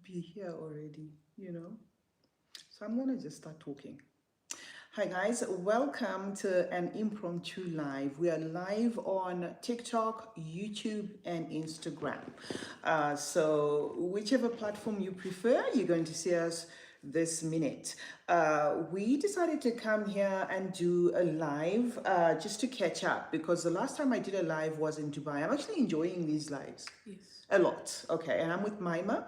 be here already, you know. So I'm gonna just start talking. Hi guys, welcome to an impromptu live. We are live on TikTok, YouTube, and Instagram. So whichever platform you prefer, you're going to see us this minute. We decided to come here and do a live just to catch up because the last time I did a live was in Dubai. I'm actually enjoying these lives. Yes. A lot. Okay, and I'm with Mima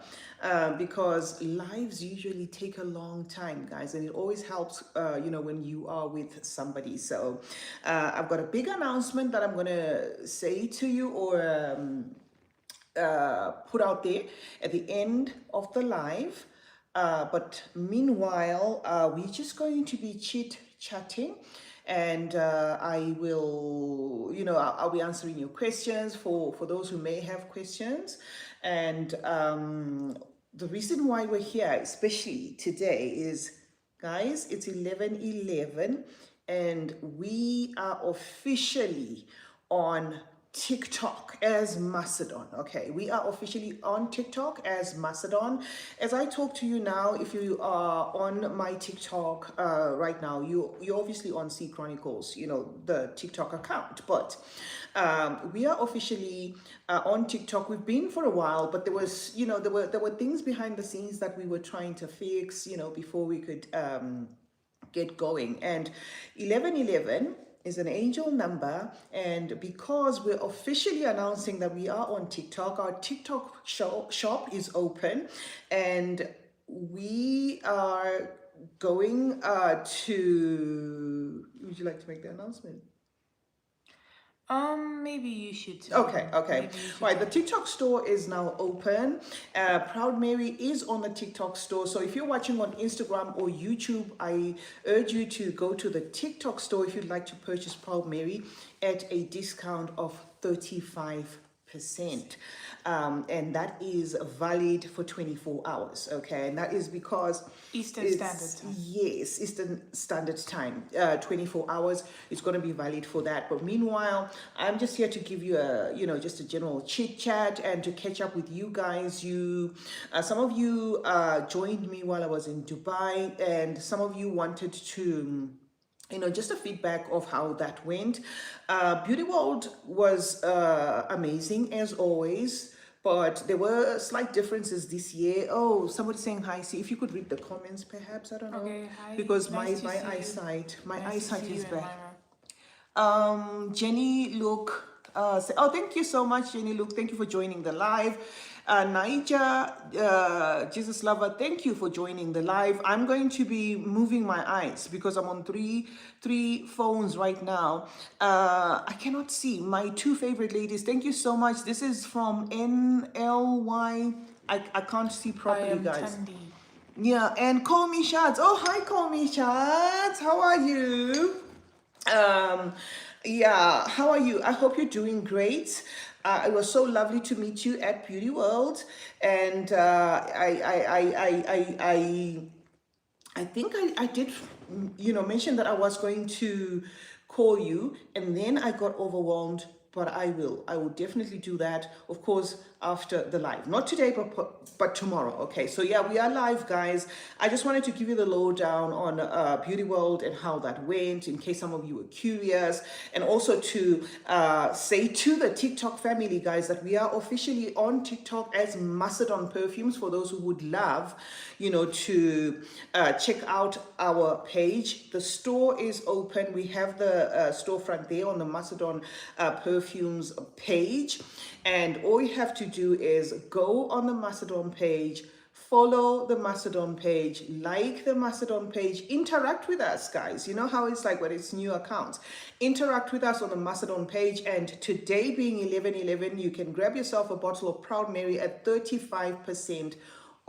because lives usually take a long time, guys, and it always helps, when you are with somebody. So I've got a big announcement that I'm going to say to you or put out there at the end of the live. But meanwhile, we're just going to be chit chatting, and I will, I'll be answering your questions for those who may have questions. And the reason why we're here, especially today, is guys, it's 11:11, and we are officially on TikTok as Masedon. Okay, we are officially on TikTok as Masedon. As I talk to you now, if you are on my TikTok right now, you're obviously on CeeChronicles, the TikTok account. But we are officially on TikTok. We've been for a while, but there was, there were things behind the scenes that we were trying to fix, before we could get going. And 1111 is an angel number, and because we're officially announcing that we are on TikTok, our TikTok shop is open, and we are going to. Would you like to make the announcement? Maybe you should. Okay. Maybe you should. Right, the TikTok store is now open. Proud Mary is on the TikTok store. So if you're watching on Instagram or YouTube, I urge you to go to the TikTok store if you'd like to purchase Proud Mary at a discount of 35%. And that is valid for 24 hours, okay? And that is because Eastern Standard Time. Yes, Eastern Standard Time, 24 hours. It's going to be valid for that. But meanwhile, I'm just here to give you just a general chit chat and to catch up with you guys. Some of you joined me while I was in Dubai, and some of you wanted to just a feedback of how that went. Beauty World was amazing as always, but there were slight differences this year. Oh, somebody saying hi. See if you could read the comments, perhaps. I don't know. Okay, hi. Because Nice my to see you. eyesight, my Nice to eyesight see is you and bad. Myra. Jenny Luke, thank you so much, Jenny Luke. Thank you for joining the live. Naija, Jesus Lover, thank you for joining the live. I'm going to be moving my eyes because I'm on three phones right now. I cannot see my two favorite ladies. Thank you so much. This is from NLY. I can't see properly, guys. Tandy. Yeah, and Call Me Shots. Oh, hi, Call Me Shots. How are you? Yeah, how are you? I hope you're doing great. It was so lovely to meet you at Beauty World, and I think I did, mention that I was going to call you, and then I got overwhelmed. But I will definitely do that, of course, after the live. Not today, but tomorrow. Okay, so yeah, we are live, guys. I just wanted to give you the lowdown on Beauty World and how that went, in case some of you were curious, and also to say to the TikTok family, guys, that we are officially on TikTok as Masedon Perfumes. For those who would love, to check out our page. The store is open. We have the storefront there on the Masedon Perfumes page, and all you have to do is go on the Masedon page, follow the Masedon page, like the Masedon page, interact with us, guys. You know how it's like when it's new accounts. Interact with us on the Masedon page, and today being 11/11, you can grab yourself a bottle of Proud Mary at 35%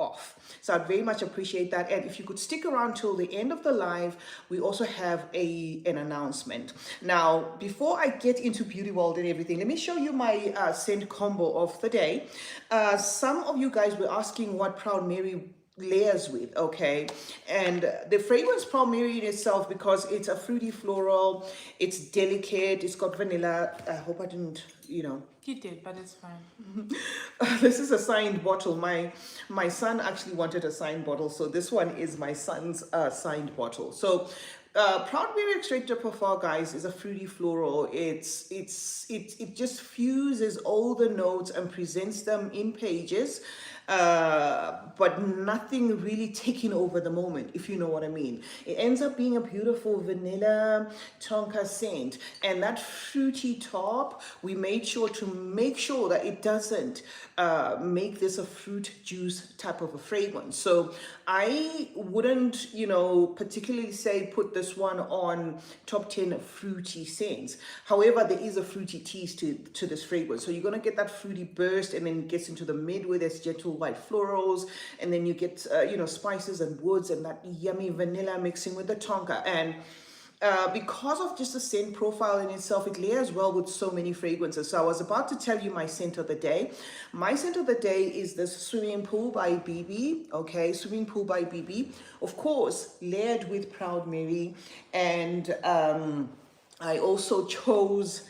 off. So I'd very much appreciate that. And if you could stick around till the end of the live, we also have an announcement. Now, before I get into Beauty World and everything, let me show you my scent combo of the day. Some of you guys were asking what Proud Mary layers with, okay? And the fragrance Proud Mary in itself, because it's a fruity floral, it's delicate, it's got vanilla. I hope I didn't, You did, but it's fine. this is a signed bottle. My son actually wanted a signed bottle, so this one is my son's signed bottle. So Proud Mary Extrait de Parfum, guys, is a fruity floral. It just fuses all the notes and presents them in pages, but nothing really taking over the moment, if you know what I mean. It ends up being a beautiful vanilla tonka scent, and that fruity top, we made sure to make sure that it doesn't make this a fruit juice type of a fragrance. So I wouldn't, particularly say put this one on top 10 fruity scents. However, there is a fruity taste to this fragrance. So you're going to get that fruity burst, and then it gets into the mid where there's gentle white florals, and then you get, spices and woods and that yummy vanilla mixing with the tonka. And because of just the scent profile in itself, it layers well with so many fragrances. So I was about to tell you my scent of the day. My scent of the day is this Swimming Pool by BB. Okay, Swimming Pool by BB. Of course, layered with Proud Mary. And I also chose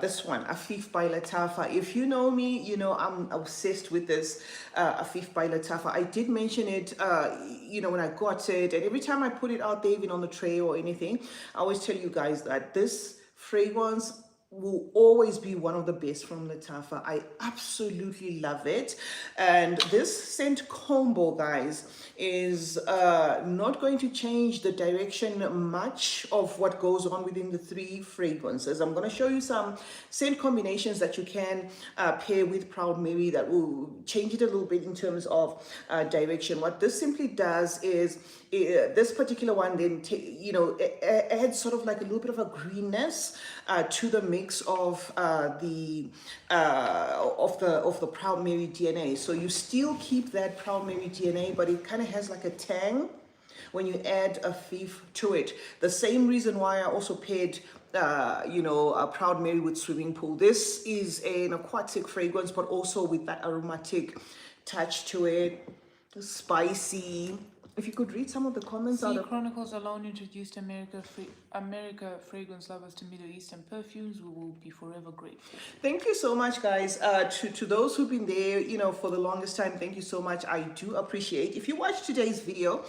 this one, Afif by Latafa. If you know me, you know I'm obsessed with this Afif by Latafa. I did mention it, when I got it, and every time I put it out there, even on the tray or anything, I always tell you guys that this fragrance will always be one of the best from Latafa. I absolutely love it. And this scent combo, guys, is not going to change the direction much of what goes on within the three fragrances. I'm going to show you some scent combinations that you can pair with Proud Mary that will change it a little bit in terms of direction. What this simply does is this particular one then adds sort of like a little bit of a greenness to the mix of the Proud Mary DNA. So you still keep that Proud Mary DNA, but it kind of has like a tang when you add a Fief to it. The same reason why I also paired a Proud Mary with Swimming Pool. This is an aquatic fragrance, but also with that aromatic touch to it, spicy. If you could read some of the comments out of... CeeChronicles alone introduced America fragrance lovers to Middle Eastern perfumes. We will be forever grateful. Thank you so much, guys. To those who've been there, for the longest time, thank you so much. I do appreciate. If you watch today's video,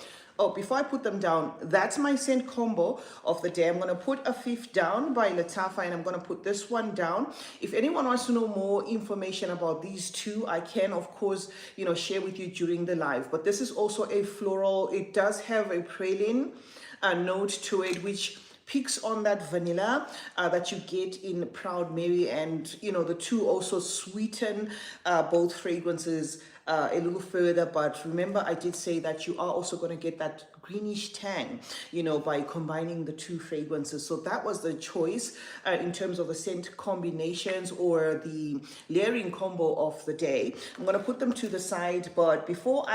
before I put them down, that's my scent combo of the day. I'm going to put a Fifth down by Latafa, and I'm going to put this one down. If anyone wants to know more information about these two, I can, of course, share with you during the live. But this is also a floral. It does have a praline note to it, which picks on that vanilla that you get in Proud Mary, and the two also sweeten both fragrances a little further. But remember, I did say that you are also going to get that greenish tang, by combining the two fragrances. So that was the choice in terms of the scent combinations or the layering combo of the day. I'm going to put them to the side, but before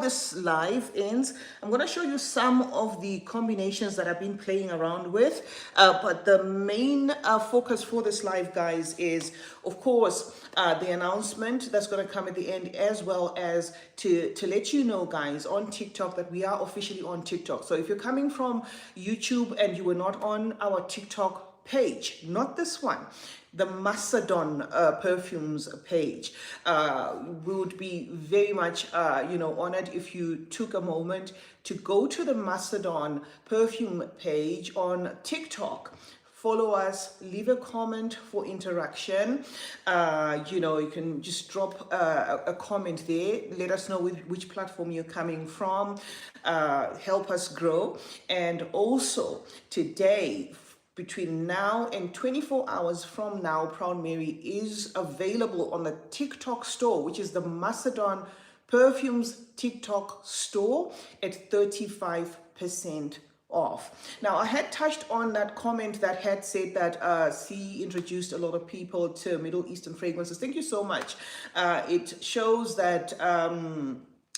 this live ends, I'm going to show you some of the combinations that I've been playing around with. But the main focus for this live, guys, is, of course, the announcement that's going to come at the end, as well as to let you know, guys, on TikTok that we are officially on TikTok. So if you're coming from YouTube and you were not on our TikTok page, not this one, the Masedon perfumes page, we would be very much honored if you took a moment to go to the Masedon perfume page on TikTok. Follow us, leave a comment for interaction. You can just drop a comment there. Let us know which platform you're coming from. Help us grow. And also today, between now and 24 hours from now, Proud Mary is available on the TikTok store, which is the Masedon Perfumes TikTok store, at 35% off. Now, I had touched on that comment that had said that C introduced a lot of people to Middle Eastern fragrances. Thank you so much. It shows that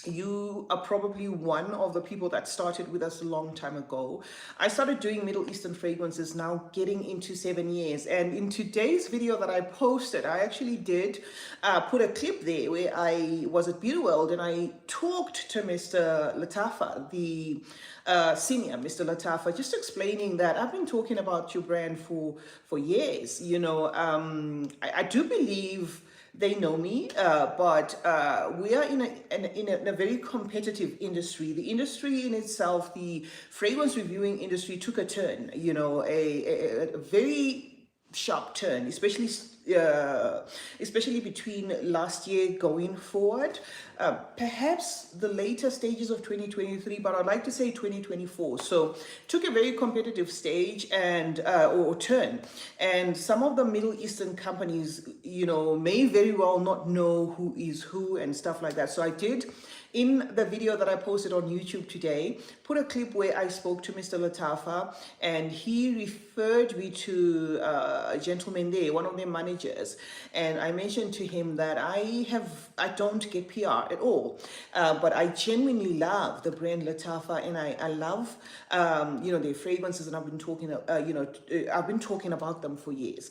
you are probably one of the people that started with us a long time ago. I started doing Middle Eastern fragrances now getting into 7 years. And in today's video that I posted, I actually did put a clip there where I was at Beauty World and I talked to Mr. Latafa, the senior Mr. Latafa, just explaining that I've been talking about your brand for years. I do believe they know me, but we are in a very competitive industry. The industry in itself, the fragrance reviewing industry, took a turn. A very sharp turn, especially between last year going forward. Perhaps the later stages of 2023, but I'd like to say 2024. So took a very competitive stage and or turn, and some of the Middle Eastern companies, may very well not know who is who and stuff like that. So I did, in the video that I posted on YouTube today, put a clip where I spoke to Mr. Latafa, and he referred me to a gentleman there, one of their managers, and I mentioned to him that I don't get PR at all, but I genuinely love the brand Latafa, and I love their fragrances, and I've been talking about them for years.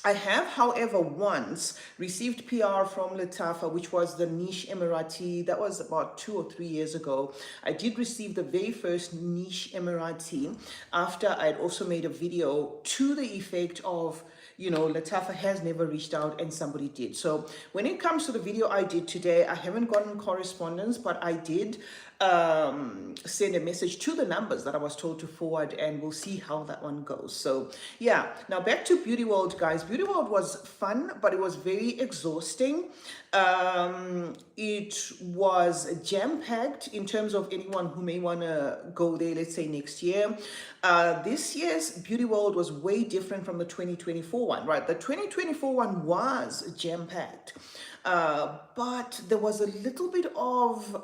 I have, however, once received PR from Latafa, which was the Niche Emirati. That was about 2 or 3 years ago. I did receive the very first Niche Emirati after I'd also made a video to the effect of, Latafa has never reached out and somebody did. So when it comes to the video I did today, I haven't gotten correspondence, but I did send a message to the numbers that I was told to forward, and we'll see how that one goes. So yeah, now back to Beauty World, guys. Beauty World was fun, but it was very exhausting. It was jam-packed in terms of anyone who may want to go there, let's say next year. This year's Beauty World was way different from the 2024 one, right? The 2024 one was jam-packed, but there was a little bit of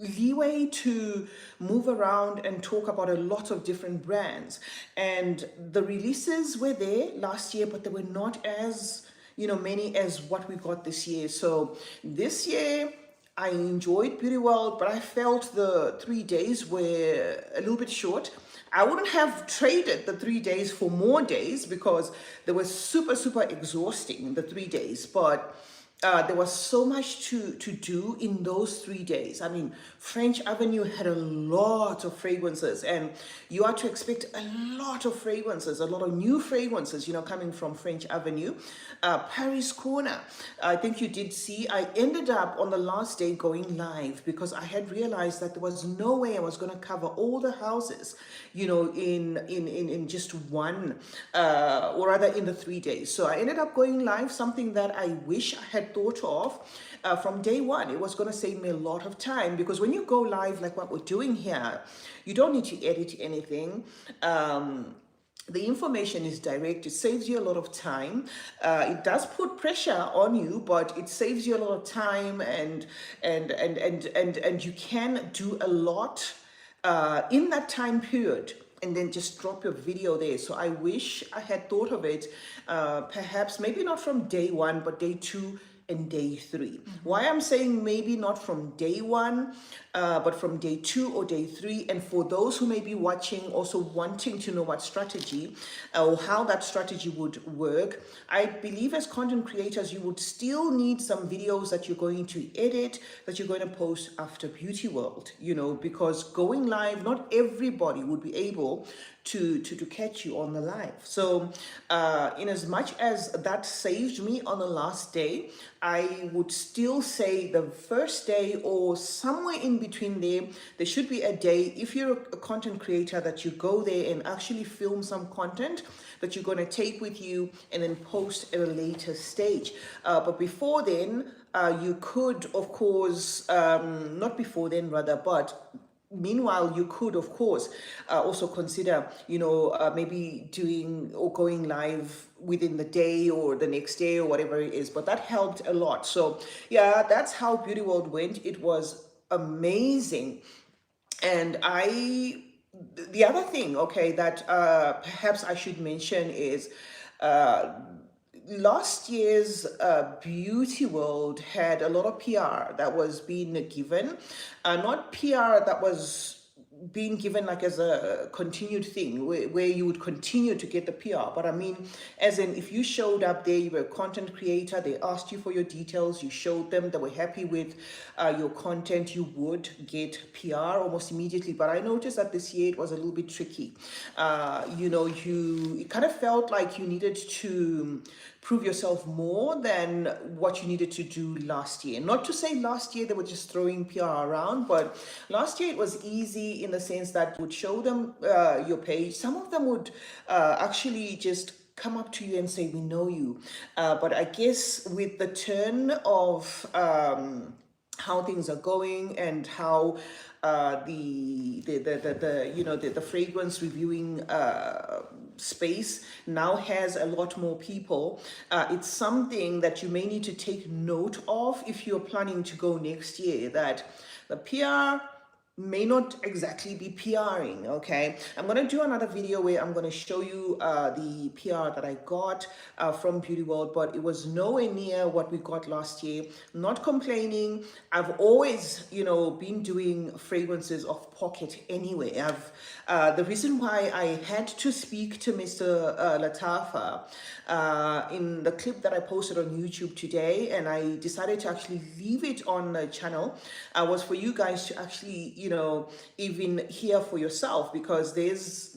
leeway to move around and talk about a lot of different brands. And the releases were there last year, but they were not as many as what we got this year. So this year I enjoyed Beauty World, but I felt the 3 days were a little bit short. I wouldn't have traded the 3 days for more days because they were super, super exhausting, the 3 days. But there was so much to do in those 3 days. I mean, French Avenue had a lot of fragrances, and you are to expect a lot of fragrances, a lot of new fragrances, coming from French Avenue. Paris Corner, I think you did see, I ended up on the last day going live because I had realized that there was no way I was going to cover all the houses, in just one, or rather in the 3 days. So I ended up going live, something that I wish I had thought of from day one. It was going to save me a lot of time, because when you go live like what we're doing here, you don't need to edit anything. The information is direct. It saves you a lot of time. It does put pressure on you, but it saves you a lot of time, and you can do a lot in that time period, and then just drop your video there. So I wish I had thought of it, perhaps maybe not from day one, but day 2 and day 3. Why I'm saying maybe not from day 1, but from day 2 or day 3. And for those who may be watching, also wanting to know what strategy or how that strategy would work, I believe as content creators, you would still need some videos that you're going to edit, that you're going to post after Beauty World, because going live, not everybody would be able to catch you on the live. So in as much as that saved me on the last day, I would still say the first day or somewhere in between there should be a day, if you're a content creator, that you go there and actually film some content that you're going to take with you and then post at a later stage. But before then, you could, of course, not before then rather, but meanwhile, you could, of course, also consider, maybe doing or going live within the day or the next day or whatever it is. But that helped a lot. So yeah, that's how Beauty World went. It was amazing. And the other thing, okay, that perhaps I should mention is last year's beauty world had a lot of PR that was being given, not PR that was being given like as a continued thing where you would continue to get the PR. But I mean, as in, if you showed up there, you were a content creator, they asked you for your details, you showed them, they were happy with your content, you would get PR almost immediately. But I noticed that this year it was a little bit tricky. It kind of felt like you needed to prove yourself more than what you needed to do last year. Not to say last year they were just throwing PR around, but last year it was easy in the sense that you would show them your page. Some of them would actually just come up to you and say, we know you. But I guess with the turn of how things are going and how the fragrance reviewing space now has a lot more people. It's something that you may need to take note of if you're planning to go next year, that the PR may not exactly be PRing, okay? I'm going to do another video where I'm going to show you the PR that I got from Beauty World, but it was nowhere near what we got last year. Not complaining. I've always, been doing fragrances off pocket anyway. The reason why I had to speak to Mr. Latafa in the clip that I posted on YouTube today, and I decided to actually leave it on the channel, was for you guys to actually, even hear for yourself, because there's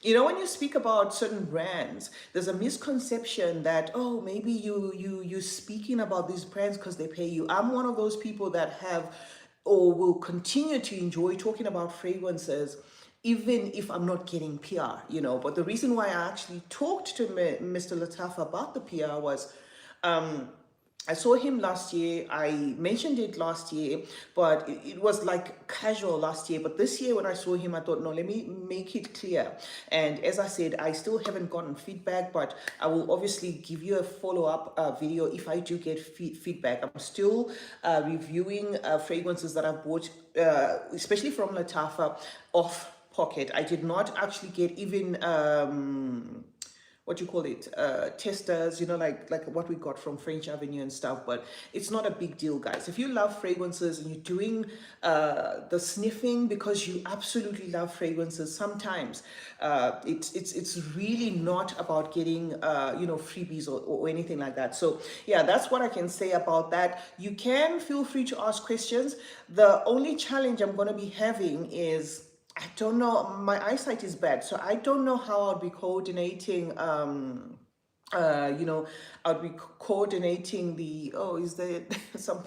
when you speak about certain brands, there's a misconception that, oh, maybe you're speaking about these brands because they pay you. I'm one of those people that have or will continue to enjoy talking about fragrances even if I'm not getting PR, But the reason why I actually talked to Mr. Latafa about the PR was I saw him last year. I mentioned it last year, but it was like casual last year. But this year when I saw him, I thought, no, let me make it clear. And as I said, I still haven't gotten feedback, but I will obviously give you a follow-up video if I do get feedback. I'm still reviewing fragrances that I've bought, especially from Latafa, off pocket. I did not actually get even what you call it, testers, like what we got from French Avenue and stuff. But it's not a big deal, guys. If you love fragrances and you're doing the sniffing because you absolutely love fragrances, sometimes it's really not about getting freebies or anything like that. So yeah, that's what I can say about that. You can feel free to ask questions. The only challenge I'm going to be having is, I don't know, my eyesight is bad, so I don't know how I'll be coordinating I'll be coordinating is there some,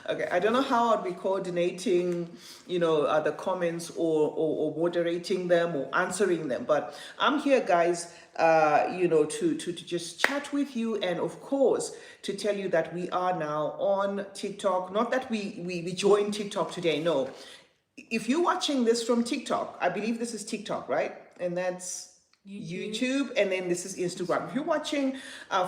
okay, I don't know how I'll be coordinating, the comments or moderating them or answering them, but I'm here, guys, to just chat with you, and of course to tell you that we are now on TikTok. Not that we joined TikTok today, no. If you're watching this from TikTok, I believe this is TikTok, right? And that's YouTube, and then this is Instagram. If you're watching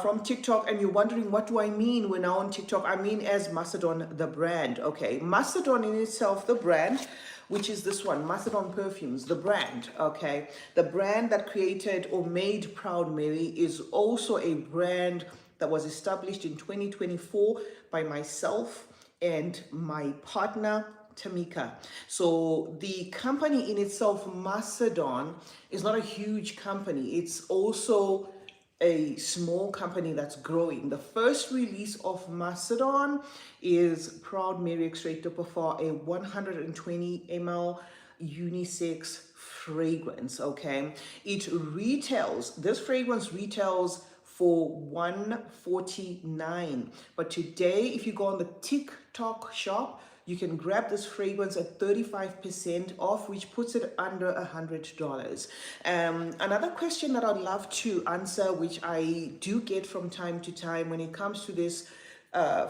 from TikTok and you're wondering, what do I mean we're now on TikTok? I mean as Masedon, the brand, okay? Masedon in itself, the brand, which is this one, Masedon Perfumes, the brand, okay? The brand that created or made Proud Mary is also a brand that was established in 2024 by myself and my partner, Tamika. So the company in itself, Masedon, is not a huge company. It's also a small company that's growing. The first release of Masedon is Proud Mary Extrait de Parfum, a 120 ml unisex fragrance, okay? This fragrance retails for $149. But today, if you go on the TikTok shop, you can grab this fragrance at 35% off, which puts it under $100. Another question that I'd love to answer, which I do get from time to time when it comes to this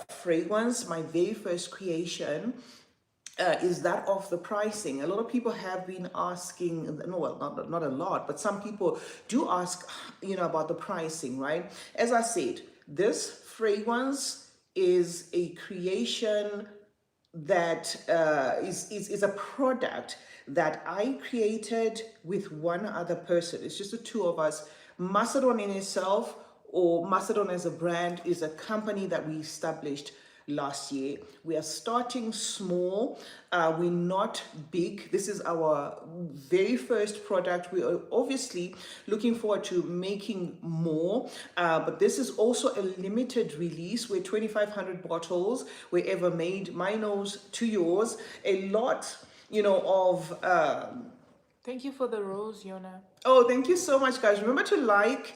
fragrance, my very first creation, is that of the pricing. A lot of people have been asking, no, well, not a lot, but some people do ask, about the pricing, right? As I said, this fragrance is a creation that is a product that I created with one other person. It's just the two of us. Masedon in itself or Masedon as a brand is a company that we established last year. We are starting small. We're not big. This is our very first product. We are obviously looking forward to making more, but this is also a limited release. We're 2,500 bottles were ever made. My nose to yours. A lot, of Thank you for the rose, Yona. oh, thank you so much, guys. Remember to like,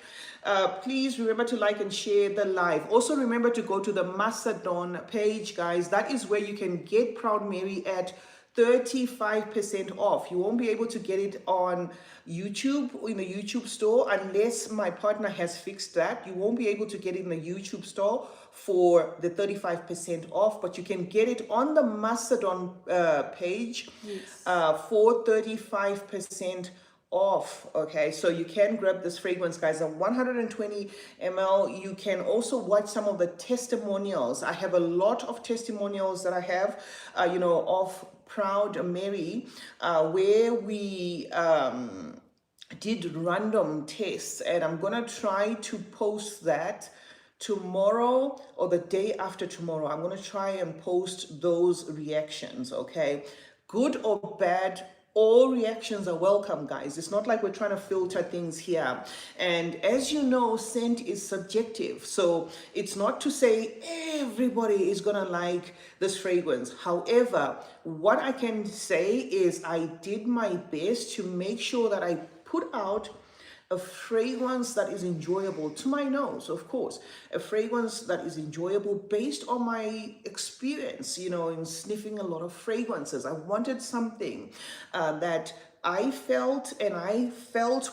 please remember to like and share the live. Also, remember to go to the Masedon page, guys. That is where you can get Proud Mary at 35% off. You won't be able to get it on YouTube, in the YouTube store, unless my partner has fixed that. You won't be able to get it in the YouTube store for the 35% off, but you can get it on the Masedon page for 35% off. Okay, so you can grab this fragrance, guys, a 120 ml. You can also watch some of the testimonials. I have a lot of testimonials that I have of Proud Mary, where we did random tests, and I'm gonna try to post that tomorrow or the day after tomorrow. I'm going to try and post those reactions. Okay, good or bad, all reactions are welcome, guys. It's not like we're trying to filter things here. And as you know, scent is subjective, so it's not to say everybody is gonna like this fragrance. However, what I can say is I did my best to make sure that I put out a fragrance that is enjoyable to my nose, of course, a fragrance that is enjoyable based on my experience, in sniffing a lot of fragrances. I wanted something that I felt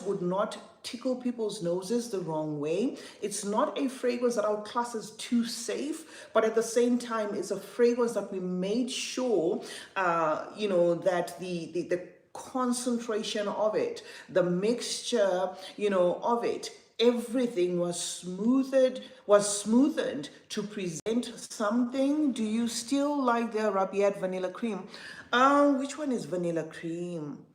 would not tickle people's noses the wrong way. It's not a fragrance that I would class as too safe, but at the same time, it's a fragrance that we made sure, that the concentration of it, the mixture, of it, everything was smoothened to present something. Do you still like the Rabiat vanilla cream? Which one is vanilla cream?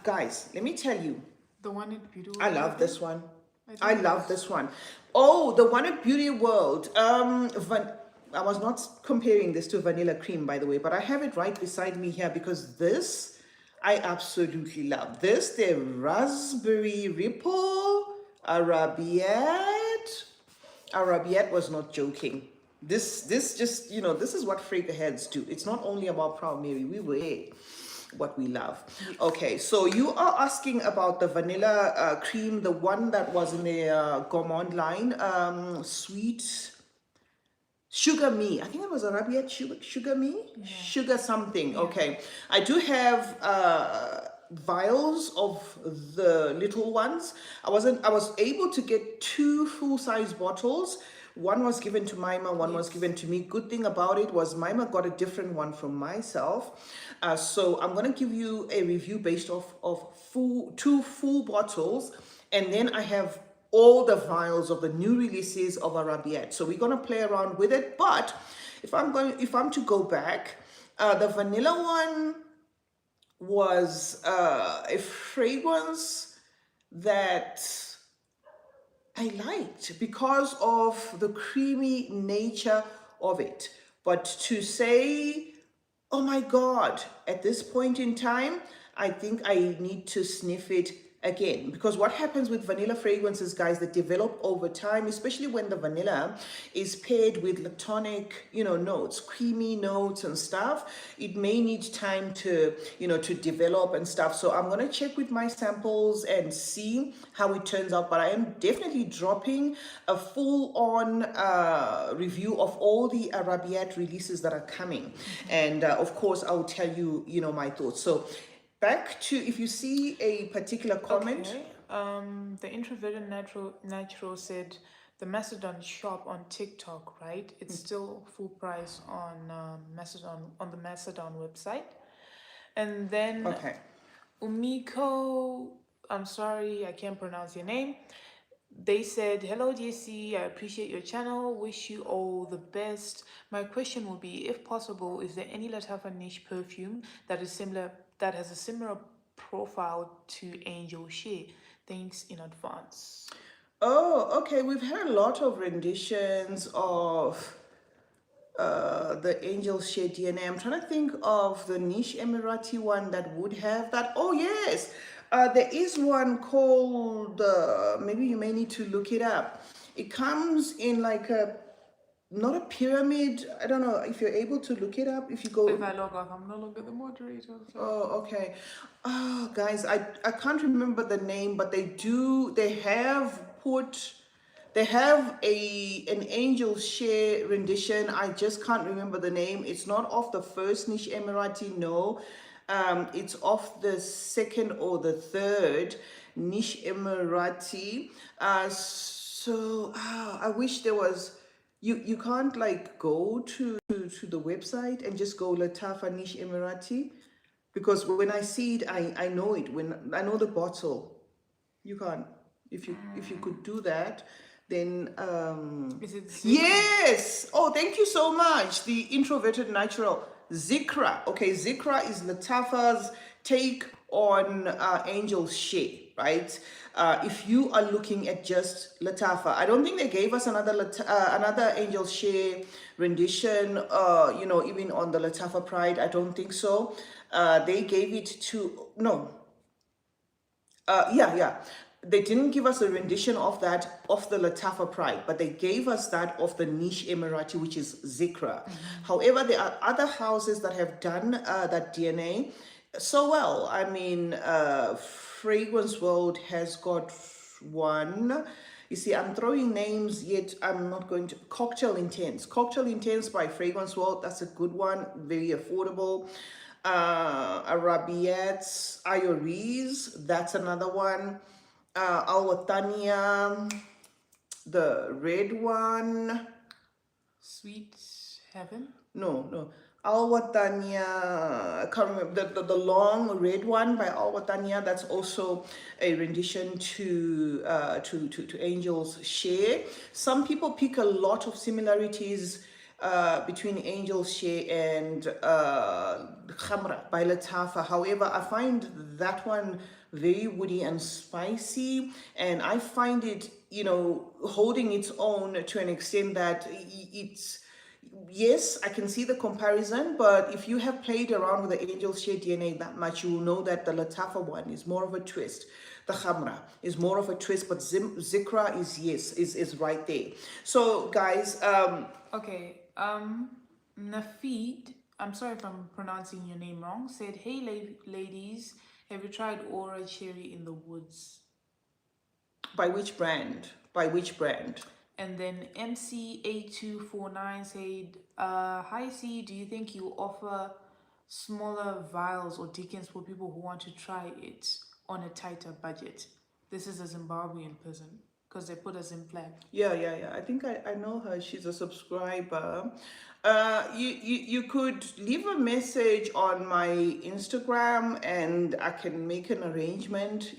Guys, let me tell you, The one in Beauty World. I love this one. I think love this one. Oh, the one at Beauty World. I was not comparing this to vanilla cream, by the way, but I have it right beside me here because this I absolutely love. This, the raspberry ripple Arabiat. Arabiat was not joking. This just, this is what Fragrance heads do. It's not only about Proud Mary. We wear what we love. Okay, so you are asking about the vanilla cream, the one that was in the gourmand line, sweet sugar me. I think it was Arabiat sugar me, sugar something. Okay, I do have vials of the little ones. I was able to get 2 full-size bottles. One was given to Maima, one was given to me. Good thing about it was Maima got a different one from myself. So I'm going to give you a review based off of 2 full bottles. And then I have all the vials of the new releases of Arabiat. So we're going to play around with it. But if I'm to go back, the vanilla one was a fragrance that I liked because of the creamy nature of it. But to say, oh my God, at this point in time, I think I need to sniff it again, because what happens with vanilla fragrances, guys, that develop over time, especially when the vanilla is paired with lactonic, notes, creamy notes and stuff, it may need time to, to develop and stuff. So I'm going to check with my samples and see how it turns out. But I am definitely dropping a full-on review of all the Arabiat releases that are coming. And of course, I will tell you, my thoughts. So back to, if you see a particular comment. Okay. The Introverted Natural said the Masedon shop on TikTok, right? It's still full price on the Masedon website. And then Umiko, I'm sorry, I can't pronounce your name. They said, hello DSC, I appreciate your channel, wish you all the best. My question will be, if possible, is there any Latafa niche perfume that has a similar profile to Angel Shea? Thanks in advance. Oh, okay. We've had a lot of renditions of the Angel Share DNA. I'm trying to think of the niche Emirati one that would have that. Oh, yes. There is one called, maybe you may need to look it up. It comes in like a, not a pyramid. I don't know if you're able to look it up. If you If go, I log off, I'm no longer the moderator. So. oh, okay. Oh, guys, I can't remember the name, but they have put, they have an Angel Share rendition. I just can't remember the name. It's not off the first Niche Emirati, no. It's off the second or the third Niche Emirati. I wish there was, you can't like go to the website and just go Latafa Niche Emirati, because when I see it, I know it. When I know the bottle, you can't. If you could do that, then Is it CeeChronicles? yes. Oh, thank you so much. The introverted natural Zikra. Okay, Zikra is Latafa's take on Angel Share, right? If you are looking at just Latafa, I don't think they gave us another Angel Share rendition. Even on the Latafa Pride, I don't think so. They gave it to, no, yeah. They didn't give us a rendition of that of the Latafa Pride, but they gave us that of the niche Emirati, which is Zikra. However, there are other houses that have done that DNA so well. I mean, Fragrance World has got one. You see, I'm throwing names, yet I'm not going to. Cocktail Intense. Cocktail Intense by Fragrance World. That's a good one. Very affordable. Arabiats, Iores. That's another one. Al-Watania, the red one. Sweet Heaven? No. Al-Watania, I can't remember, the long red one by Al-Watania. That's also a rendition to Angel's Share. Some people pick a lot of similarities between Angel's Share and Khamra by Latafa. However, I find that one very woody and spicy, and I find it, holding its own to an extent that it's, yes, I can see the comparison, but if you have played around with the Angel Share DNA that much, you will know that the Latafa one is more of a twist. The Khamra is more of a twist, but Zikra is right there. So, guys, Okay. Nafid, I'm sorry if I'm pronouncing your name wrong, said, "Hey, ladies, have you tried Aura Cherry in the Woods?" by which brand? By which brand? And then MC8249 said, "Hi C, do you think you offer smaller vials or decants for people who want to try it on a tighter budget?" This is a Zimbabwean person because they put us in flag. Yeah. I think I know her. She's a subscriber. You could leave a message on my Instagram, and I can make an arrangement,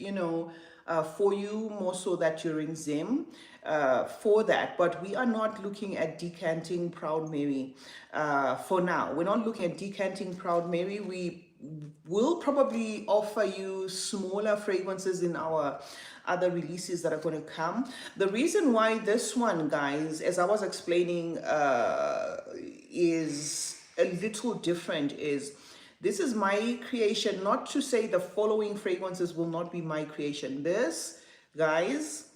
for you, more so that you're in Zim for that. But we are not looking at decanting Proud Mary for now. We're not looking at decanting Proud Mary. We will probably offer you smaller fragrances in our other releases that are going to come. The reason why this one, guys, as I was explaining, is a little different is this is my creation. Not to say the following fragrances will not be my creation. This, guys,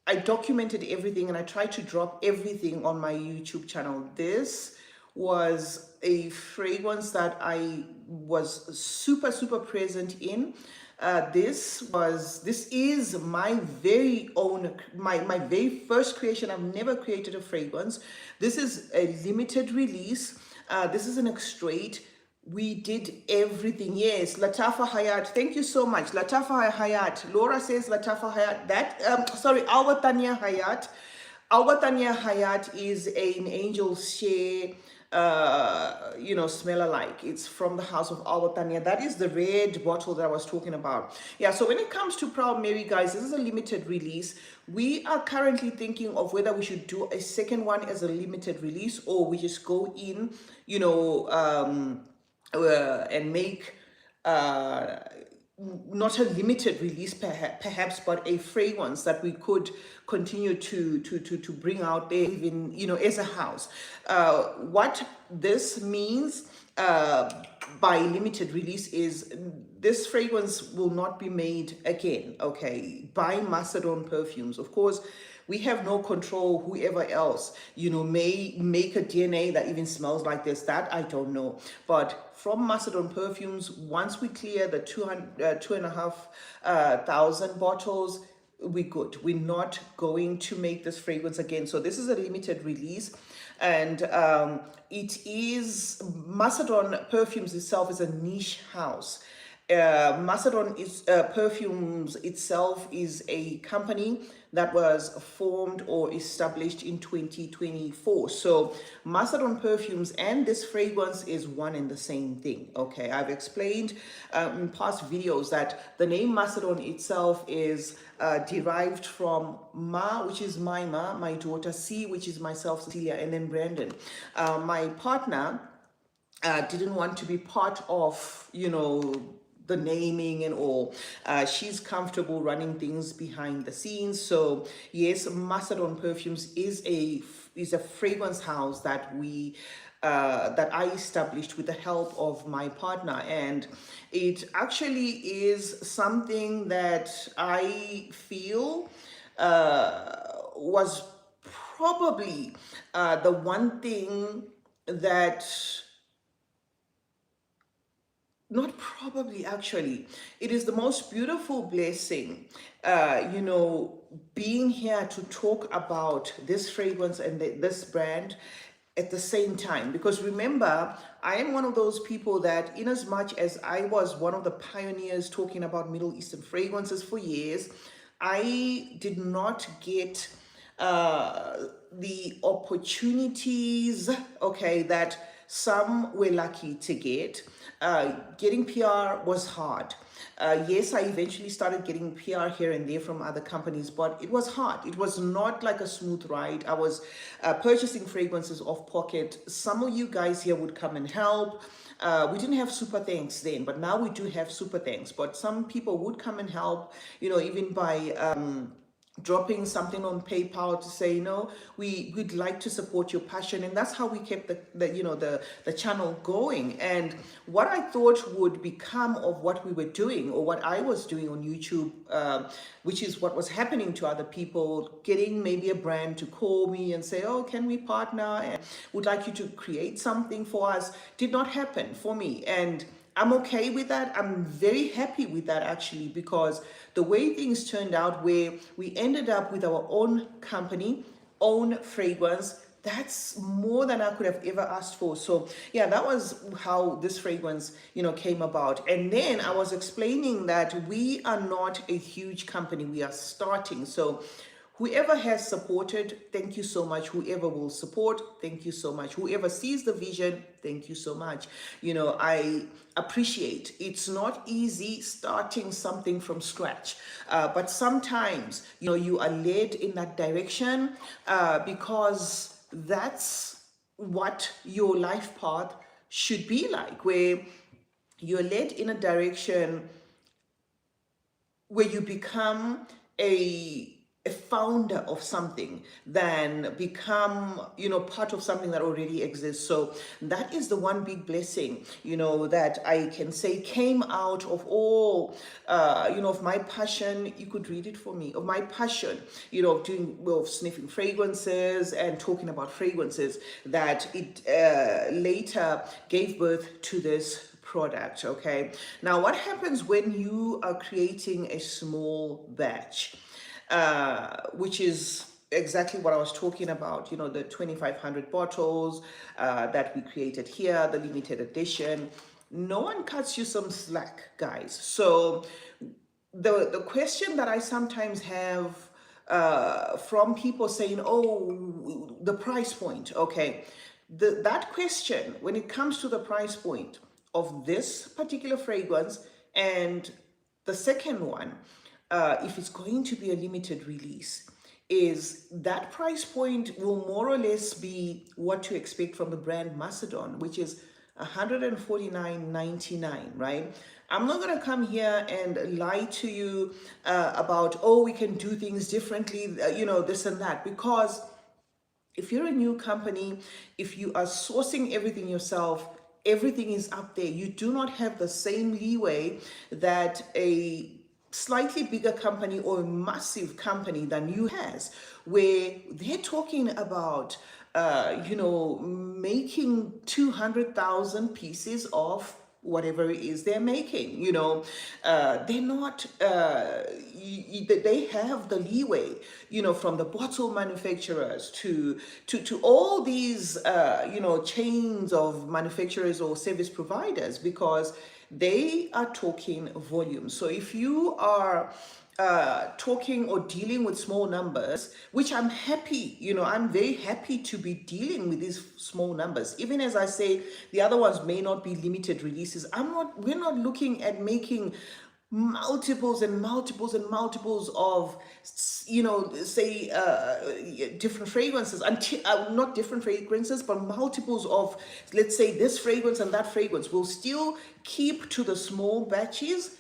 I documented everything and I tried to drop everything on my YouTube channel. This was a fragrance that I was super present in. This is my very own, my very first creation. I've never created a fragrance. This is a limited release. This is an extrait. We did everything. Yes, Latafa Hayat. Thank you so much. Latafa Hayat. Laura says Latafa Hayat. Al-Watania Hayat. Al-Watania Hayat is an Angel Share, smell alike. It's from the house of Al-Watania. That is the red bottle that I was talking about. Yeah, so when it comes to Proud Mary, guys, this is a limited release. We are currently thinking of whether we should do a second one as a limited release, or we just go in, and make not a limited release perhaps, but a fragrance that we could continue to bring out there, even, as a house. What this means by limited release is this fragrance will not be made again, okay, by Masedon Perfumes. Of course, we have no control. Whoever else, may make a DNA that even smells like this. That I don't know. But from Masedon Perfumes, once we clear the 2,500 bottles, we're good. We're not going to make this fragrance again. So this is a limited release. And it is, Masedon Perfumes itself is a niche house. Masedon Perfumes itself is a company that was formed or established in 2024. So Masedon Perfumes and this fragrance is one and the same thing. Okay, I've explained in past videos that the name Masedon itself is derived from Ma, which is my ma, my daughter, C, which is myself, Cecilia, and then Brandon. My partner didn't want to be part of, the naming and all. She's comfortable running things behind the scenes. So yes, Masedon Perfumes is a fragrance house that I established with the help of my partner, and it actually is something that I feel was probably the one thing that, not probably, actually, it is the most beautiful blessing, being here to talk about this fragrance and this brand at the same time. Because remember, I am one of those people that, in as much as I was one of the pioneers talking about Middle Eastern fragrances for years, I did not get the opportunities, okay, that some were lucky to get. Getting PR was hard. Yes, I eventually started getting PR here and there from other companies, but it was hard. It was not like a smooth ride. I was purchasing fragrances off pocket. Some of you guys here would come and help. We didn't have super thanks then, but now we do have super thanks. But some people would come and help, even by dropping something on PayPal to say, we'd like to support your passion. And that's how we kept the channel going. And what I thought would become of what we were doing, or what I was doing on YouTube, which is what was happening to other people, getting maybe a brand to call me and say, oh, can we partner, and would like you to create something for us, did not happen for me. And I'm okay with that. I'm very happy with that, actually, because the way things turned out, where we ended up with our own company, own fragrance, that's more than I could have ever asked for. So yeah, that was how this fragrance, came about. And then I was explaining that we are not a huge company. We are starting. So whoever has supported, thank you so much. Whoever will support, thank you so much. Whoever sees the vision, thank you so much. I appreciate. It's not easy starting something from scratch, but sometimes, you are led in that direction because that's what your life path should be like, where you're led in a direction where you become a founder of something, than become, part of something that already exists. So that is the one big blessing, that I can say came out of all, of my passion. You could read it for me, of my passion, of sniffing fragrances and talking about fragrances, that it later gave birth to this product. Okay, now what happens when you are creating a small batch, which is exactly what I was talking about, the 2,500 bottles that we created here, the limited edition. No one cuts you some slack, guys. So the question that I sometimes have from people saying, oh, the price point, okay, that question, when it comes to the price point of this particular fragrance, and the second one, if it's going to be a limited release, is that price point will more or less be what to expect from the brand Masedon, which is 149.99, right? I'm not going to come here and lie to you about, oh, we can do things differently, this and that, because if you're a new company, if you are sourcing everything yourself, everything is up there. You do not have the same leeway that a slightly bigger company or a massive company than you has, where they're talking about, making 200,000 pieces of whatever it is they're making. They're not they have the leeway, from the bottle manufacturers to all these chains of manufacturers or service providers, because they are talking volume. So if you are talking or dealing with small numbers, which I'm happy, I'm very happy to be dealing with these small numbers. Even as I say, the other ones may not be limited releases. We're not looking at making multiples and multiples and multiples of, say, different fragrances, until not different fragrances, but multiples of, let's say, this fragrance and that fragrance. We'll still keep to the small batches.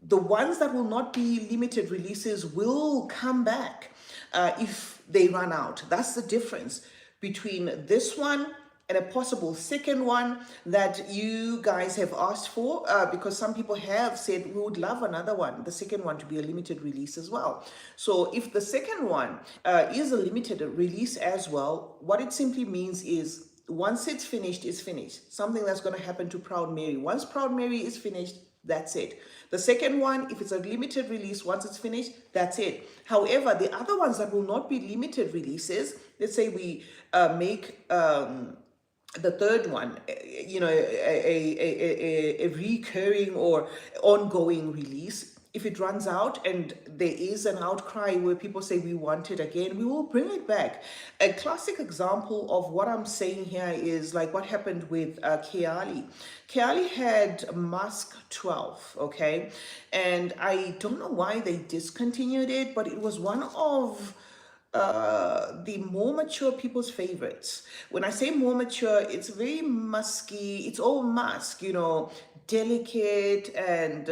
The ones that will not be limited releases will come back if they run out. That's the difference between this one and a possible second one that you guys have asked for, because some people have said we would love another one, the second one to be a limited release as well. So if the second one is a limited release as well, what it simply means is once it's finished, it's finished. Something that's going to happen to Proud Mary. Once Proud Mary is finished, that's it. The second one, if it's a limited release, once it's finished, that's it. However, the other ones that will not be limited releases, let's say we make the third one, a recurring or ongoing release. If it runs out and there is an outcry where people say we want it again, we will bring it back. A classic example of what I'm saying here is like what happened with Keali. Keali had Mask 12, okay? And I don't know why they discontinued it, but it was one of the more mature people's favorites. When I say more mature, it's very musky, it's all musk, delicate and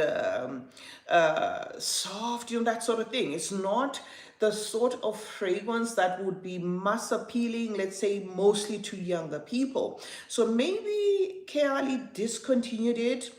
soft, that sort of thing. It's not the sort of fragrance that would be mass appealing, let's say, mostly to younger people. So maybe Keali discontinued it,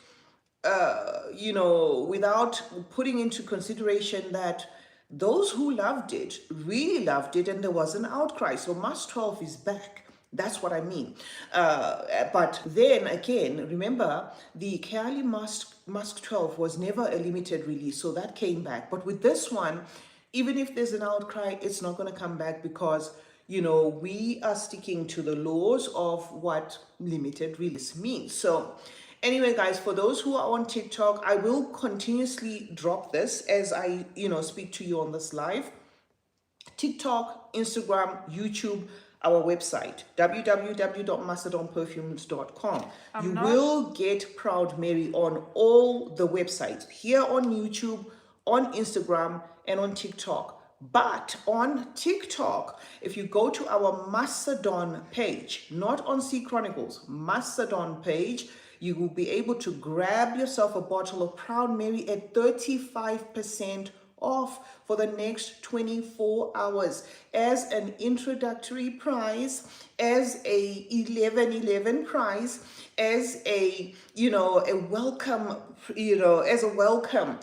without putting into consideration that those who loved it really loved it and there was an outcry. So Mask 12 is back. That's what I mean. But then again, remember, the Keali Mask 12 was never a limited release, so that came back. But with this one, even if there's an outcry, it's not going to come back because, we are sticking to the laws of what limited release means. So anyway, guys, for those who are on TikTok, I will continuously drop this as I, speak to you on this live. TikTok, Instagram, YouTube, our website, www.masedonperfumes.com. You will get Proud Mary on all the websites, here on YouTube, on Instagram, and on TikTok. But on TikTok, if you go to our Masedon page, not on CeeChronicles, Masedon page, you will be able to grab yourself a bottle of Proud Mary at 35% off for the next 24 hours as an introductory price, as a 11/11 price, as a welcome, as a welcome,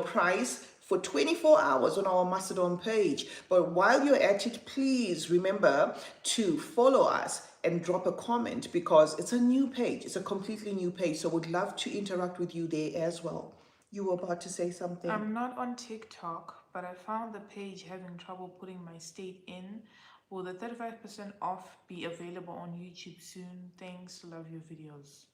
price for 24 hours on our Masedon page. But while you're at it, please remember to follow us and drop a comment, because it's a new page. It's a completely new page. So would love to interact with you there as well. You were about to say something. I'm not on TikTok, but I found the page having trouble putting my state in. Will the 35% off be available on YouTube soon? Thanks, love your videos.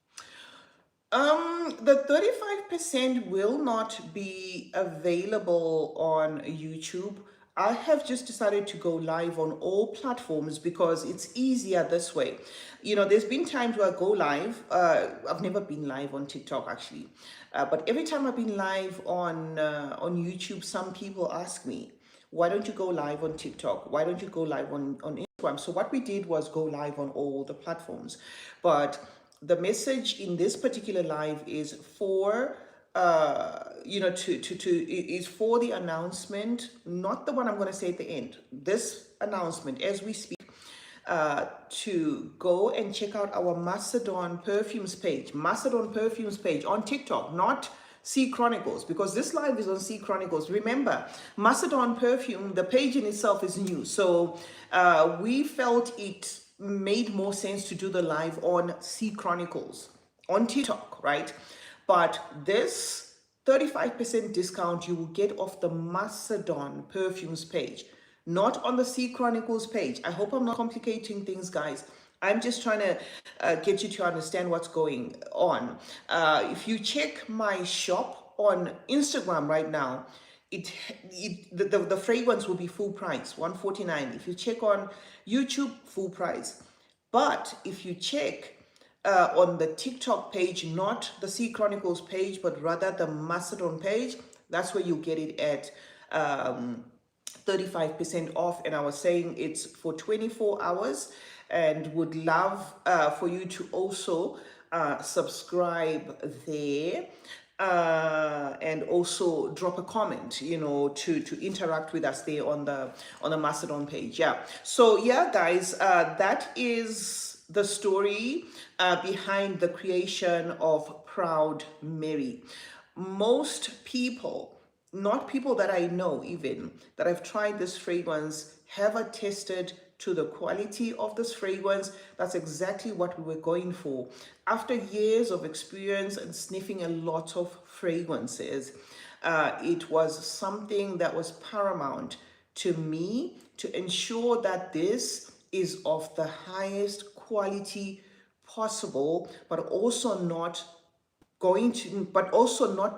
The 35% will not be available on YouTube. I have just decided to go live on all platforms because it's easier this way. There's been times where I go live. I've never been live on TikTok actually, but every time I've been live on YouTube, some people ask me, why don't you go live on TikTok? Why don't you go live on Instagram? So what we did was go live on all the platforms. But the message in this particular live is for is for the announcement, not the one I'm going to say at the end. This announcement as we speak, to go and check out our Masedon perfumes page, on TikTok, not CeeChronicles, because this live is on CeeChronicles. Remember, Masedon perfume, the page in itself is new, so we felt it made more sense to do the live on CeeChronicles on TikTok, right? But this 35% discount you will get off the Masedon perfumes page, not on the CeeChronicles page. I hope I'm not complicating things, guys. I'm just trying to get you to understand what's going on. If you check my shop on Instagram right now, the fragrance will be full price, $149. If you check on YouTube, full price. But if you check on the TikTok page, not the CeeChronicles page, but rather the Masedon page, that's where you get it at 35% off. And I was saying it's for 24 hours, and would love for you to also subscribe there, and also drop a comment, to interact with us there on the Masedon page. Yeah, so yeah, guys, that is the story behind the creation of Proud Mary. Most people, not people that I know even, that have tried this fragrance, have attested to the quality of this fragrance. That's exactly what we were going for. After years of experience and sniffing a lot of fragrances, it was something that was paramount to me to ensure that this is of the highest quality possible, but also not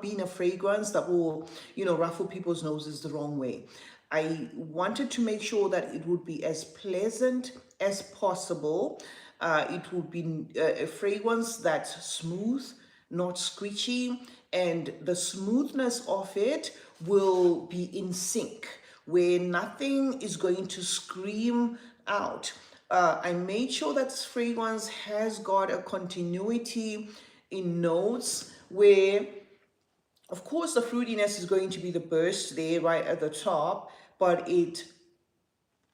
being a fragrance that will, ruffle people's noses the wrong way. I wanted to make sure that it would be as pleasant as possible. It would be a fragrance that's smooth, not squishy, and the smoothness of it will be in sync, where nothing is going to scream out. I made sure that this fragrance has got a continuity in notes where, of course, the fruitiness is going to be the burst there right at the top, but it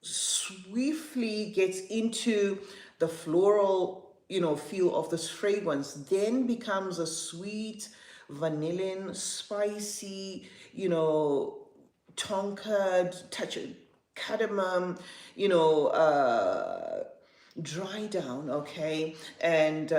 swiftly gets into the floral, feel of this fragrance, then becomes a sweet, vanillin, spicy, tonka, touch of cardamom, dry down, okay, and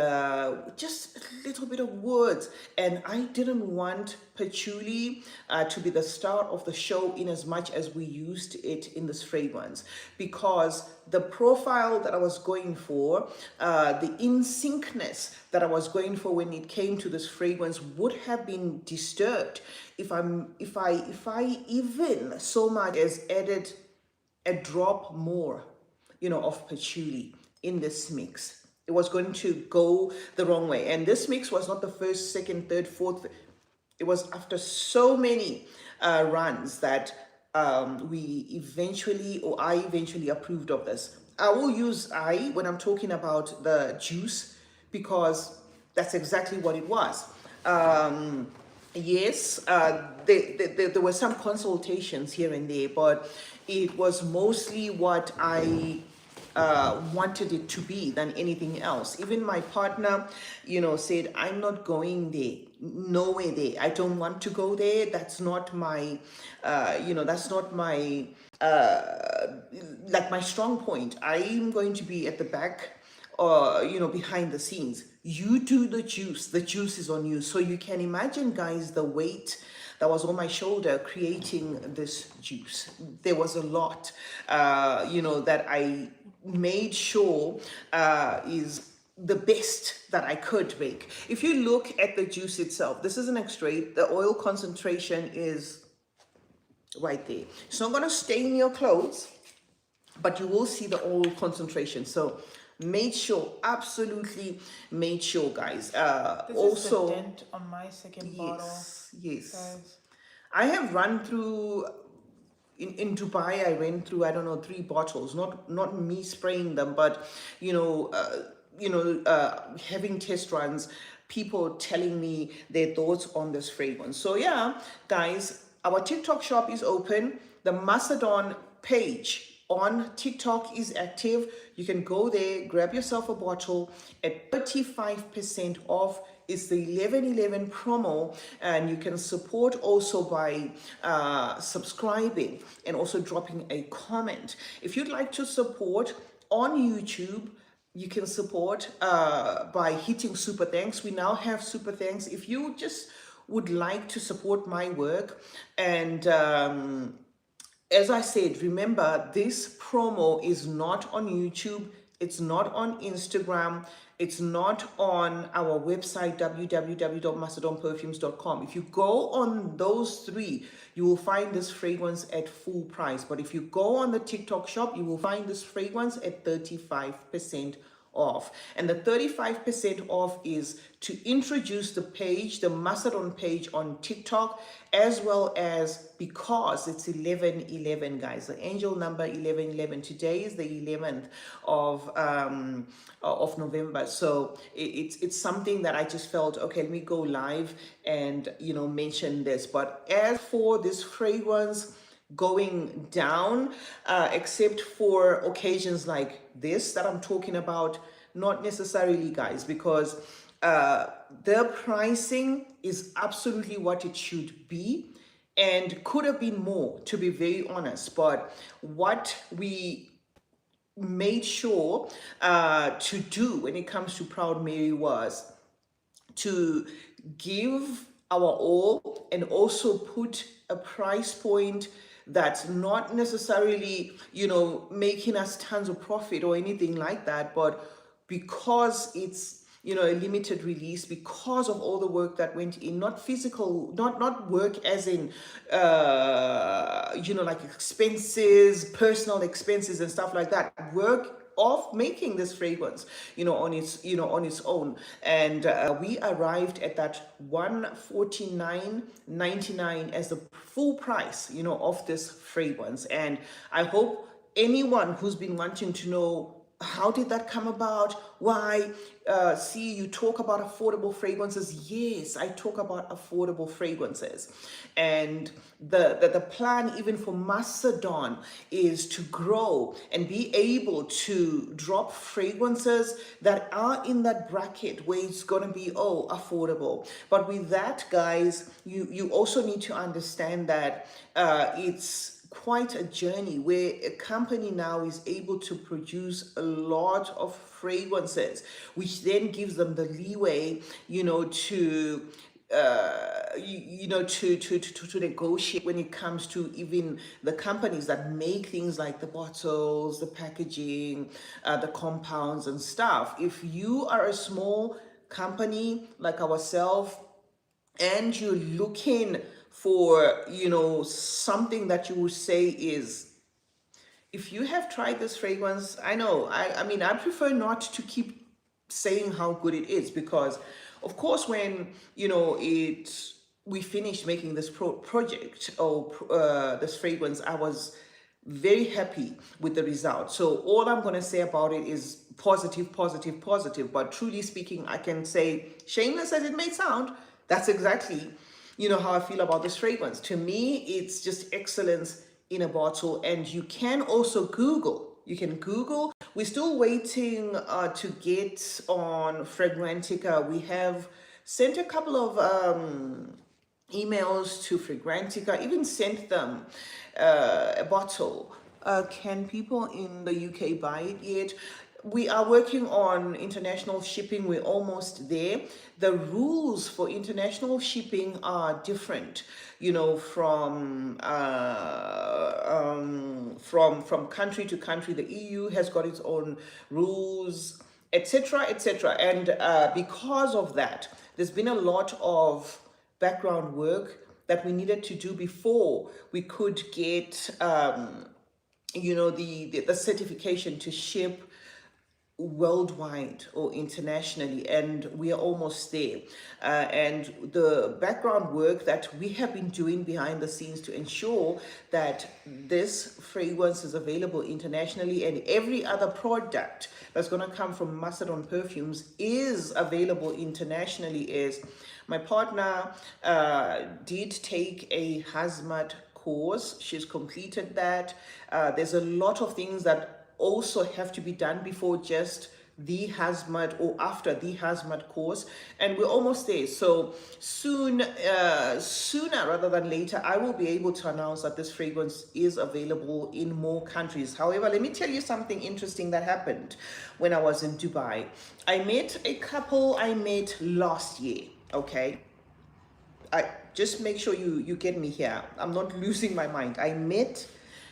just a little bit of words. And I didn't want patchouli to be the start of the show in as much as we used it in this fragrance, because the profile that I was going for, the in-syncness that I was going for when it came to this fragrance would have been disturbed if I even so much as added a drop more, of patchouli in this mix. It was going to go the wrong way. And this mix was not the first, second, third, fourth. It was after so many runs that I eventually approved of this. I will use I when I'm talking about the juice, because that's exactly what it was. Yes, there were some consultations here and there, but it was mostly what I wanted it to be than anything else. Even my partner, said, I'm not going there. Nowhere there. I don't want to go there. That's not my, that's not my, like my strong point. I'm going to be at the back, behind the scenes. You do the juice. The juice is on you. So you can imagine, guys, the weight that was on my shoulder creating this juice. There was a lot, that I made sure is the best that I could make. If you look at the juice itself, this is an extrait. The oil concentration is right there. It's not going to stain your clothes, but you will see the oil concentration. So absolutely made sure, guys. This Also, is the dent on my second bottle. Yes. Guys. I have run through, in Dubai, I went through, I don't know, 3 bottles, not me spraying them, but, having test runs, people telling me their thoughts on this fragrance. So yeah, guys, our TikTok shop is open. The Masedon page on TikTok is active. You can go there, grab yourself a bottle at 35% off. It's the 11/11 promo, and you can support also by subscribing and also dropping a comment. If you'd like to support on YouTube, you can support by hitting super thanks. We now have super thanks. If you just would like to support my work, and as I said, remember, this promo is not on YouTube, it's not on Instagram, it's not on our website, www.macedonperfumes.com. If you go on those three, you will find this fragrance at full price. But if you go on the TikTok shop, you will find this fragrance at 35% off. And the 35% off is to introduce the page, the Masedon page on TikTok, as well as because it's 11/11, guys, the angel number 11/11. Today is the 11th of November. So it's something that I just felt, okay, let me go live and mention this. But as for this fragrance going down, except for occasions like this that I'm talking about, not necessarily, guys, because the pricing is absolutely what it should be and could have been more, to be very honest. But what we made sure to do when it comes to Proud Mary was to give our all and also put a price point that's not necessarily, making us tons of profit or anything like that, but because it's a limited release, because of all the work that went in, not physical, not work as in like expenses, personal expenses and stuff like that, work of making this fragrance on its own. And we arrived at that 149.99 as the full price of this fragrance. And I hope anyone who's been wanting to know, how did that come about? Why? See, you talk about affordable fragrances. Yes, I talk about affordable fragrances. And the plan even for Masedon is to grow and be able to drop fragrances that are in that bracket where it's going to be, affordable. But with that, guys, you also need to understand that it's quite a journey where a company now is able to produce a lot of fragrances, which then gives them the leeway, to negotiate when it comes to even the companies that make things like the bottles, the packaging, the compounds and stuff. If you are a small company like ourselves and you're looking for something that you would say is, if you have tried this fragrance, I know, I mean, I prefer not to keep saying how good it is, because of course when we finished making this project or this fragrance, I was very happy with the result. So all I'm going to say about it is positive, positive, positive. But truly speaking, I can say, shameless as it may sound, that's exactly how I feel about this fragrance. To me, it's just excellence in a bottle. And you can also Google. You can Google. We're still waiting to get on Fragrantica. We have sent a couple of emails to Fragrantica, even sent them a bottle. Can people in the UK buy it yet? We are working on international shipping. We're almost there. The rules for international shipping are different, from country to country. The EU has got its own rules, etc., etc. And because of that, there's been a lot of background work that we needed to do before we could get the certification to ship worldwide or internationally, and we are almost there. And the background work that we have been doing behind the scenes to ensure that this fragrance is available internationally, and every other product that's going to come from Masedon Perfumes is available internationally, is my partner did take a hazmat course. She's completed that. There's a lot of things that also have to be done before just the hazmat or after the hazmat course, and we're almost there. So soon, sooner rather than later, I will be able to announce that this fragrance is available in more countries. However, let me tell you something interesting that happened when I was in Dubai. I met a couple I met last year. Okay, I just make sure you get me here. I'm not losing my mind. I met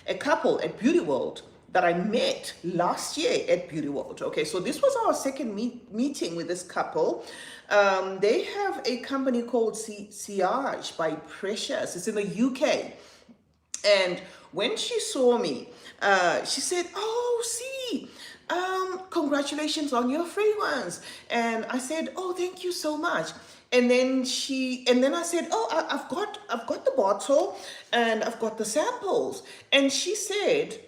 a couple at Beauty World that I met last year at Beauty World. Okay, so this was our second meeting with this couple. They have a company called Siage by Precious. It's in the UK. And when she saw me, she said, "Oh, see, congratulations on your fragrance." And I said, "Oh, thank you so much." And then I said, "Oh, I've got the bottle and I've got the samples." And she said,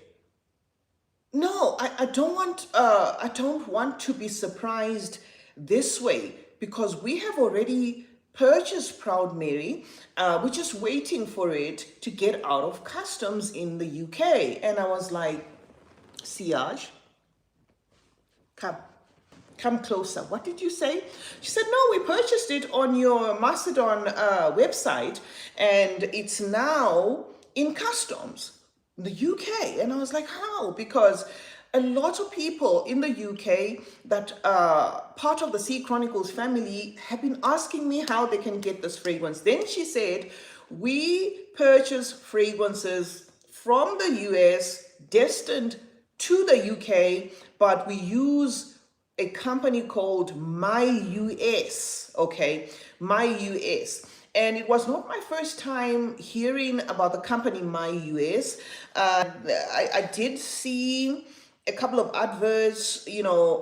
"No, I don't want to be surprised this way, because we have already purchased Proud Mary. We're just waiting for it to get out of customs in the UK." And I was like, "Siage, come closer. What did you say?" She said, "No, we purchased it on your Masedon website, and it's now in customs in the UK." And I was like, "How?" Because a lot of people in the UK that are part of the CeeChronicles family have been asking me how they can get this fragrance. Then she said, "We purchase fragrances from the US destined to the UK, but we use a company called My US." Okay, My US. And it was not my first time hearing about the company My US. I did see a couple of adverts,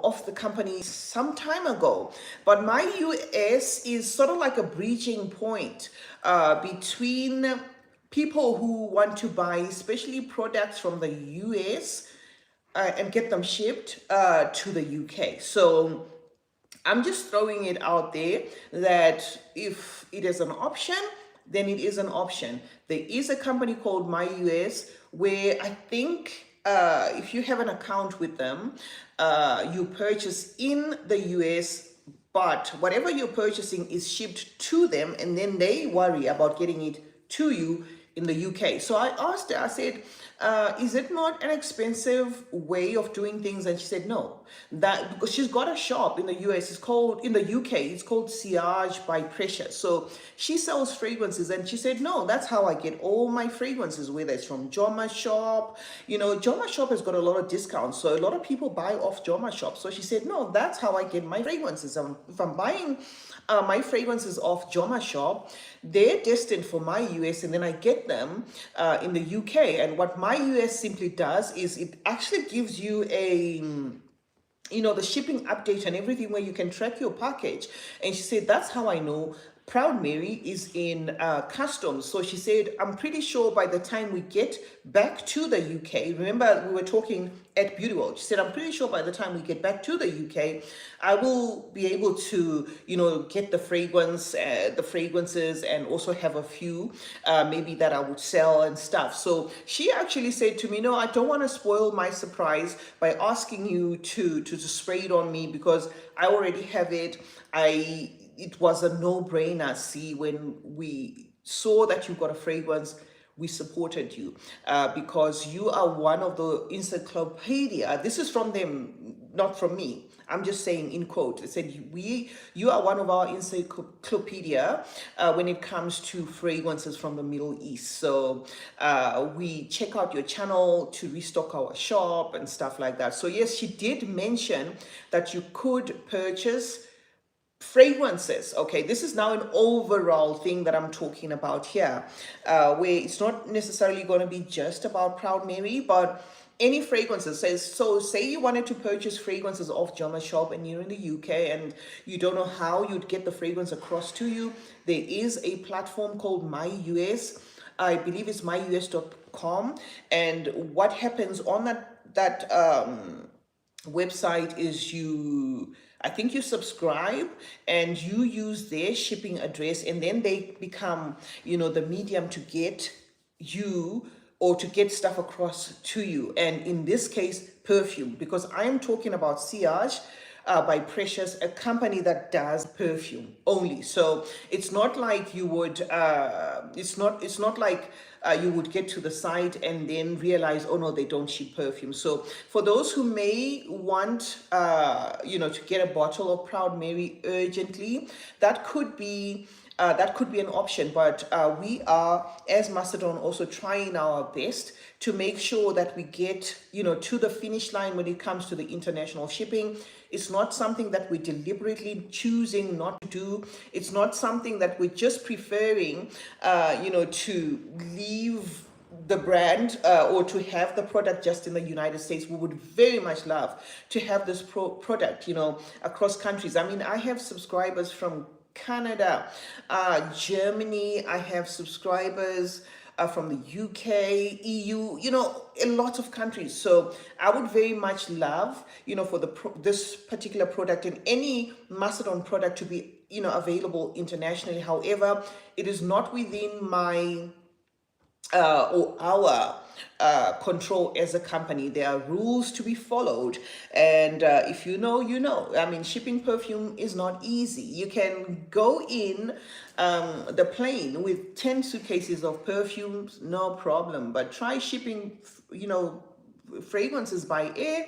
of the company some time ago. But My US is sort of like a bridging point between people who want to buy, especially products from the US, and get them shipped to the UK. So I'm just throwing it out there that if it is an option, then it is an option. There is a company called My US where I think if you have an account with them, you purchase in the US, but whatever you're purchasing is shipped to them, and then they worry about getting it to you in the UK. So I asked her, I said, "Is it not an expensive way of doing things?" And she said, "No, that because she's got a shop in the US, in the UK, it's called Siage by Precious. So she sells fragrances." And she said, "No, that's how I get all my fragrances, whether it's from Joma Shop. Joma Shop has got a lot of discounts, so a lot of people buy off Joma Shop." So she said, "No, that's how I get my fragrances. If I'm buying my fragrances off Joma Shop, they're destined for My US, and then I get them in the UK. And what My US simply does is it actually gives you the shipping update and everything, where you can track your package." And she said, "That's how I know Proud Mary is in customs." So she said, "I'm pretty sure by the time we get back to the UK," remember we were talking at Beauty World, she said, "I'm pretty sure by the time we get back to the UK, I will be able to, get the fragrances, and also have a few maybe that I would sell and stuff." So she actually said to me, "No, I don't want to spoil my surprise by asking you to spray it on me, because I already have it. It was a no-brainer. See, when we saw that you got a fragrance, we supported you because you are one of the encyclopedia." This is from them, not from me. I'm just saying in quote. It said, you are one of our encyclopedia when it comes to fragrances from the Middle East. So we check out your channel to restock our shop and stuff like that." So yes, she did mention that you could purchase fragrances. Okay, this is now an overall thing that I'm talking about here, where it's not necessarily going to be just about Proud Mary, but any fragrances. So say you wanted to purchase fragrances off Joma Shop and you're in the UK and you don't know how you'd get the fragrance across to you, there is a platform called MyUS. I believe it's myus.com. And what happens on that website is I think you subscribe and you use their shipping address, and then they become, the medium to get you or to get stuff across to you. And in this case, perfume, because I am talking about Sillage by Precious, a company that does perfume only. So it's not like you would, it's not like you would get to the site and then realize, oh no, they don't ship perfume. So for those who may want, to get a bottle of Proud Mary urgently, that could be an option. But we are, as Masedon, also trying our best to make sure that we get, to the finish line when it comes to the international shipping. It's not something that we're deliberately choosing not to do. It's not something that we're just preferring, to leave the brand or to have the product just in the United States. We would very much love to have this product, across countries. I mean, I have subscribers from Canada, Germany. I have subscribers from the UK, EU, a lot of countries. So I would very much love, for this particular product and any Masedon product to be, available internationally. However, it is not within my or our control as a company. There are rules to be followed, and if you know, you know. I mean, shipping perfume is not easy. You can go in the plane with 10 suitcases of perfumes, no problem, but try shipping, fragrances by air,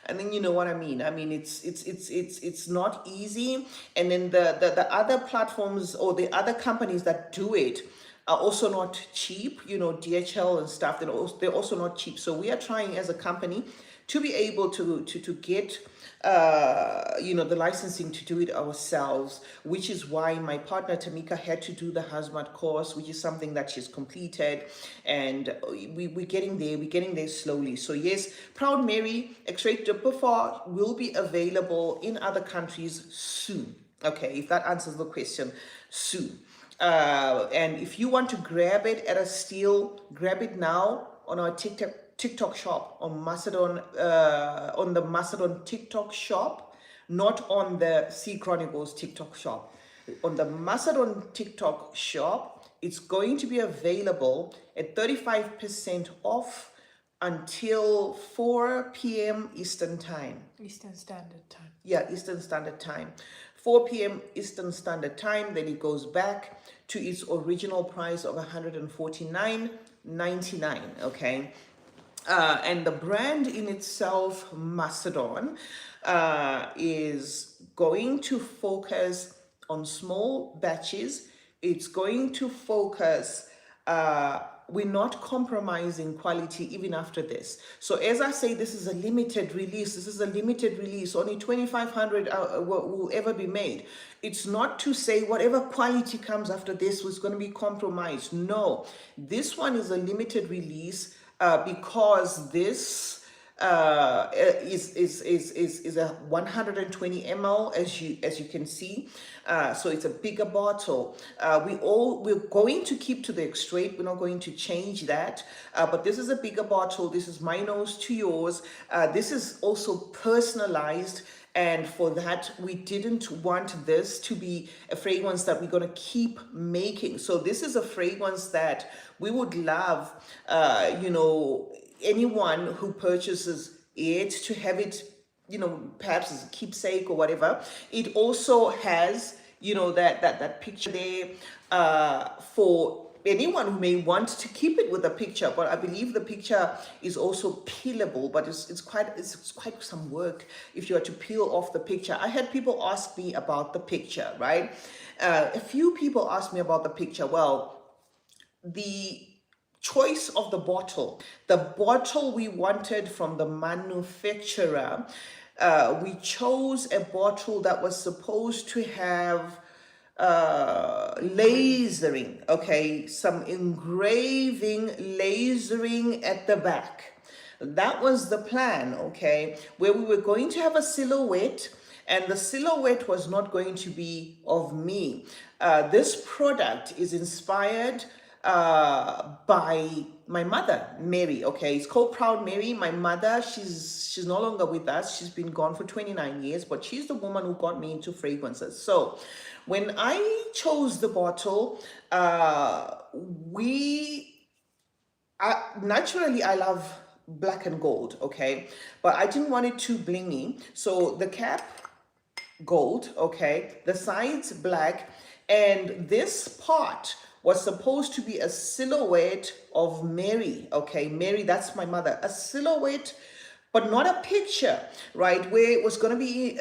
and then you know what I mean. I mean, it's not easy. And then the other platforms or the other companies that do it are also not cheap. DHL and stuff, they're also not cheap. So we are trying as a company to be able to get the licensing to do it ourselves, which is why my partner Tamika had to do the hazmat course, which is something that she's completed, and we're getting there slowly. So yes, Proud Mary X-Ray Duperfar will be available in other countries soon. Okay, if that answers the question, soon. And if you want to grab it at a steal, grab it now on our TikTok shop on Masedon, on the Masedon TikTok shop, not on the CeeChronicles TikTok shop. On the Masedon TikTok shop, it's going to be available at 35% off until 4 p.m. Eastern Time. Eastern Standard Time. Yeah, Eastern Standard Time. 4 p.m. Eastern Standard Time, then it goes back to its original price of $149.99, okay? And the brand in itself, Masedon, is going to focus on small batches. It's going to focus, we're not compromising quality even after this. So as I say, this is a limited release. This is a limited release. Only 2,500 will ever be made. It's not to say whatever quality comes after this was going to be compromised. No, this one is a limited release because this is a 120 ml, as you can see. So it's a bigger bottle. We're going to keep to the X-Straight. We're not going to change that. But this is a bigger bottle. This is my nose to yours. This is also personalized. And for that, we didn't want this to be a fragrance that we're going to keep making. So this is a fragrance that we would love, anyone who purchases it to have it, perhaps as a keepsake or whatever. It also has, that picture there for anyone who may want to keep it with a picture. But I believe the picture is also peelable, but it's quite some work if you are to peel off the picture. I had people ask me about the picture, right? A few people asked me about the picture. Well, the choice of the bottle we wanted from the manufacturer, we chose a bottle that was supposed to have lasering, okay, some engraving, lasering at the back. That was the plan, okay, where we were going to have a silhouette, and the silhouette was not going to be of me. This product is inspired by my mother, Mary. Okay, it's called Proud Mary. My mother, she's no longer with us. She's been gone for 29 years, but she's the woman who got me into fragrances. So when I chose the bottle, naturally I love black and gold, okay, but I didn't want it too blingy. So the cap, gold, okay, the sides black, and this part was supposed to be a silhouette of Mary, okay, Mary, that's my mother, a silhouette, but not a picture, right, where it was going to be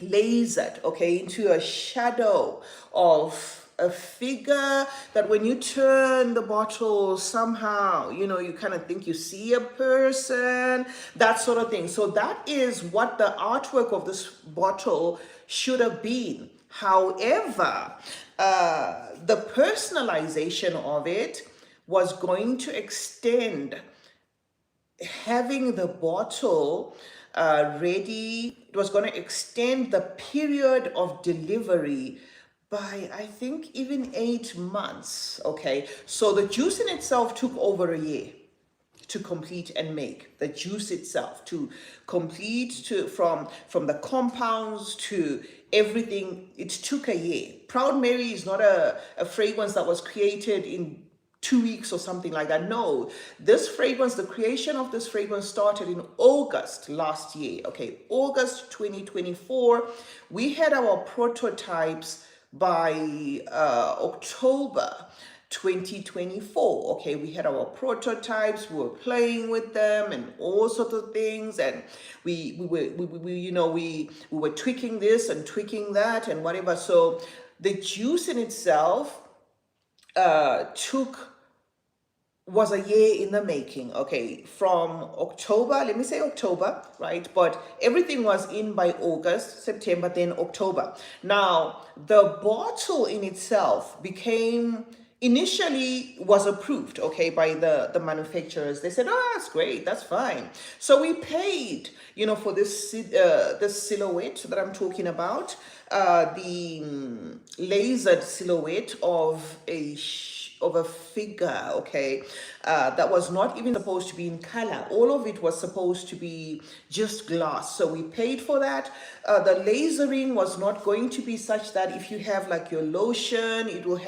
lasered, okay, into a shadow of a figure that when you turn the bottle, somehow, you kind of think you see a person, that sort of thing. So that is what the artwork of this bottle should have been. However, the personalization of it was going to extend having the bottle ready. It was going to extend the period of delivery by, I think, even 8 months. Okay, so the juice in itself took over a year to complete and make. The juice itself to complete, to from the compounds to everything, it took a year. Proud Mary is not a fragrance that was created in 2 weeks or something like that. No, this fragrance, the creation of this fragrance started in August last year. Okay, August 2024. We had our prototypes by October 2024. Okay, we had our prototypes, we were playing with them and all sorts of things, and we were tweaking this and tweaking that and whatever. So the juice in itself was a year in the making. Okay, from October, let me say October, right? But everything was in by August, September, then October. Now, the bottle in itself initially was approved, okay, by the manufacturers. They said, oh, that's great, that's fine. So we paid, for this silhouette that I'm talking about, the lasered silhouette of a figure, okay, that was not even supposed to be in color. All of it was supposed to be just glass. So we paid for that. The lasering was not going to be such that if you have like your lotion, it will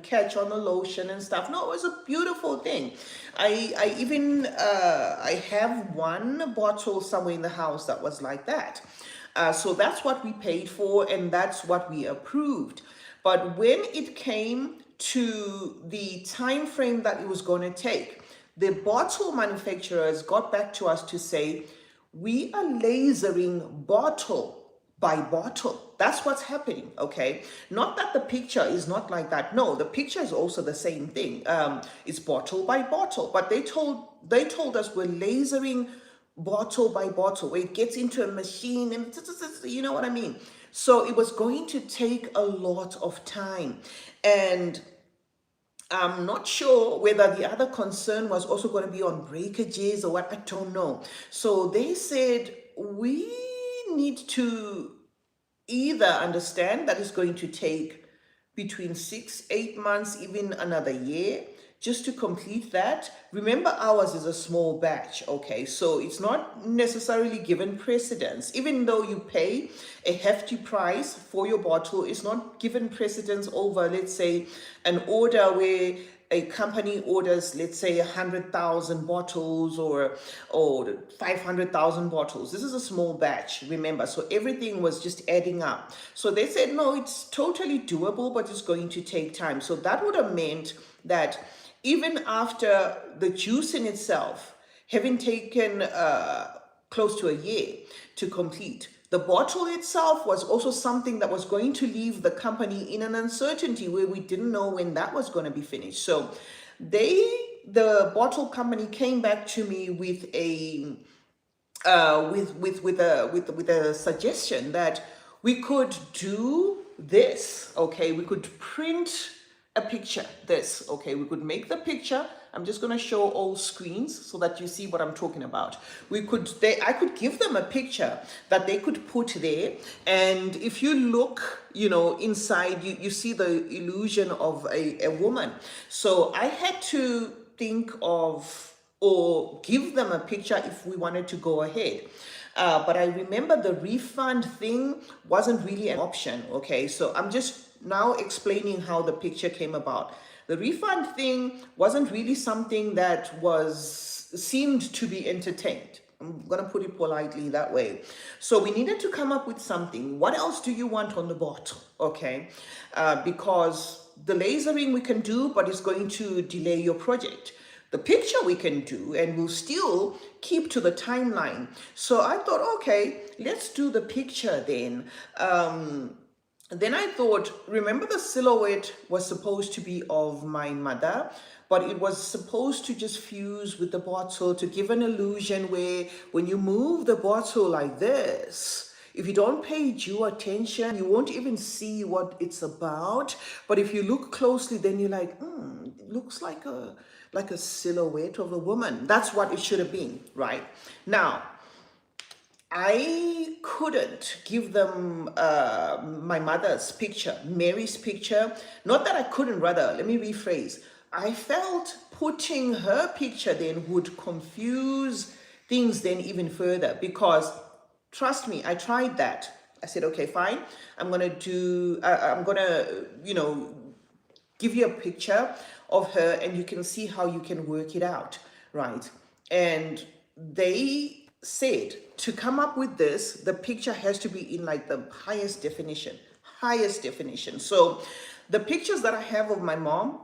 catch on the lotion and stuff. No, it was a beautiful thing. I even I have one bottle somewhere in the house that was like that. So that's what we paid for, and that's what we approved. But when it came to the time frame that it was going to take, the bottle manufacturers got back to us to say, we are lasering bottle by bottle. That's what's happening, okay? Not that the picture is not like that. No, the picture is also the same thing. It's bottle by bottle. But they told us we're lasering bottle by bottle, where it gets into a machine and you know what I mean? So it was going to take a lot of time. And I'm not sure whether the other concern was also going to be on breakages or what, I don't know. So they said, we need to either understand that it's going to take between 6, 8 months, even another year, just to complete that. Remember, ours is a small batch, okay? So it's not necessarily given precedence. Even though you pay a hefty price for your bottle, it's not given precedence over, let's say, an order where a company orders, let's say, 100,000 bottles or 500,000 bottles. This is a small batch, remember. So everything was just adding up. So they said, no, it's totally doable, but it's going to take time. So that would have meant that even after the juice in itself, having taken close to a year to complete, the bottle itself was also something that was going to leave the company in an uncertainty where we didn't know when that was going to be finished. So the bottle company came back to me with a suggestion that we could do this, okay? We could print a picture, this, okay? We could make the picture, I'm just going to show all screens so that you see what I'm talking about. I could give them a picture that they could put there, and if you look, inside, you see the illusion of a woman. So I had to think of or give them a picture if we wanted to go ahead. But I remember the refund thing wasn't really an option. Okay, so I'm just now explaining how the picture came about. The refund thing wasn't really something that seemed to be entertained. I'm gonna put it politely that way. So we needed to come up with something. What else do you want on the bottle? Okay, because the lasering we can do, but it's going to delay your project. The picture we can do, and we'll still keep to the timeline. So I thought, okay, let's do the picture then. Then I thought, remember the silhouette was supposed to be of my mother, but it was supposed to just fuse with the bottle to give an illusion where when you move the bottle like this, if you don't pay due attention, you won't even see what it's about. But if you look closely, then you're like, it looks like a silhouette of a woman. That's what it should have been, right? Now, I couldn't give them my mother's picture, Mary's picture. Not that I couldn't, rather, let me rephrase. I felt putting her picture then would confuse things then even further, because trust me, I tried that. I said, okay, fine. I'm going to, give you a picture of her and you can see how you can work it out, right? And they said to come up with this, the picture has to be in like the highest definition. So the pictures that I have of my mom,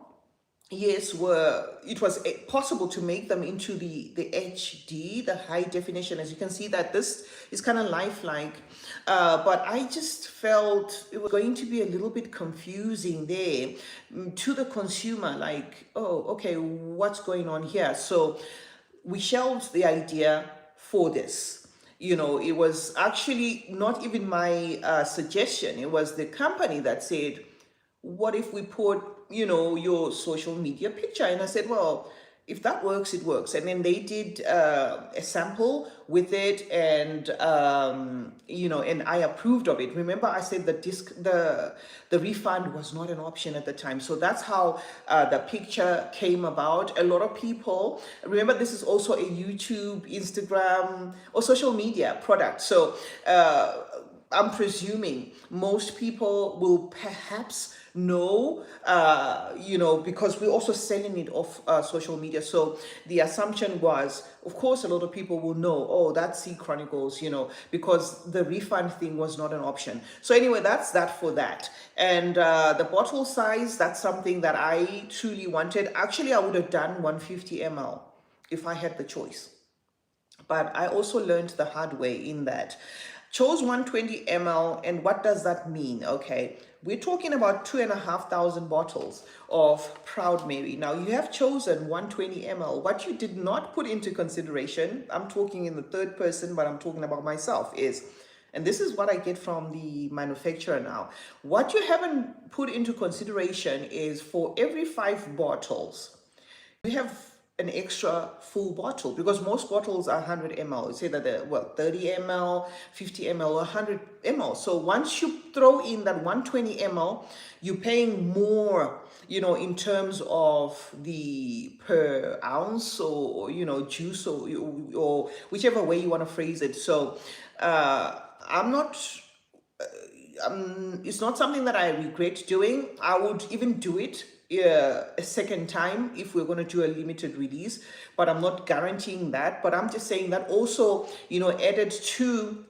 yes, it was possible to make them into the HD, the high definition. As you can see that this is kind of lifelike, but I just felt it was going to be a little bit confusing there to the consumer, like, oh, okay, what's going on here? So we shelved the idea for this. It was actually not even my suggestion. It was the company that said, what if we put, your social media picture? And I said, well, if that works, it works. And then they did a sample with it, and and I approved of it. Remember, I said the refund was not an option at the time. So that's how the picture came about. A lot of people, remember, this is also a YouTube, Instagram, or social media product. So I'm presuming most people will perhaps know, because we're also selling it off social media. So the assumption was, of course, a lot of people will know, oh, that's CeeChronicles, because the refund thing was not an option. So anyway, that's that for that. And the bottle size, that's something that I truly wanted. Actually, I would have done 150 ml if I had the choice. But I also learned the hard way in that. Chose 120 ml, and what does that mean? Okay, we're talking about 2,500 bottles of Proud Mary. Now you have chosen 120 ml. What you did not put into consideration, I'm talking in the third person, but I'm talking about myself, is, and this is what I get from the manufacturer now, what you haven't put into consideration is for every 5 bottles, you have an extra full bottle, because most bottles are 100 ml. Say that they're 30 ml, 50 ml, or 100 ml. So once you throw in that 120 ml, you're paying more, in terms of the per ounce, or juice, or whichever way you want to phrase it. So I'm not. It's not something that I regret doing. I would even do it a second time if we're going to do a limited release, but I'm not guaranteeing that. But I'm just saying that also, added to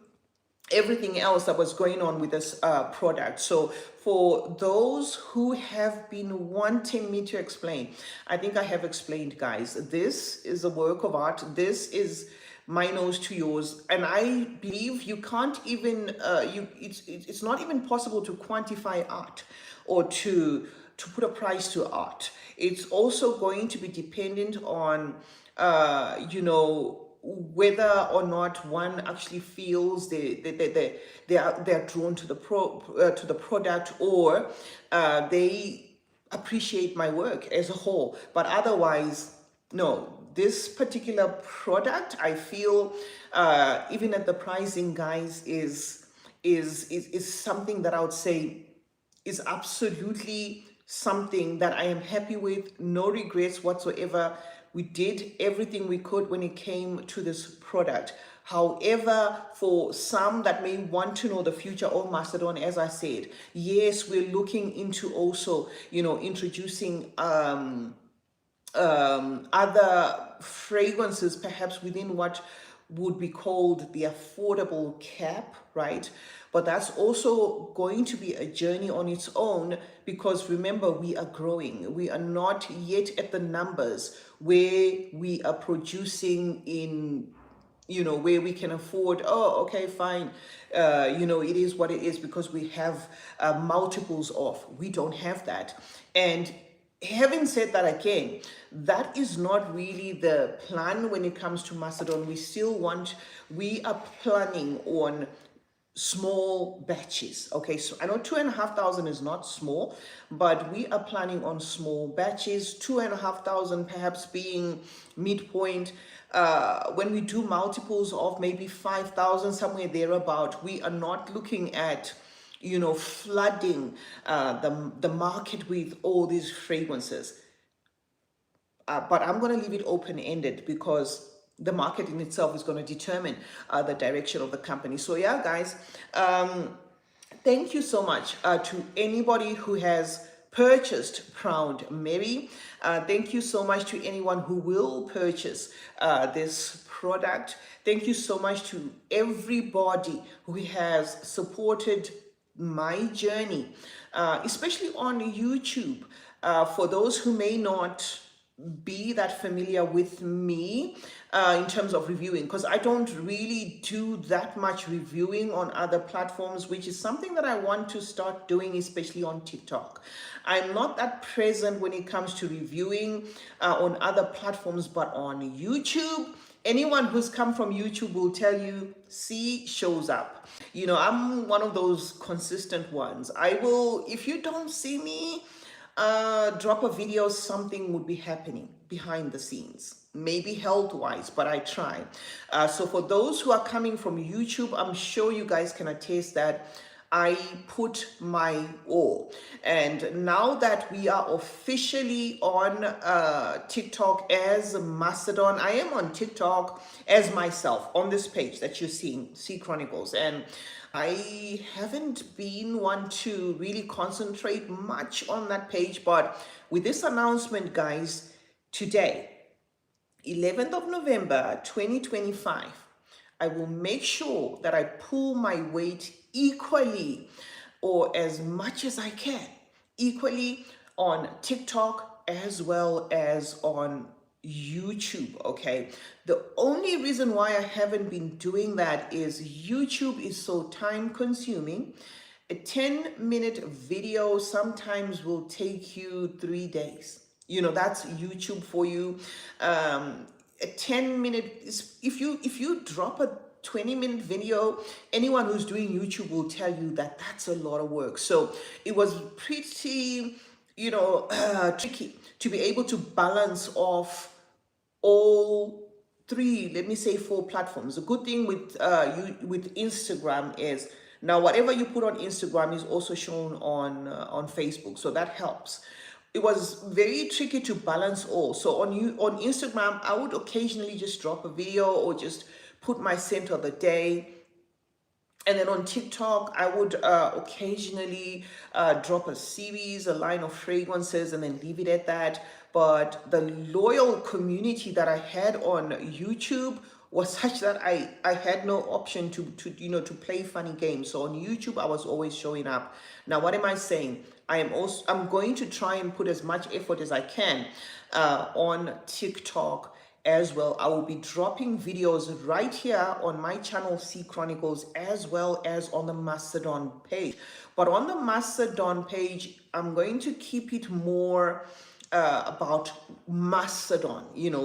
everything else that was going on with this product. So for those who have been wanting me to explain, I think I have explained, guys. This is a work of art. This is my nose to yours, and I believe you can't even it's not even possible to quantify art, or to put a price to art. It's also going to be dependent on whether or not one actually feels they're drawn to the product, or they appreciate my work as a whole. But otherwise, no, this particular product, I feel, even at the pricing, guys, is something that I would say is absolutely something that I am happy with. No regrets whatsoever. We did everything we could when it came to this product. However, for some that may want to know the future of Macedon, as I said, yes, we're looking into also, introducing other fragrances, perhaps within what would be called the affordable cap, right? But that's also going to be a journey on its own, because remember, we are growing. We are not yet at the numbers where we are producing in, where we can afford, oh, okay, fine, it is what it is, because we have multiples of. We don't have that. And having said that, again, that is not really the plan when it comes to Macedon. We are planning on small batches. Okay, so I know 2,500 is not small, but we are planning on small batches, 2,500 perhaps being midpoint. When we do multiples of maybe 5,000, somewhere thereabout, we are not looking at flooding the market with all these fragrances. But I'm going to leave it open-ended, because the market in itself is going to determine the direction of the company. So yeah, guys, thank you so much to anybody who has purchased Proud Mary. Thank you so much to anyone who will purchase this product. Thank you so much to everybody who has supported my journey, especially on YouTube. For those who may not be that familiar with me in terms of reviewing, because I don't really do that much reviewing on other platforms, which is something that I want to start doing, especially on TikTok. I'm not that present when it comes to reviewing on other platforms, but on YouTube, anyone who's come from YouTube will tell you, C shows up. I'm one of those consistent ones. I will, if you don't see me drop a video, something would be happening behind the scenes, maybe health wise, but I try. So for those who are coming from YouTube, I'm sure you guys can attest that I put my all. And now that we are officially on TikTok as Macedon, I am on TikTok as myself on this page that you're seeing, CeeChronicles. And I haven't been one to really concentrate much on that page, but with this announcement, guys, today, 11th of November 2025, I will make sure that I pull my weight equally, or as much as I can, equally on TikTok as well as on YouTube. Okay, the only reason why I haven't been doing that is YouTube is so time consuming. A 10-minute video sometimes will take you 3 days. That's YouTube for you. A 10-minute, if you drop a 20-minute video, anyone who's doing YouTube will tell you that that's a lot of work. So it was pretty, tricky to be able to balance off all three, let me say 4 platforms. The good thing with Instagram is now whatever you put on Instagram is also shown on Facebook, so that helps. It was very tricky to balance all. So on Instagram, I would occasionally just drop a video or just put my scent of the day. And then on TikTok, I would occasionally drop a series, a line of fragrances, and then leave it at that. But the loyal community that I had on YouTube was such that I had no option to play funny games. So on YouTube, I was always showing up. Now, what am I saying? I'm going to try and put as much effort as I can on TikTok as well. I will be dropping videos right here on my channel CeeChronicles, as well as on the Macedon page. But on the Macedon page, I'm going to keep it more about Macedon,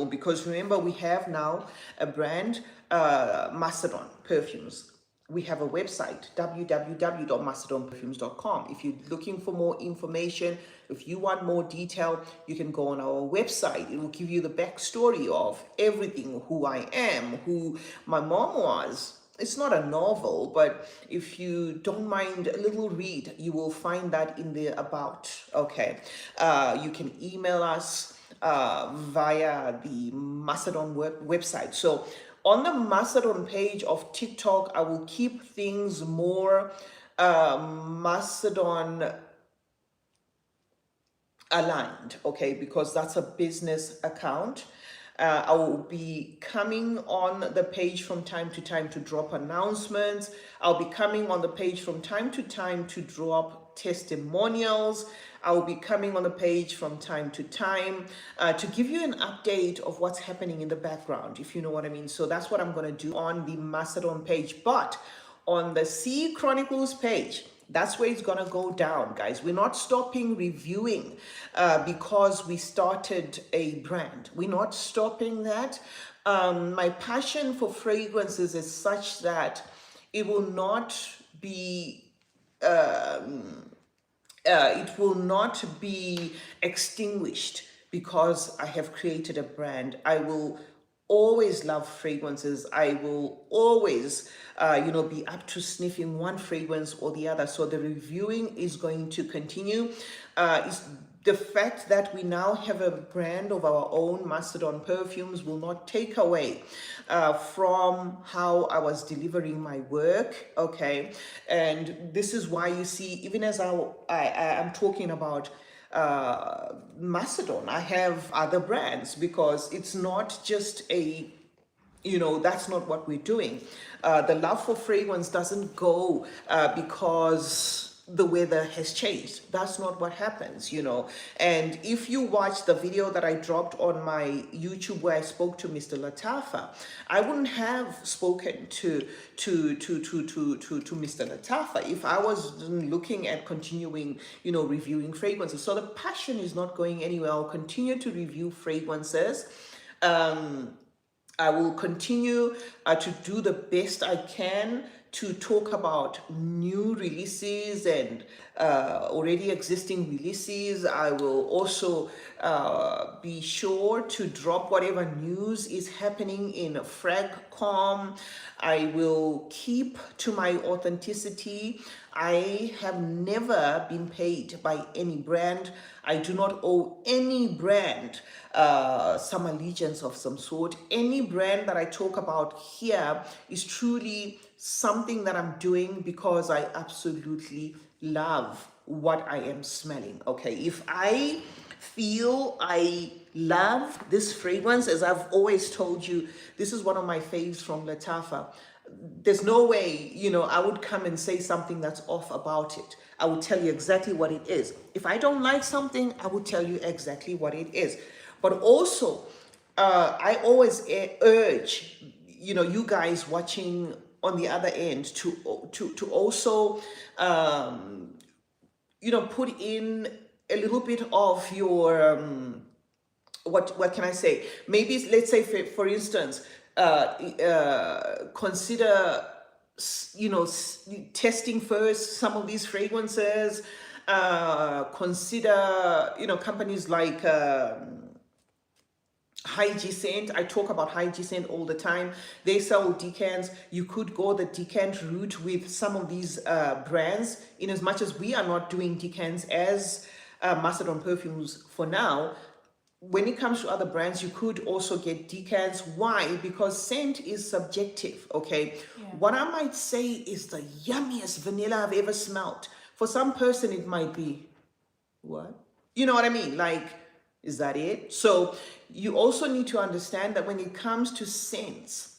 because remember, we have now a brand, Macedon perfumes. we have a website, www.masedonperfumes.com. If you're looking for more information, if you want more detail, you can go on our website. It will give you the backstory of everything, who I am, who my mom was. It's not a novel, but if you don't mind a little read, you will find that in the about. Okay. You can email us via the Masedon website. So on the Masedon page of TikTok, I will keep things more Masedon aligned, okay, because that's a business account. I will be coming on the page from time to time to drop announcements. I'll be coming on the page from time to time to drop testimonials. I will be coming on the page from time to time to give you an update of what's happening in the background, if you know what I mean. So that's what I'm going to do on the Masedon page. But on the CeeChronicles page, that's where it's gonna go down, guys. We're not stopping reviewing because we started a brand. We're not stopping that. My passion for fragrances is such that it will not be extinguished because I have created a brand. I will always love fragrances. I will always, be up to sniffing one fragrance or the other. So the reviewing is going to continue. It's the fact that we now have a brand of our own, Masedon Perfumes, will not take away from how I was delivering my work, okay? And this is why you see, even as I'm talking about Masedon, I have other brands because it's not just that's not what we're doing. The love for fragrance doesn't go because the weather has changed. That's not what happens. And if you watch the video that I dropped on my YouTube where I spoke to Mr. Latafa, I wouldn't have spoken to Mr. Latafa if I was looking at continuing, reviewing fragrances. So the passion is not going anywhere. I'll continue to review fragrances. I will continue to do the best I can to talk about new releases and already existing releases. I will also be sure to drop whatever news is happening in Fragcom. I will keep to my authenticity. I have never been paid by any brand. I do not owe any brand some allegiance of some sort. Any brand that I talk about here is truly something that I'm doing because I absolutely love what I am smelling. Okay, if I feel I love this fragrance, as I've always told you, this is one of my faves from Latafa. There's no way, I would come and say something that's off about it. I would tell you exactly what it is. If I don't like something, I would tell you exactly what it is. But also, I always urge, you guys watching on the other end to also, put in a little bit of your, what can I say? Maybe let's say for instance, consider testing first some of these fragrances. Consider companies like High G Scent. I talk about High G Scent all the time. They sell decants. You could go the decant route with some of these brands, in as much as we are not doing decants as Masedon Perfumes for now. When it comes to other brands, you could also get decants. Why? Because scent is subjective, okay? Yeah. What I might say is the yummiest vanilla I've ever smelled. For some person, it might be, what? You know what I mean? Like, is that it? So you also need to understand that when it comes to scents,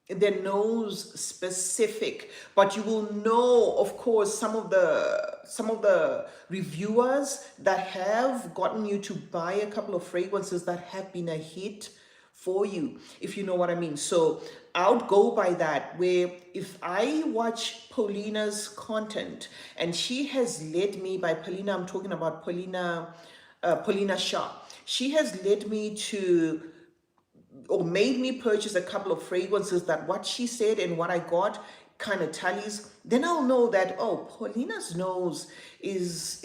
they're nose specific, but you will know, of course, some of the reviewers that have gotten you to buy a couple of fragrances that have been a hit for you, if you know what I mean. So I would go by that, where if I watch Paulina's content and she has led me, by Paulina I'm talking about Paulina Shah, she has led me to, or made me purchase a couple of fragrances that what she said and what I got kind of tallies, then I'll know that, oh, Paulina's nose is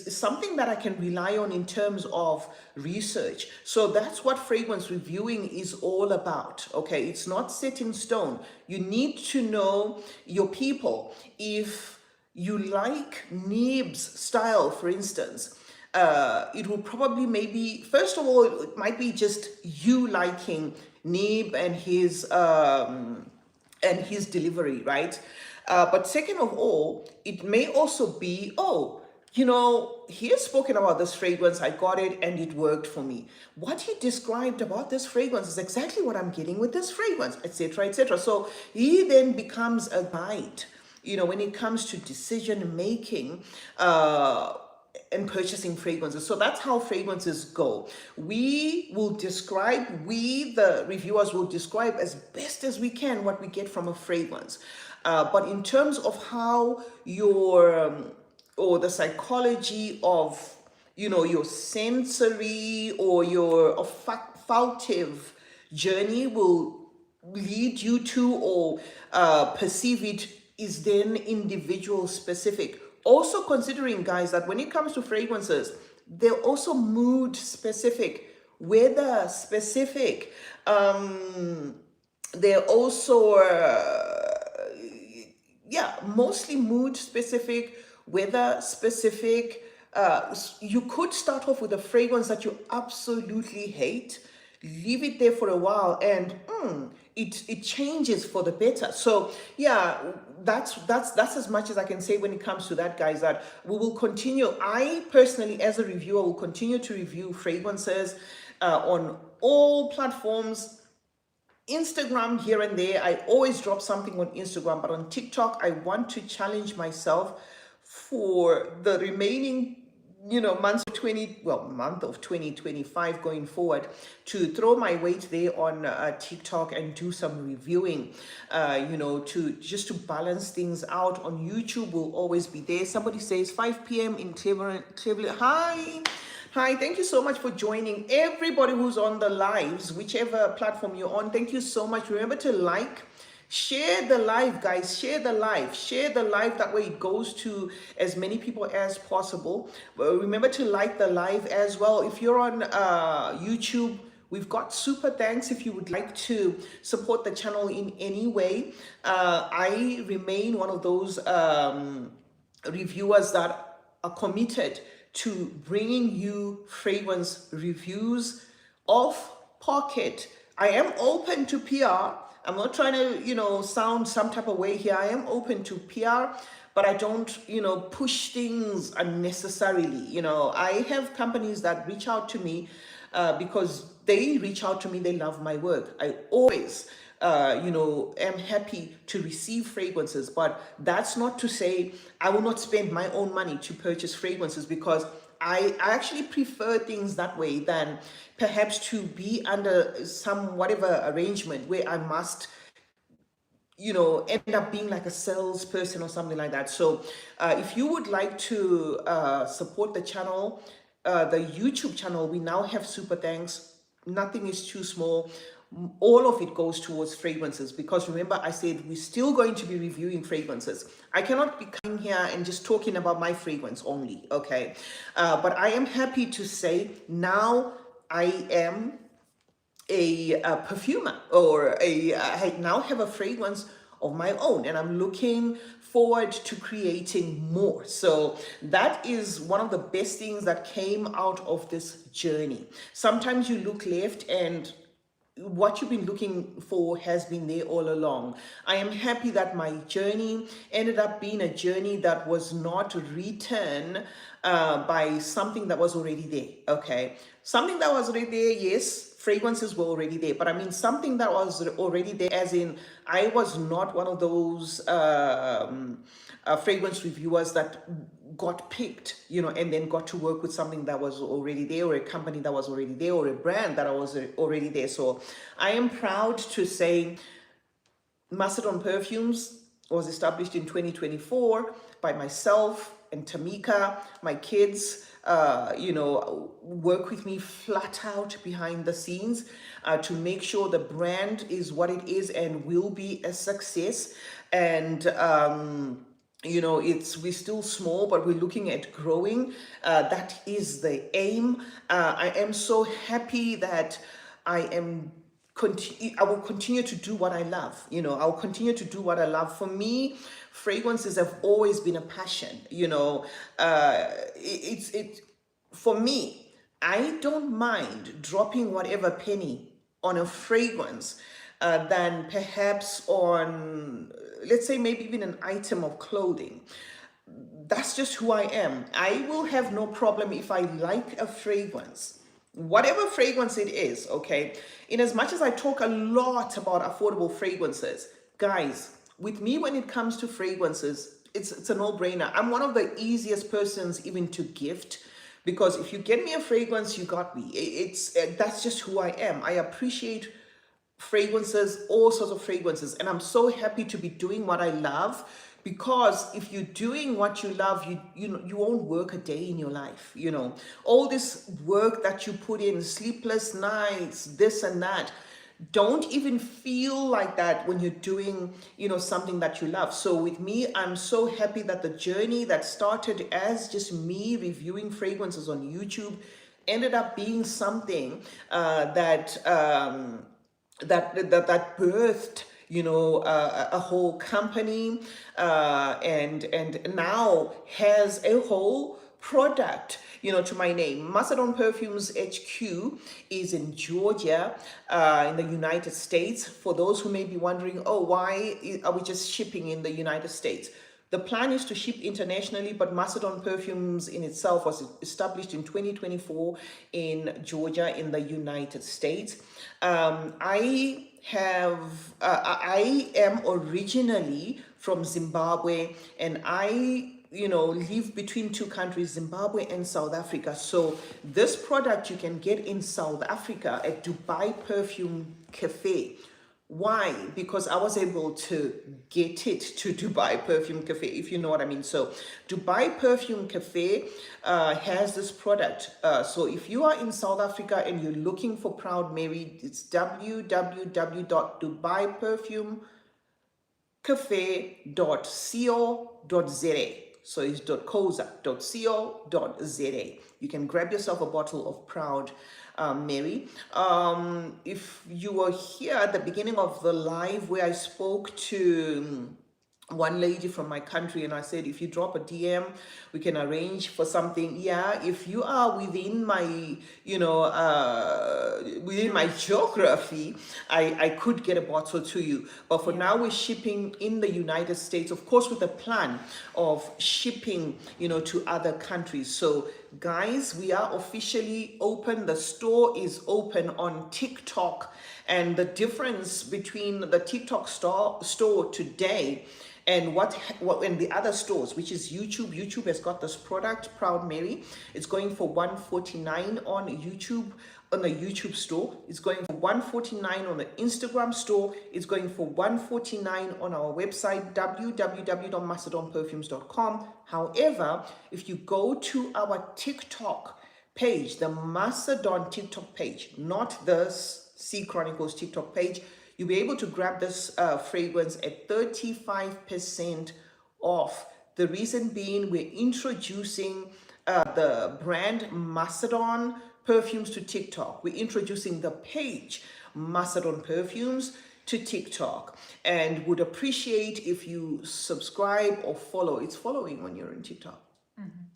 something that I can rely on in terms of research. So that's what fragrance reviewing is all about. Okay, it's not set in stone. You need to know your people. If you like Nib's style, for instance, it will probably, maybe, first of all, it might be just you liking Nib and his delivery, right? But second of all, it may also be, oh, he has spoken about this fragrance, I got it and it worked for me. What he described about this fragrance is exactly what I'm getting with this fragrance, etc., etc. So he then becomes a guide, when it comes to decision making, and purchasing fragrances. So that's how fragrances go. We, the reviewers, will describe as best as we can what we get from a fragrance. But in terms of how or the psychology of, your sensory or your olfactive journey will lead you to, or perceive it, is then individual specific. Also considering, guys, that when it comes to fragrances, they're also mood specific, weather specific. They're also, mostly mood specific, weather specific. You could start off with a fragrance that you absolutely hate, leave it there for a while, and it changes for the better. So yeah, that's as much as I can say when it comes to that, guys. That we will continue. I personally, as a reviewer, will continue to review fragrances on all platforms. Instagram here and there, I always drop something on Instagram, but on TikTok, I want to challenge myself for the remaining month of 2025 going forward, to throw my weight there on TikTok and do some reviewing, to balance things out. On YouTube will always be there. Somebody says 5 p.m. in Cleveland. Hi, thank you so much for joining. Everybody who's on the lives, whichever platform you're on, thank you so much. Remember to share the live, guys. Share the live. That way it goes to as many people as possible. Remember to like the live as well. If you're on YouTube, we've got super thanks if you would like to support the channel in any way. I remain one of those reviewers that are committed to bringing you fragrance reviews off pocket. I am open to PR. I'm not trying to, sound some type of way here. I am open to PR, but I don't, push things unnecessarily. I have companies that reach out to me because they reach out to me. They love my work. I always, am happy to receive fragrances, but that's not to say I will not spend my own money to purchase fragrances, because I actually prefer things that way than perhaps to be under some whatever arrangement where I must, end up being like a salesperson or something like that. So if you would like to support the channel, the YouTube channel, we now have super thanks. Nothing is too small. All of it goes towards fragrances, because remember I said we're still going to be reviewing fragrances. I cannot be coming here and just talking about my fragrance only, okay? But I am happy to say now I am a perfumer, or I now have a fragrance of my own, and I'm looking forward to creating more. So that is one of the best things that came out of this journey. Sometimes you look left and what you've been looking for has been there all along. I am happy that my journey ended up being a journey that was not written by something that was already there, okay? Something that was already there, yes, fragrances were already there, but I mean something that was already there, as in I was not one of those fragrance reviewers that got picked, and then got to work with something that was already there, or a company that was already there, or a brand that was already there. So I am proud to say Masedon Perfumes was established in 2024 by myself and Tamika, my kids. work with me flat out behind the scenes to make sure the brand is what it is and will be a success. And we're still small, but we're looking at growing. That is the aim. I am so happy that I will continue to do what I love. I'll continue to do what I love. For me, fragrances have always been a passion. It for me, I don't mind dropping whatever penny on a fragrance than perhaps on, let's say, maybe even an item of clothing. That's just who I am. I will have no problem if I like a fragrance, whatever fragrance it is, okay? In as much as I talk a lot about affordable fragrances, guys, with me when it comes to fragrances, it's a no-brainer. I'm one of the easiest persons even to gift, because if you get me a fragrance, you got me. That's just who I am. I appreciate fragrances, all sorts of fragrances, and I'm so happy to be doing what I love, because if you're doing what you love, you won't work a day in your life. All this work that you put in, sleepless nights, this and that, don't even feel like that when you're doing something that you love. So with me, I'm so happy that the journey that started as just me reviewing fragrances on YouTube ended up being something that birthed a whole company, and now has a whole product to my name. Masedon Perfumes HQ is in Georgia, in the United States. For those who may be wondering, oh, why are we just shipping in the United States? The plan is to ship internationally, but Masedon Perfumes in itself was established in 2024 in Georgia in the United States. I am originally from Zimbabwe, and I live between two countries, Zimbabwe and South Africa. So this product you can get in South Africa at Dubai Perfume Cafe. Why? Because I was able to get it to Dubai Perfume Cafe, if you know what I mean. So Dubai Perfume Cafe has this product. So if you are in South Africa and you're looking for Proud Mary, it's www.dubaiperfumecafe.co.za. So it's .coza.co.za. You can grab yourself a bottle of Proud Mary. If you were here at the beginning of the live where I spoke to one lady from my country, and I said, if you drop a DM, we can arrange for something. Yeah, if you are within my, within my geography, I could get a bottle to you. But for now, we're shipping in the United States, of course, with a plan of shipping, to other countries. So guys, we are officially open. The store is open on TikTok, and the difference between the TikTok store today and what in the other stores, which is YouTube has got this product, Proud Mary. It's going for $149 on YouTube, on the YouTube store. It's going for $149 on the Instagram store. It's going for $149 on our website, www.masedonperfumes.com. However, if you go to our TikTok page, the Masedon TikTok page, not the CeeChronicles TikTok page, you'll be able to grab this fragrance at 35% off. The reason being, we're introducing the brand Masedon Perfumes to TikTok. We're introducing the page Masedon Perfumes to TikTok, and would appreciate if you subscribe or follow. It's following when you're in TikTok.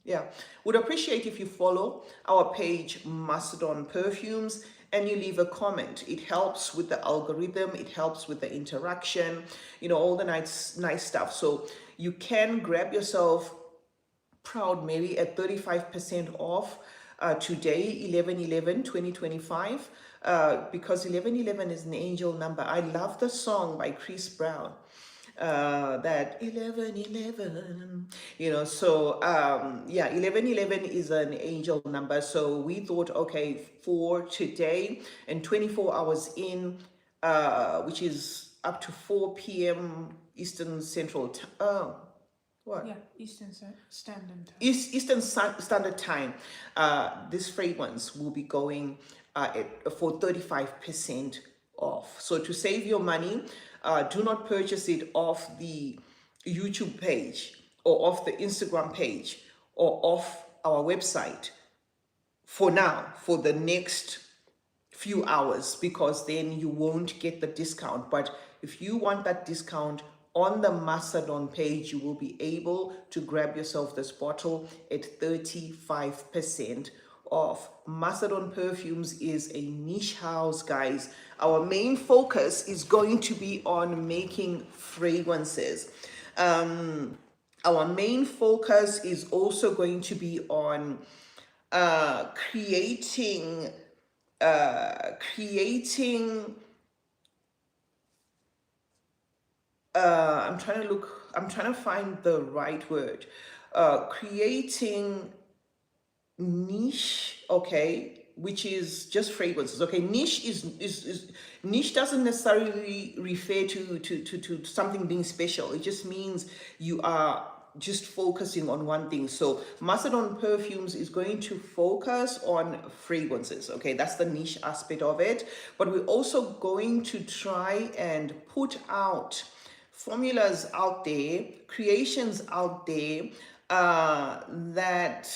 Yeah, would appreciate if you follow our page Masedon Perfumes and you leave a comment. It helps with the algorithm, it helps with the interaction, all the nice stuff. So you can grab yourself Proud Mary at 35% off today, 11/11/2025, because 11/11 is an angel number. I love the song by Chris Brown. That 11/11, 11/11 is an angel number. So we thought, okay, for today and 24 hours in, which is up to 4 p.m. Eastern Central What? Yeah, Standard Time. Eastern Standard Time, this fragrance will be going for 35% off. So to save your money, do not purchase it off the YouTube page or off the Instagram page or off our website for now, for the next few hours, because then you won't get the discount. But if you want that discount on the Masedon page, you will be able to grab yourself this bottle at 35% off. Masedon Perfumes is a niche house, guys. Our main focus is going to be on making fragrances. Our main focus is also going to be on creating creating I'm trying to find the right word. Creating niche, okay, which is just fragrances. Okay, niche is niche doesn't necessarily refer to something being special. It just means you are just focusing on one thing. So Masedon Perfumes is going to focus on fragrances. Okay, that's the niche aspect of it. But we're also going to try and put out formulas out there, creations out there that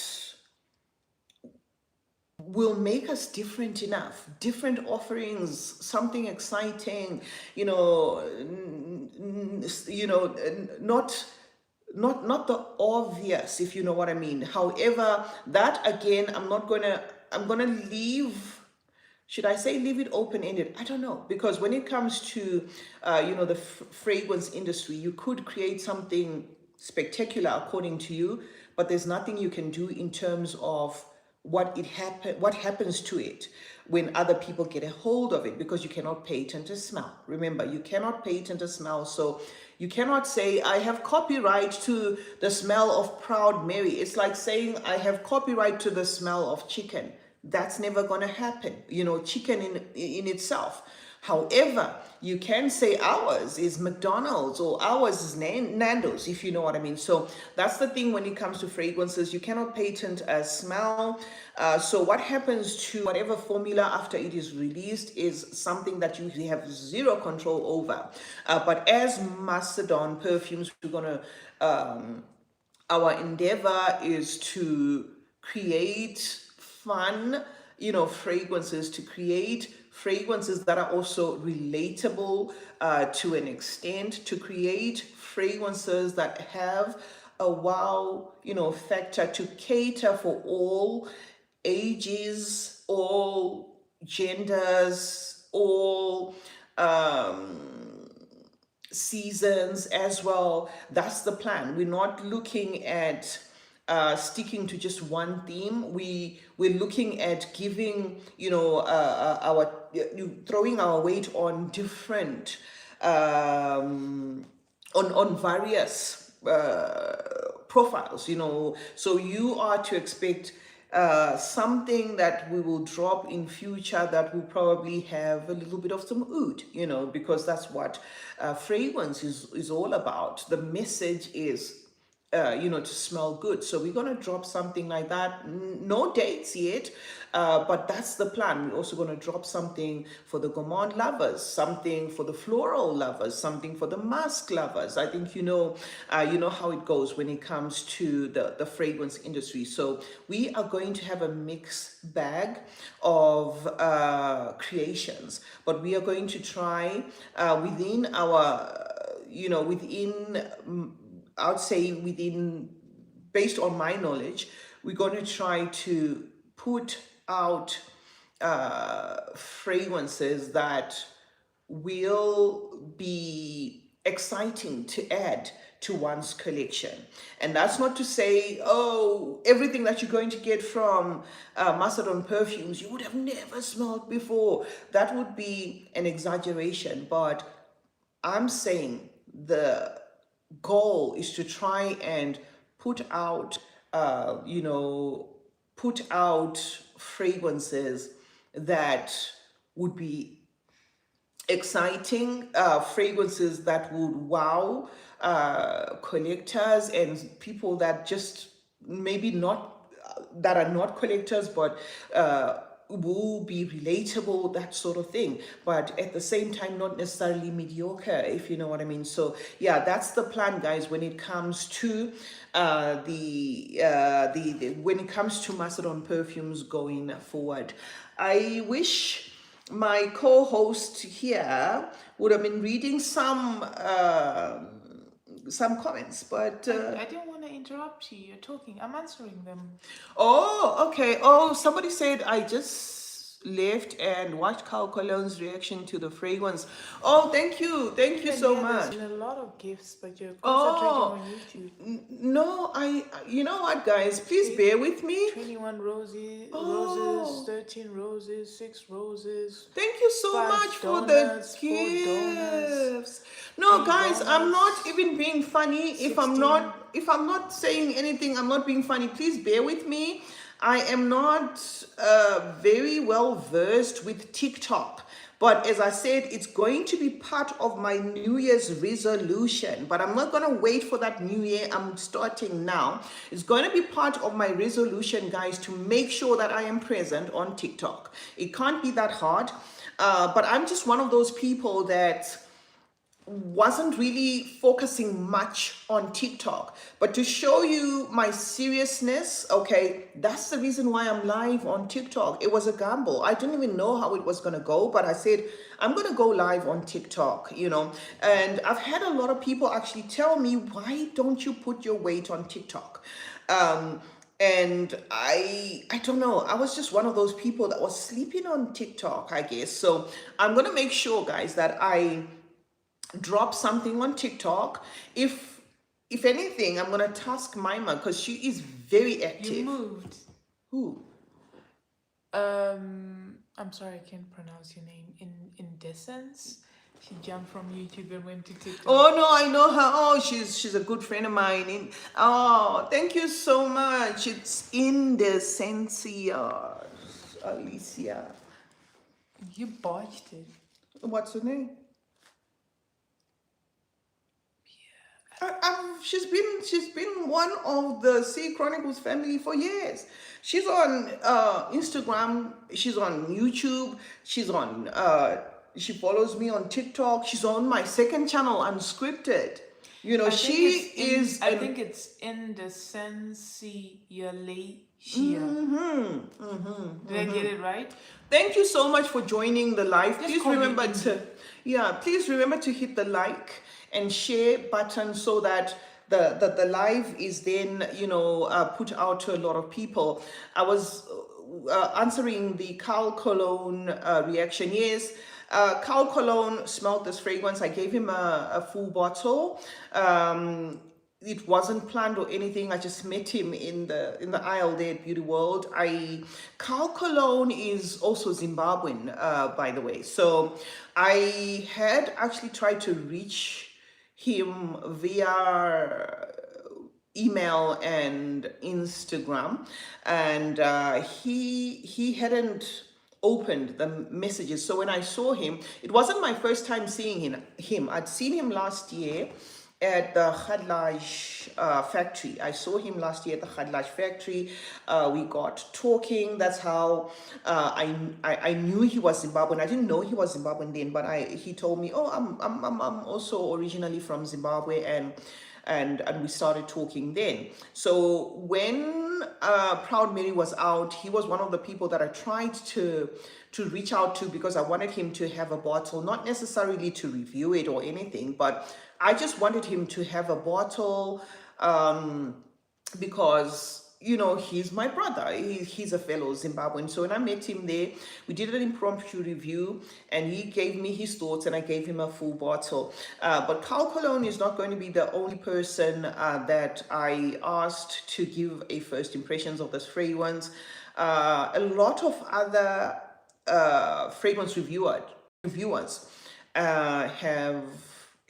will make us different enough, different offerings, something exciting, not the obvious, if you know what I mean. However, that again, I'm gonna leave. Should I say leave it open-ended? I don't know, because when it comes to the fragrance industry, you could create something spectacular according to you, but there's nothing you can do in terms of what happens to it when other people get a hold of it, because you cannot patent a smell. Remember, you cannot patent a smell, so you cannot say I have copyright to the smell of Proud Mary. It's like saying I have copyright to the smell of chicken. That's never going to happen, chicken in itself. However, you can say ours is McDonald's or ours is Nando's, if you know what I mean. So that's the thing when it comes to fragrances. You cannot patent a smell. So what happens to whatever formula after it is released is something that you have zero control over. But as Masedon Perfumes, we're going to, our endeavor is to create fun, fragrances, to create fragrances that are also relatable to an extent, to create fragrances that have a wow, factor, to cater for all ages, all genders, all seasons as well. That's the plan. We're not looking at sticking to just one theme. We're looking at giving our throwing our weight on different on various profiles, so you are to expect something that we will drop in future that will probably have a little bit of some oud, because that's what fragrance is all about. The message is to smell good. So we're going to drop something like that. No dates yet, but that's the plan. We're also going to drop something for the gourmand lovers, something for the floral lovers, something for the musk lovers. I think you know how it goes when it comes to the fragrance industry. So we are going to have a mixed bag of creations, but we are going to try within our, I'd say based on my knowledge, we're going to try to put out fragrances that will be exciting to add to one's collection. And that's not to say, everything that you're going to get from Masedon Perfumes, you would have never smelled before. That would be an exaggeration, but I'm saying the goal is to try and put out fragrances that would be exciting fragrances that would wow collectors and people that just maybe not that are not collectors, but will be relatable, that sort of thing, but at the same time not necessarily mediocre, if you know what I mean. So yeah, that's the plan, guys, when it comes to the when it comes to Masedon perfumes going forward. I wish my co-host here would have been reading some comments, but I didn't want to interrupt you. You're talking. I'm answering them. oh, okay. Oh, somebody said I just left and watched Carl Cologne's reaction to the fragrance. Oh, thank you Even so here, there's much. been a lot of gifts, but you're concentrating Oh, on YouTube. no, you know what, guys? Please bear with me. 21 roses, Oh, 13 roses, 6 roses, thank you so 5 much for the donuts, 4 donuts, gifts. No, 3 guys, I'm not donuts, even being funny. 16. If I'm not saying anything, I'm not being funny. Please bear with me. I am not very well versed with TikTok. But as I said, it's going to be part of my New Year's resolution. But I'm not going to wait for that new year. I'm starting now. It's going to be part of my resolution, guys, to make sure that I am present on TikTok. It can't be that hard. But I'm just one of those people that wasn't really focusing much on TikTok. But to show you my seriousness, okay, that's the reason why I'm live on TikTok. It was a gamble. I didn't even know how it was going to go, but I said, I'm going to go live on TikTok, you know. And I've had a lot of people actually tell me, why don't you put your weight on TikTok? And I don't know, I was just one of those people that was sleeping on TikTok, I guess. So I'm going to make sure, guys, that I drop something on TikTok. If anything, I'm gonna task Mima because she is very active. You moved. Who? I'm sorry, I can't pronounce your name. Indecence. She jumped from YouTube and went to TikTok. Oh no, I know her. Oh, she's a good friend of mine. Oh, thank you so much. It's Indecentia, Alicia. You botched it. What's her name? She's been one of the CeeChronicles family for years. She's on Instagram. She's on YouTube. She's on. She follows me on TikTok. She's on my second channel, Unscripted. You know, she is. I think it's Indecentia. Did I get it right? Thank you so much for joining the live. Just Please call me remember Indy. please remember to hit the like and share button so that the live is then, you know, put out to a lot of people. I was answering the Carl Cologne reaction. Yes, Carl Cologne smelled this fragrance. I gave him a full bottle. It wasn't planned or anything. I just met him in the aisle there at Beauty World. Carl Cologne is also Zimbabwean, by the way. So I had actually tried to reach him via email and Instagram, and he hadn't opened the messages. So when I saw him, it wasn't my first time seeing him. I'd seen him last year at the Khadlaj factory. I saw him last year at the Khadlaj factory. We got talking. That's how I knew he was Zimbabwean. I didn't know he was Zimbabwean then, but he told me, oh, I'm also originally from Zimbabwe, and we started talking then. So when Proud Mary was out, he was one of the people that I tried to reach out to because I wanted him to have a bottle, not necessarily to review it or anything, but I just wanted him to have a bottle because, you know, he's my brother. He's a fellow Zimbabwean. So when I met him there, we did an impromptu review and he gave me his thoughts and I gave him a full bottle. But Carl Cologne is not going to be the only person that I asked to give a first impressions of this fragrance. A lot of other fragrance reviewers have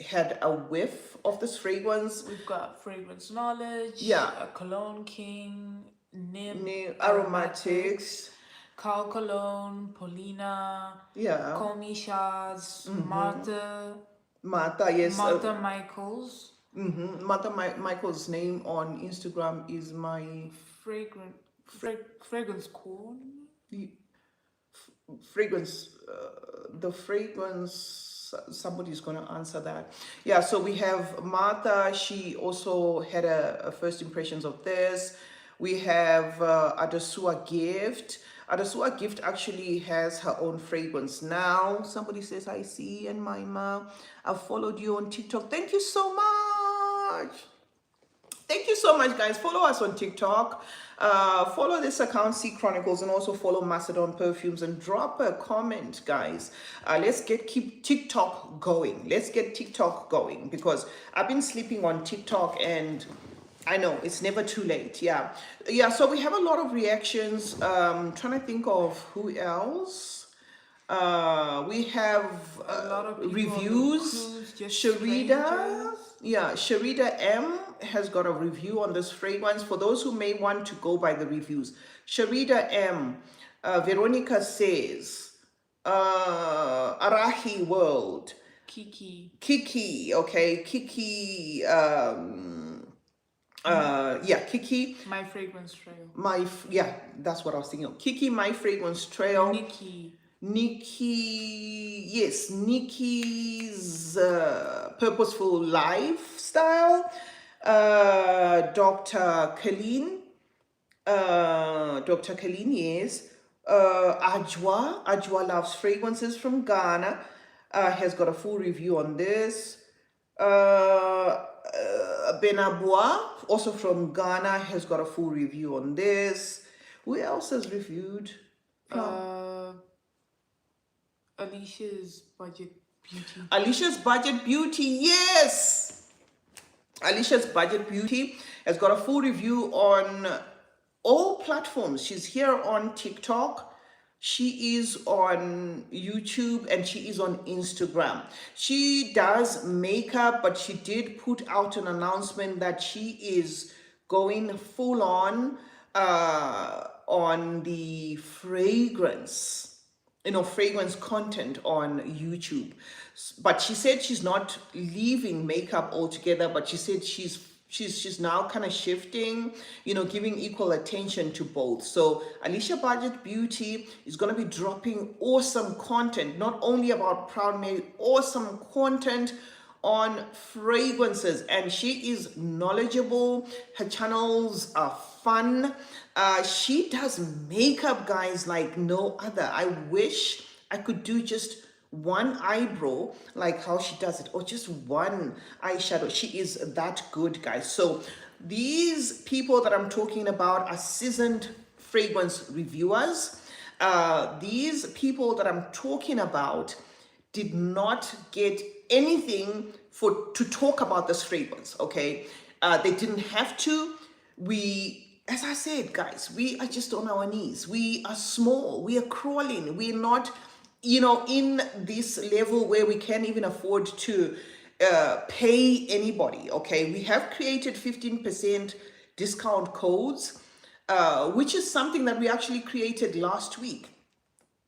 had a whiff of this fragrance. We've got Fragrance Knowledge, Yeah. Cologne King, Nim Aromatics. Carl Cologne, Paulina, Yeah. Comey Shaz, Martha, Martha, yes. Martha Michaels, Martha Michael's name on Instagram is my Fragrance Corn. fragrance. The fragrance. Somebody's going to answer that. Yeah, so we have Martha. She also had a first impressions of this. We have Adesua Gift. Adesua Gift actually has her own fragrance now. Somebody says, I see, and Maima, I've followed you on TikTok. Thank you so much. Thank you so much, guys. Follow us on TikTok. Follow this account, CeeChronicles, and also follow Masedon Perfumes, and drop a comment, guys. Let's keep TikTok going. Let's get TikTok going, because I've been sleeping on TikTok, and I know it's never too late. Yeah. So we have a lot of reactions. Trying to think of who else. We have A lot of people reviews. on the cruise, just Sharida, strangers. yeah, Sharida M has got a review on this fragrance. For those who may want to go by the reviews, Sharida M, Veronica says, Arahi World, Kiki, okay, Kiki, Kiki. My Fragrance Trail. That's what I was thinking of. Kiki, My Fragrance Trail. Nikki, yes, Nikki's Purposeful Lifestyle. Dr. Colleen, yes. Ajwa Loves Fragrances from Ghana, has got a full review on this. Benabua, also from Ghana, has got a full review on this. Who else has reviewed? Alicia's Budget Beauty. Alicia's Budget Beauty, yes! Alicia's Budget Beauty has got a full review on all platforms. She's here on TikTok, she is on YouTube, and she is on Instagram. She does makeup, but she did put out an announcement that she is going full on the fragrance content on YouTube. But she said she's not leaving makeup altogether, but she said she's now kind of shifting, giving equal attention to both. So Alicia Budget Beauty is going to be dropping awesome content, not only about Proud Mary, awesome content on fragrances, and she is knowledgeable. Her channels are fun. She does makeup, guys, like no other. I wish I could do just one eyebrow like how she does it, or just one eyeshadow. She is that good, guys. So these people that I'm talking about are seasoned fragrance reviewers. These people that I'm talking about did not get anything to talk about this fragrance, okay? They didn't have to. As I said, guys, we are just on our knees. We are small. We are crawling. We're not, in this level where we can't even afford to pay anybody, okay? We have created 15% discount codes, which is something that we actually created last week.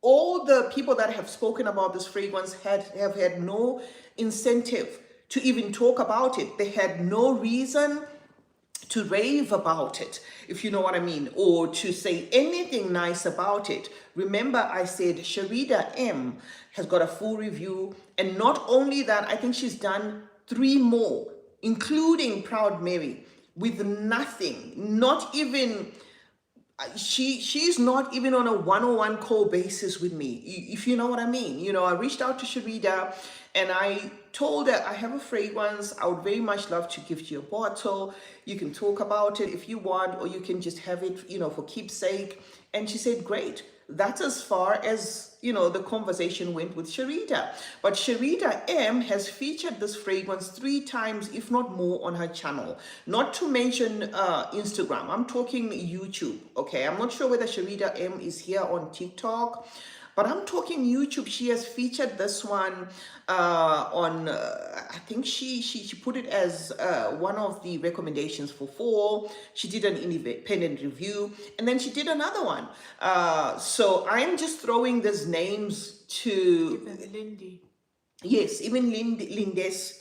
All the people that have spoken about this fragrance have had no incentive to even talk about it. They had no reason to rave about it, if you know what I mean, or to say anything nice about it. Remember, I said Sharida M has got a full review, and not only that, I think she's done 3 more, including Proud Mary, with nothing, not even. She's not even on a one-on-one call basis with me, if you know what I mean. I reached out to Sharida and I told her, I have a fragrance, I would very much love to gift you a bottle. You can talk about it if you want, or you can just have it, for keepsake. And she said, great. That's as far as, the conversation went with Sharida. But Sharida M has featured this fragrance 3 times, if not more, on her channel. Not to mention Instagram. I'm talking YouTube, okay? I'm not sure whether Sharida M is here on TikTok. But I'm talking YouTube. She has featured this one on, I think she put it as one of the recommendations for fall. She did an independent review, and then she did another one. So I'm just throwing these names to... Even Lindy. Yes, even Lindes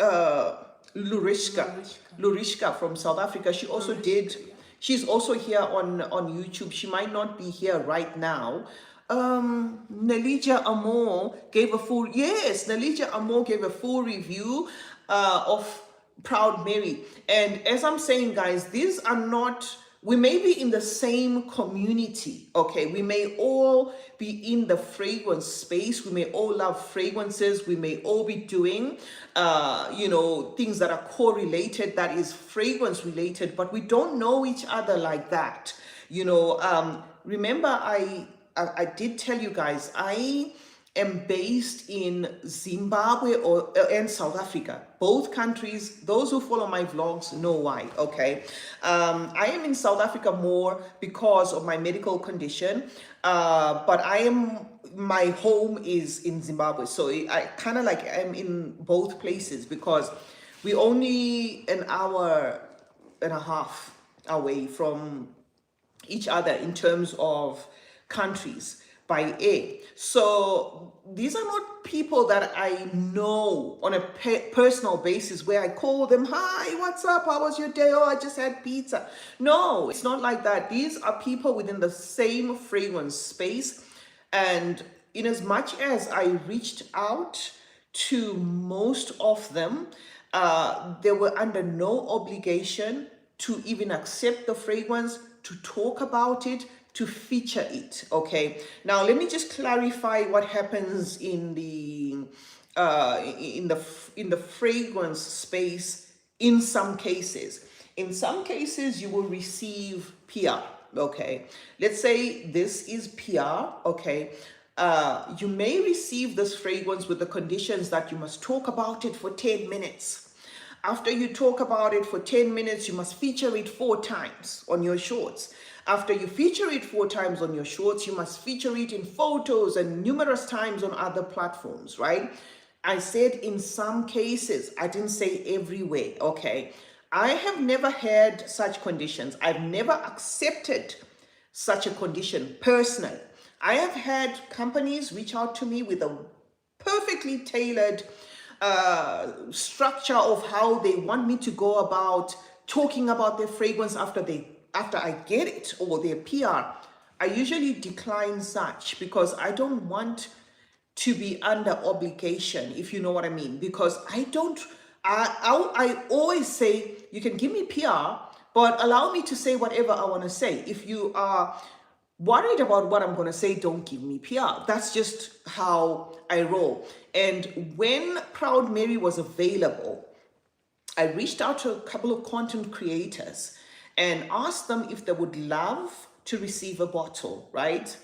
Lurishka from South Africa. She also did. She's also here on YouTube. She might not be here right now. Nelija Amor gave a full... Yes, Nelija Amor gave a full review of Proud Mary. And as I'm saying, guys, these are not... We may be in the same community, okay? We may all be in the fragrance space. We may all love fragrances. We may all be doing, things that are correlated, that is fragrance related, but we don't know each other like that. Remember, I did tell you guys, I am based in Zimbabwe and South Africa. Both countries, those who follow my vlogs know why, okay? I am in South Africa more because of my medical condition, but my home is in Zimbabwe. So I kind of like am in both places because we're only an hour and a half away from each other in terms of countries by air. So these are not people that I know on a personal basis where I call them, hi, what's up? How was your day? Oh, I just had pizza. No, it's not like that. These are people within the same fragrance space. And in as much as I reached out to most of them, they were under no obligation to even accept the fragrance, to talk about it, to feature it. Okay, now let me just clarify what happens in the fragrance space. In some cases you will receive PR. Okay, let's say this is PR. Okay, you may receive this fragrance with the conditions that you must talk about it for 10 minutes. After you talk about it for 10 minutes, you must feature it 4 times on your shorts. After you feature it 4 times on your shorts, you must feature it in photos and numerous times on other platforms, right? I said in some cases, I didn't say everywhere, okay? I have never had such conditions. I've never accepted such a condition personally. I have had companies reach out to me with a perfectly tailored structure of how they want me to go about talking about their fragrance after I get it, or their PR. I usually decline such because I don't want to be under obligation, if you know what I mean, because I always say, you can give me PR, but allow me to say whatever I want to say. If you are worried about what I'm going to say, don't give me PR. That's just how I roll. And when Proud Mary was available, I reached out to a couple of content creators and asked them if they would love to receive a bottle, right?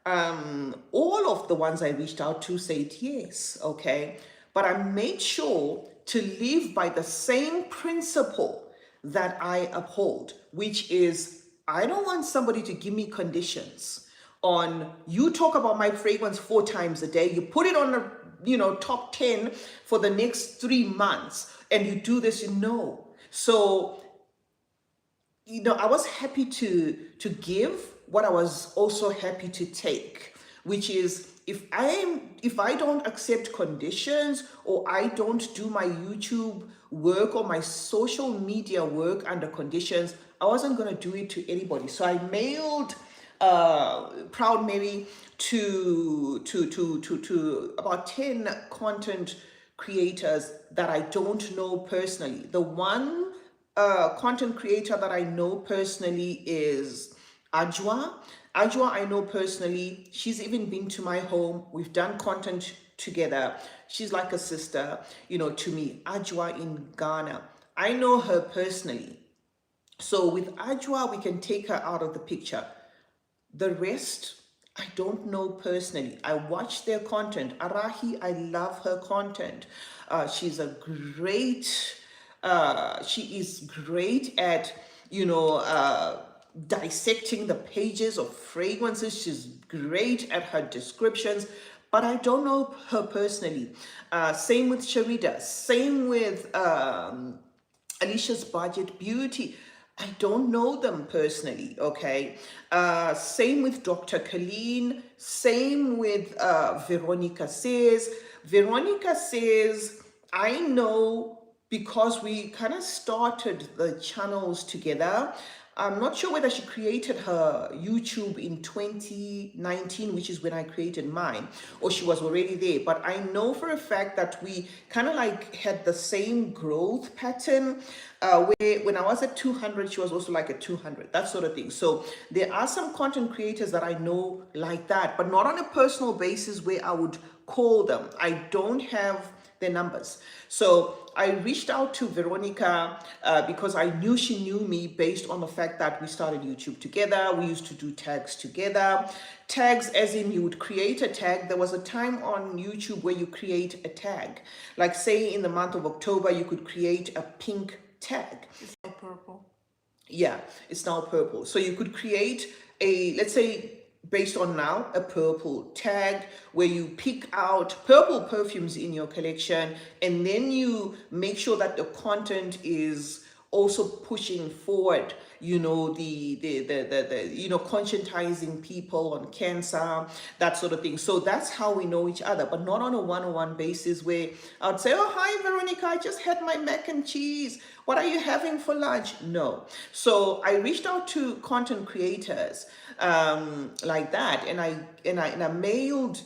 All of the ones I reached out to said yes, okay? But I made sure to live by the same principle that I uphold, which is I don't want somebody to give me conditions on, you talk about my fragrance 4 times a day, you put it on the top 10 for the next 3 months, and you do this, So, I was happy to give what I was also happy to take, which is if I don't accept conditions, or I don't do my YouTube work or my social media work under conditions, I wasn't going to do it to anybody. So I mailed Proud Mary to about 10 content creators that I don't know personally. The one content creator that I know personally is Ajwa. Ajwa I know personally. She's even been to my home. We've done content together. She's like a sister, to me. Ajwa in Ghana. I know her personally. So with Ajwa, we can take her out of the picture. The rest, I don't know personally. I watch their content. Arahi, I love her content. She is great at, dissecting the pages of fragrances. She's great at her descriptions, but I don't know her personally. Same with Sharida, same with Alicia's Budget Beauty. I don't know them personally, okay? Same with Dr. Colleen, same with Veronica Says. Veronica Says, I know because we kind of started the channels together. I'm not sure whether she created her YouTube in 2019, which is when I created mine, or she was already there. But I know for a fact that we kind of like had the same growth pattern, where when I was at 200, she was also like at 200, that sort of thing. So there are some content creators that I know like that, but not on a personal basis where I would call them. I don't have their numbers. So I reached out to Veronica because I knew she knew me based on the fact that we started YouTube together. We used to do tags together. Tags as in you would create a tag. There was a time on YouTube where you create a tag. Like say in the month of October, you could create a pink tag. It's like purple. Yeah, it's now purple. So you could create a, let's say, based on now, a purple tag where you pick out purple perfumes in your collection, and then you make sure that the content is also pushing forward, you know, the conscientizing people on cancer, that sort of thing. So that's how we know each other, but not on a one-on-one basis where I would say, oh, hi, Veronica, I just had my mac and cheese. What are you having for lunch? No. So I reached out to content creators like that, and I mailed.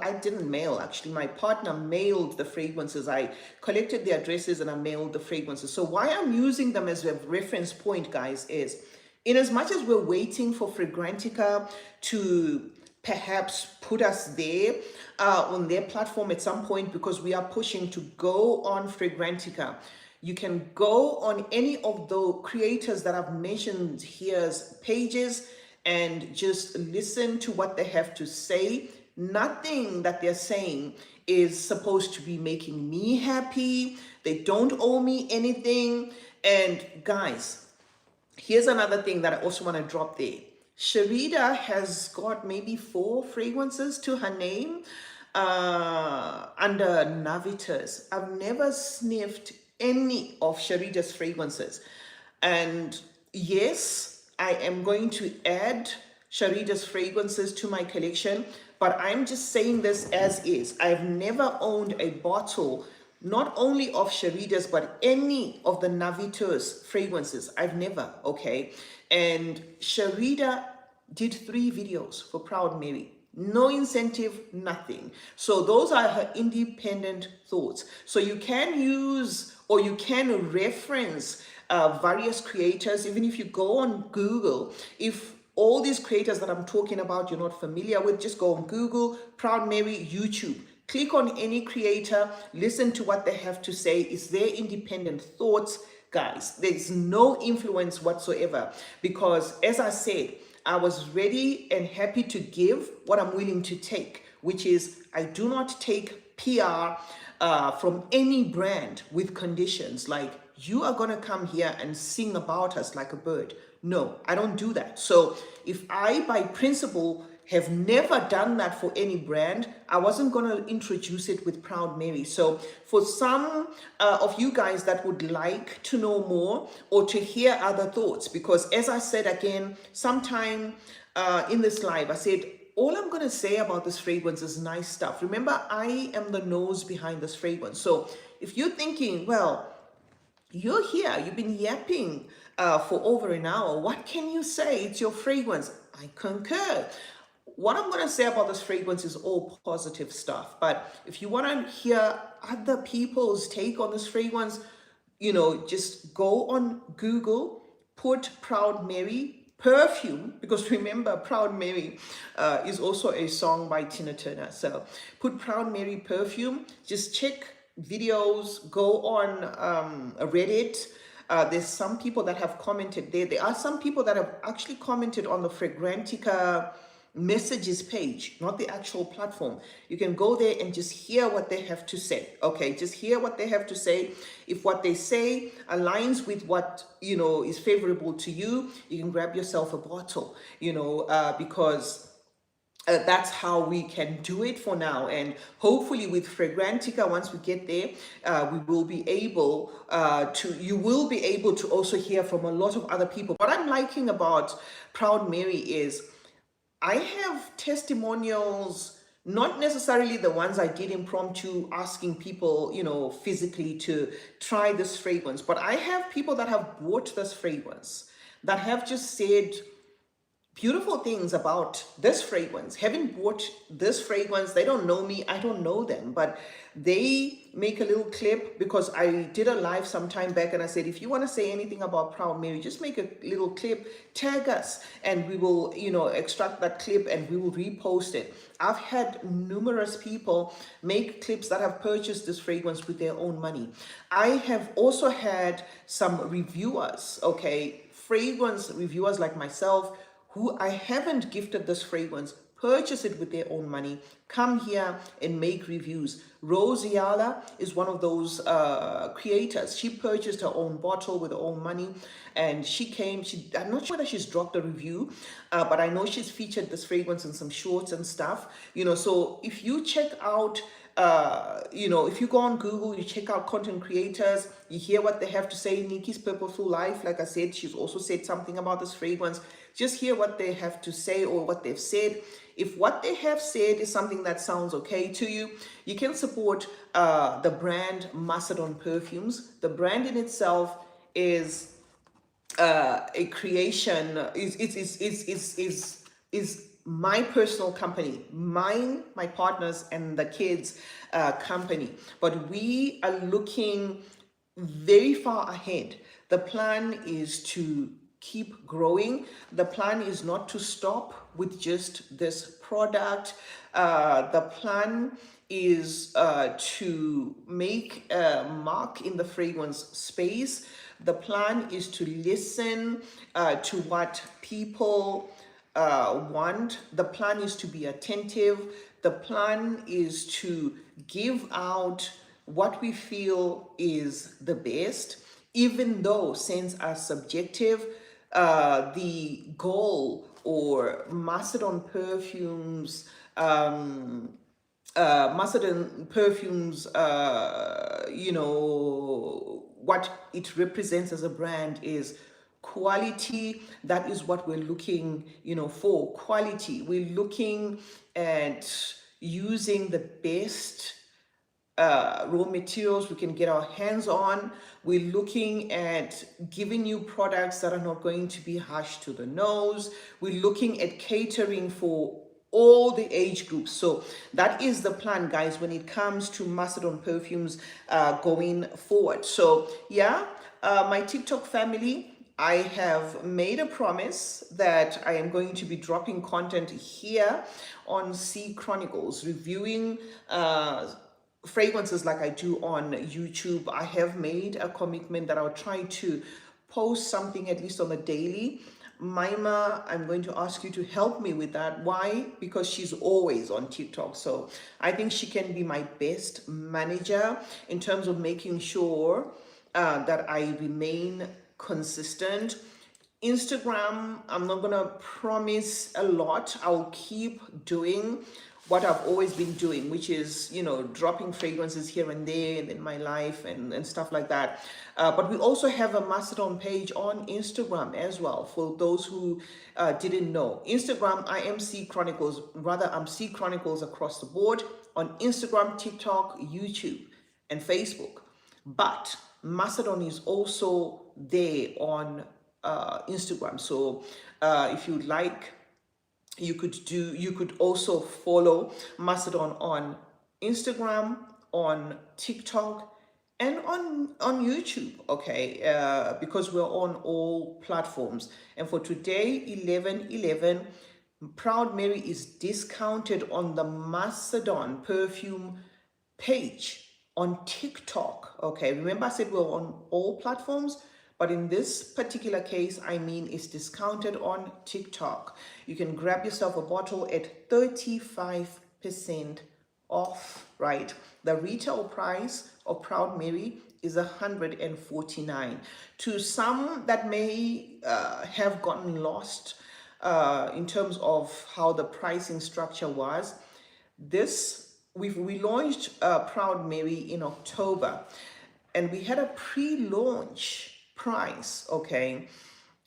I didn't mail actually. My partner mailed the fragrances. I collected the addresses and I mailed the fragrances. So why I'm using them as a reference point, guys, is in as much as we're waiting for Fragrantica to perhaps put us there on their platform at some point, because we are pushing to go on Fragrantica. You can go on any of the creators that I've mentioned here's pages and just listen to what they have to say. Nothing that they're saying is supposed to be making me happy. They don't owe me anything. And guys, here's another thing that I also want to drop there. Sharida has got maybe 4 fragrances to her name under Navitas. I've never sniffed any of Sharida's fragrances. And yes, I am going to add Sharida's fragrances to my collection, but I'm just saying this as is. I've never owned a bottle, not only of Sharida's, but any of the Navitas fragrances. I've never, okay? And Sharida did 3 videos for Proud Mary. No incentive, nothing. So those are her independent thoughts. So you can use or you can reference various creators. Even if you go on Google, if all these creators that I'm talking about you're not familiar with, just go on Google, Proud Mary, YouTube. Click on any creator, listen to what they have to say. It's their independent thoughts, guys. There's no influence whatsoever, because as I said, I was ready and happy to give what I'm willing to take, which is I do not take PR from any brand with conditions like you are going to come here and sing about us like a bird. No, I don't do that. So if I, by principle, have never done that for any brand, I wasn't going to introduce it with Proud Mary. So for some of you guys that would like to know more or to hear other thoughts, because as I said again, sometime in this live, I said, all I'm going to say about this fragrance is nice stuff. Remember, I am the nose behind this fragrance. So if you're thinking, well, you're here, you've been yapping for over an hour, what can you say? It's your fragrance. I concur. What I'm going to say about this fragrance is all positive stuff. But if you want to hear other people's take on this fragrance, you know, just go on Google, put Proud Mary perfume, because remember, Proud Mary is also a song by Tina Turner. So put Proud Mary perfume, just check videos, go on Reddit. There's some people that have commented there. There are some people that have actually commented on the Fragrantica messages page, not the actual platform. You can go there and just hear what they have to say. Okay, just hear what they have to say. If what they say aligns with what is favorable to you, you can grab yourself a bottle. Because that's how we can do it for now. And hopefully with Fragrantica, once we get there, we will be able you will be able to also hear from a lot of other people. What I'm liking about Proud Mary is I have testimonials, not necessarily the ones I did impromptu, asking people, physically to try this fragrance, but I have people that have bought this fragrance that have just said beautiful things about this fragrance. Having bought this fragrance, they don't know me, I don't know them, but they make a little clip because I did a live some time back and I said, if you want to say anything about Proud Mary, just make a little clip, tag us, and we will, extract that clip and we will repost it. I've had numerous people make clips that have purchased this fragrance with their own money. I have also had some reviewers, fragrance reviewers like myself, who I haven't gifted this fragrance, purchase it with their own money, come here and make reviews. Rose Yala is one of those creators. She purchased her own bottle with her own money, and she came. I'm not sure whether she's dropped a review, but I know she's featured this fragrance in some shorts and stuff. So if you check out if you go on Google, you check out content creators, you hear what they have to say. Nikki's Purposeful Life, like I said, she's also said something about this fragrance. Just hear what they have to say or what they've said. If what they have said is something that sounds okay to you, you can support the brand Masedon Perfumes. The brand in itself is a creation, is my personal company, mine, my partners, and the kids' company. But we are looking very far ahead. The plan is to keep growing. The plan is not to stop with just this product. The plan is to make a mark in the fragrance space. The plan is to listen to what people want. The plan is to be attentive. The plan is to give out what we feel is the best, even though scents are subjective. The goal or Macedon perfumes, what it represents as a brand is quality. That is what we're looking, for. Quality. We're looking at using the best raw materials we can get our hands on. We're looking at giving you products that are not going to be harsh to the nose. We're looking at catering for all the age groups. So that is the plan, guys, when it comes to Macedon perfumes going forward. So yeah, my TikTok family, I have made a promise that I am going to be dropping content here on CeeChronicles, reviewing fragrances like I do on YouTube. I have made a commitment that I'll try to post something at least on the daily. Maima, I'm going to ask you to help me with that. Why? Because she's always on TikTok. So I think she can be my best manager in terms of making sure that I remain consistent. Instagram, I'm not gonna promise a lot. I'll keep doing what I've always been doing, which is, dropping fragrances here and there in my life and stuff like that. But we also have a Macedon page on Instagram as well, for those who didn't know. Instagram, I am CeeChronicles. Rather, I'm CeeChronicles across the board on Instagram, TikTok, YouTube, and Facebook. But Macedon is also there on Instagram. So if you'd like, you could also follow Macedon on Instagram, on TikTok, and on YouTube, because we're on all platforms. And for today, 11/11, Proud Mary is discounted on the Macedon perfume page on TikTok. Remember I said we're on all platforms, But in this particular case, I mean, it's discounted on TikTok. You can grab yourself a bottle at 35% off, right? The retail price of Proud Mary is 149. To some that may have gotten lost in terms of how the pricing structure was, we launched Proud Mary in October, and we had a pre-launch price, okay,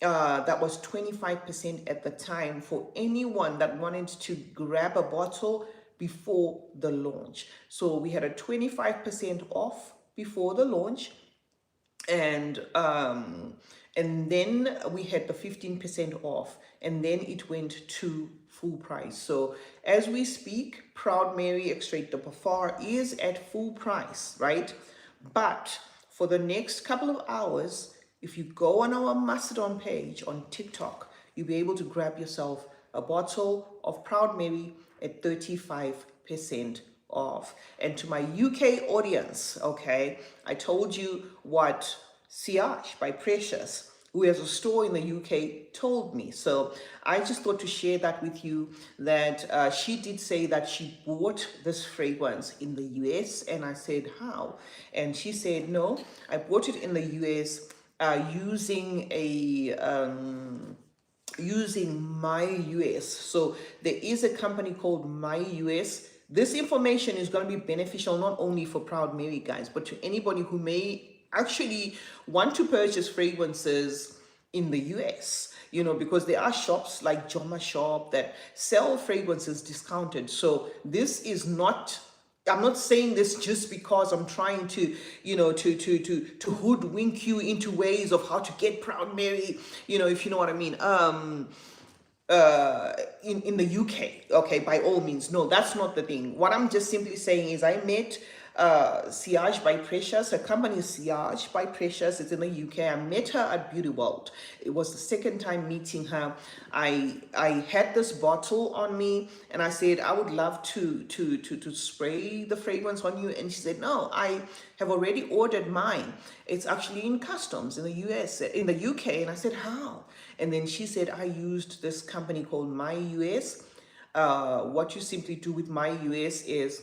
that was 25% at the time for anyone that wanted to grab a bottle before the launch. So we had a 25% off before the launch, and then we had the 15% off, and then it went to full price. So as we speak, Proud Mary Extrait de Parfum is at full price, right? But for the next couple of hours, if you go on our Masedon page on TikTok, you'll be able to grab yourself a bottle of Proud Mary at 35% off. And to my UK audience, okay, I told you what Siage by Precious, who has a store in the UK, told me. So I just thought to share that with you, that she did say that she bought this fragrance in the US. And I said, how? And she said, no, I bought it in the US using My US. So there is a company called My US. This information is going to be beneficial not only for Proud Mary guys, but to anybody who may actually want to purchase fragrances in the US, because there are shops like Joma Shop that sell fragrances discounted. So this is not, I'm not saying this just because I'm trying to, to hoodwink you into ways of how to get Proud Mary, if you know what I mean. In the UK, okay, by all means. No, that's not the thing. What I'm just simply saying is I met Siage by Precious. Her company is Siage by Precious. It's in the UK. I met her at Beauty World. It was the second time meeting her. I had this bottle on me, and I said I would love to spray the fragrance on you. And she said, no, I have already ordered mine. It's actually in customs in the US, in the UK. And I said, how? And then she said, I used this company called My US. What you simply do with My US is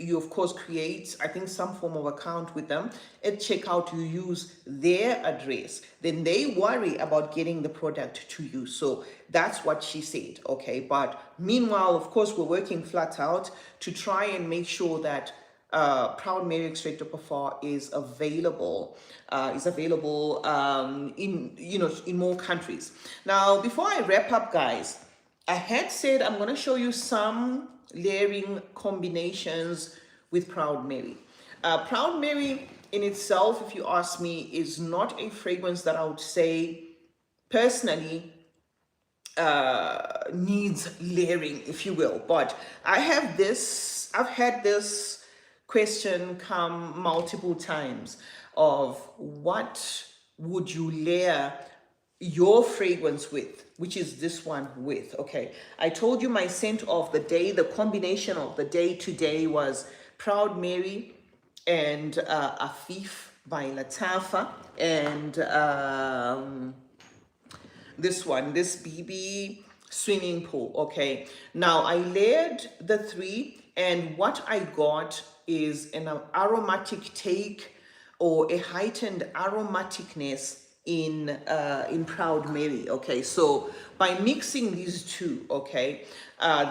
you of course create, I think, some form of account with them. At checkout, you use their address. Then they worry about getting the product to you. So that's what she said, okay? But meanwhile, of course, we're working flat out to try and make sure that Proud Mary Extrait de Parfum is available. In more countries. Now, before I wrap up, guys, I had said I'm going to show you some layering combinations with Proud Mary. Proud Mary in itself, if you ask me, is not a fragrance that I would say personally needs layering, if you will. But I've had this question come multiple times of what would you layer your fragrance with, which is this one with, okay? I told you my scent of the day, the combination of the day today was Proud Mary and Afif by Latafa, and this BB Swimming Pool, okay? Now I layered the three, and what I got is an aromatic take or a heightened aromaticness in Proud Mary, okay? So by mixing these two, okay,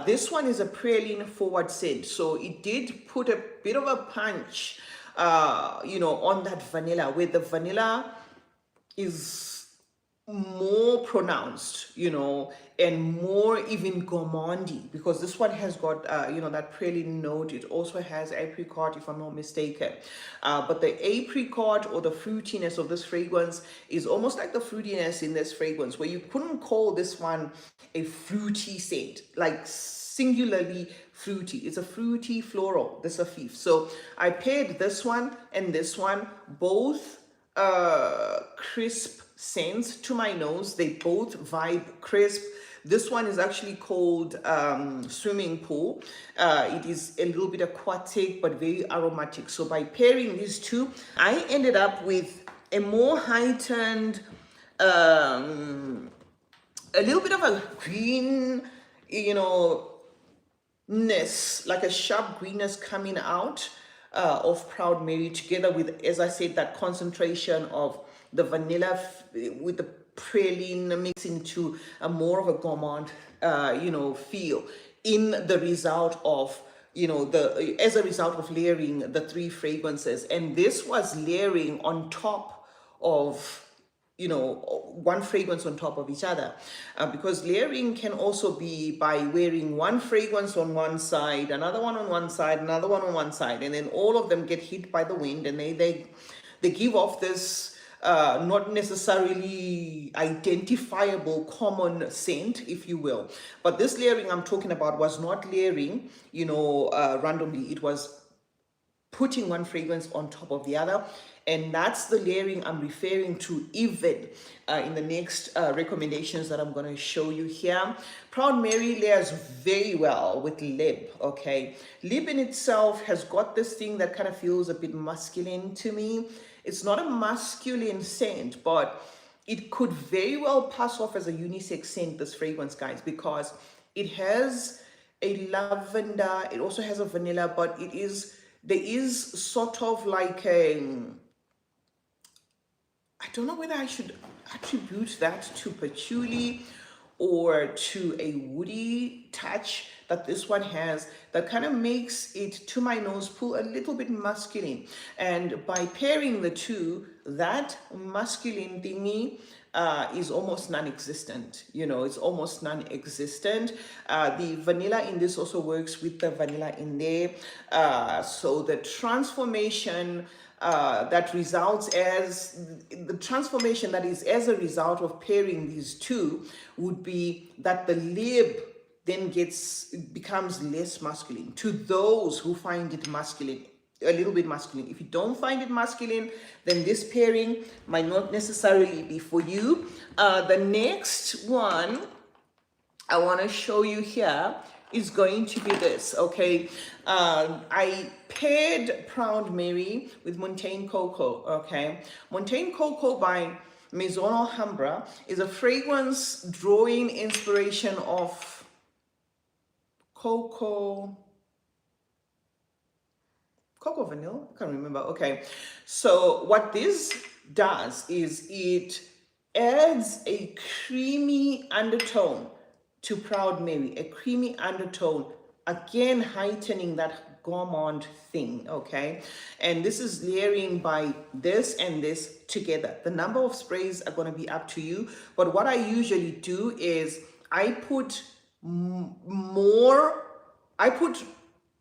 this one is a praline forward scent, so it did put a bit of a punch, on that vanilla, where the vanilla is more pronounced, and more even gourmandy, because this one has got, that praline note. It also has apricot, if I'm not mistaken. But the apricot or the fruitiness of this fragrance is almost like the fruitiness in this fragrance, where you couldn't call this one a fruity scent, like singularly fruity. It's a fruity floral, this Afif. So I paired this one and this one, both crisp scents to my nose. They both vibe crisp. This one is actually called Swimming Pool. It is a little bit aquatic but very aromatic. So by pairing these two, I ended up with a more heightened, um, a little bit of a green, you know, ness, like a sharp greenness coming out of Proud Mary, together with, as I said, that concentration of the vanilla with the praline mixing to a more of a gourmand, feel in the result of, as a result of layering the three fragrances. And this was layering on top of, one fragrance on top of each other, because layering can also be by wearing one fragrance on one side, another one on one side, another one on one side, and then all of them get hit by the wind, and they give off this not necessarily identifiable common scent, if you will. But this layering I'm talking about was not layering, randomly. It was putting one fragrance on top of the other, and that's the layering I'm referring to, even in the next recommendations that I'm going to show you here. Proud Mary layers very well with lib. Okay, lib in itself has got this thing that kind of feels a bit masculine to me. It's not a masculine scent, but it could very well pass off as a unisex scent, this fragrance, guys, because it has a lavender, it also has a vanilla, but there is sort of like I don't know whether I should attribute that to patchouli or to a woody touch that this one has, that kind of makes it, to my nose, pull a little bit masculine. And by pairing the two, that masculine thingy is almost non-existent. It's almost non-existent. The vanilla in this also works with the vanilla in there. So the transformation that results as the transformation that is as a result of pairing these two would be that the lib then becomes less masculine to those who find it masculine, a little bit masculine. If you don't find it masculine, then this pairing might not necessarily be for you. The next one I want to show you here is going to be this. Okay, I paired Proud Mary with Montaigne Cocoa. Okay, Montaigne Cocoa by Maison Alhambra is a fragrance drawing inspiration of cocoa vanilla, I can't remember. Okay, so what this does is it adds a creamy undertone to Proud Mary, a creamy undertone, again heightening that gourmand thing. Okay, and this is layering by this and this together. The number of sprays are going to be up to you, but what I usually do is I put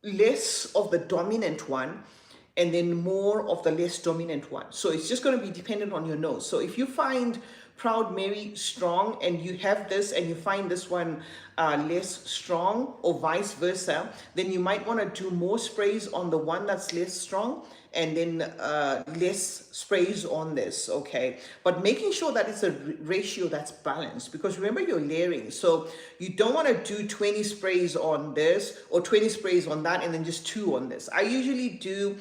less of the dominant one and then more of the less dominant one. So it's just going to be dependent on your nose. So if you find Proud Mary strong and you have this and you find this one less strong, or vice versa, then you might want to do more sprays on the one that's less strong and then less sprays on this. Okay, but making sure that it's a ratio that's balanced, because remember, you're layering, so you don't want to do 20 sprays on this or 20 sprays on that and then just 2 on this. I usually do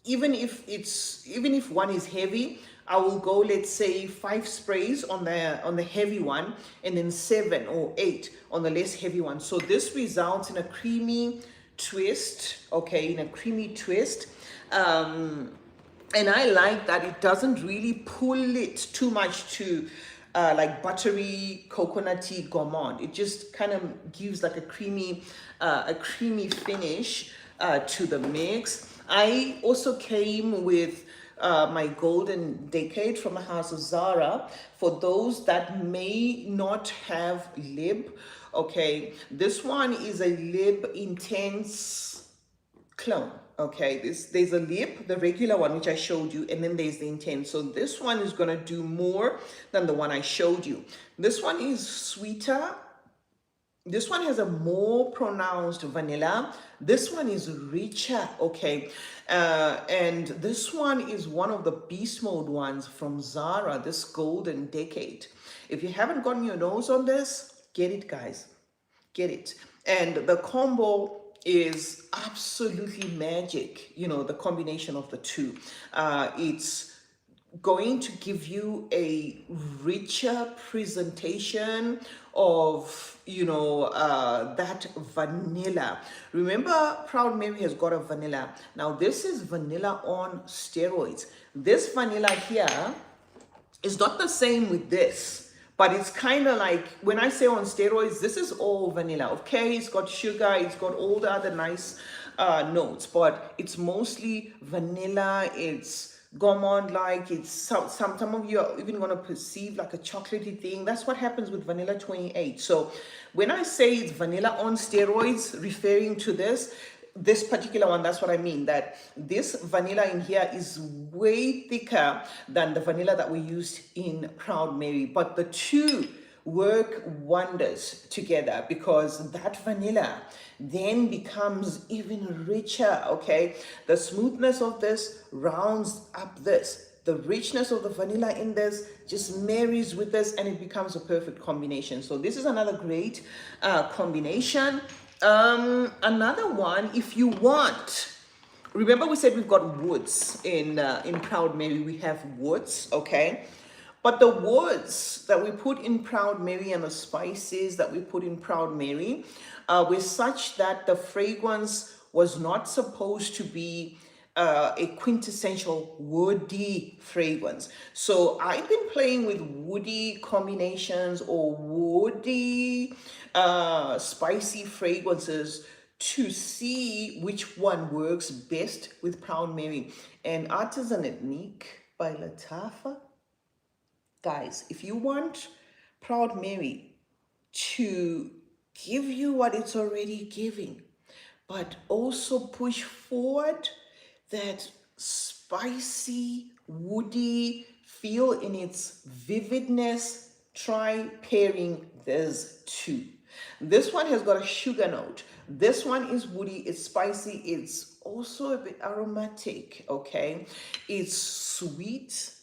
even if one is heavy, I will go, let's say, 5 sprays on the heavy one and then 7 or 8 on the less heavy one. So this results in a creamy twist. Okay, in a creamy twist. And I like that it doesn't really pull it too much to like buttery, coconutty gourmand. It just kind of gives like a creamy finish to the mix. I also came with my Golden Decade from the house of Zara. For those that may not have lib, okay, this one is a lib intense clone. Okay, there's a lib, the regular one which I showed you, and then there's the intense. So this one is going to do more than the one I showed you. This one is sweeter. This one has a more pronounced vanilla. This one is richer, okay? And this one is one of the beast mode ones from Zara, this Golden Decade. If you haven't gotten your nose on this, get it, guys. Get it. And the combo is absolutely magic, the combination of the two. It's going to give you a richer presentation of that vanilla. Remember, Proud Mary has got a vanilla. Now this is vanilla on steroids. This vanilla here is not the same with this, but it's kind of like, when I say on steroids, this is all vanilla. Okay, it's got sugar, it's got all the other nice notes, but it's mostly vanilla. It's gourmand like. It's some of you are even going to perceive like a chocolatey thing. That's what happens with vanilla 28. So when I say it's vanilla on steroids, referring to this particular one, that's what I mean, that this vanilla in here is way thicker than the vanilla that we used in Proud Mary, but the two work wonders together, because that vanilla then becomes even richer. Okay, the smoothness of this rounds up this, the richness of the vanilla in this just marries with this, and it becomes a perfect combination. So this is another great combination. Another one, if you want, remember we said we've got woods in Proud Mary. We have woods, okay? But the woods that we put in Proud Mary and the spices that we put in Proud Mary were such that the fragrance was not supposed to be a quintessential woody fragrance. So I've been playing with woody combinations or woody spicy fragrances to see which one works best with Proud Mary. And Artisan Ethnique by Latafa. Guys, if you want Proud Mary to give you what it's already giving, but also push forward that spicy, woody feel in its vividness, try pairing these two. This one has got a sugar note. This one is woody, it's spicy, it's also a bit aromatic, okay? It's sweet,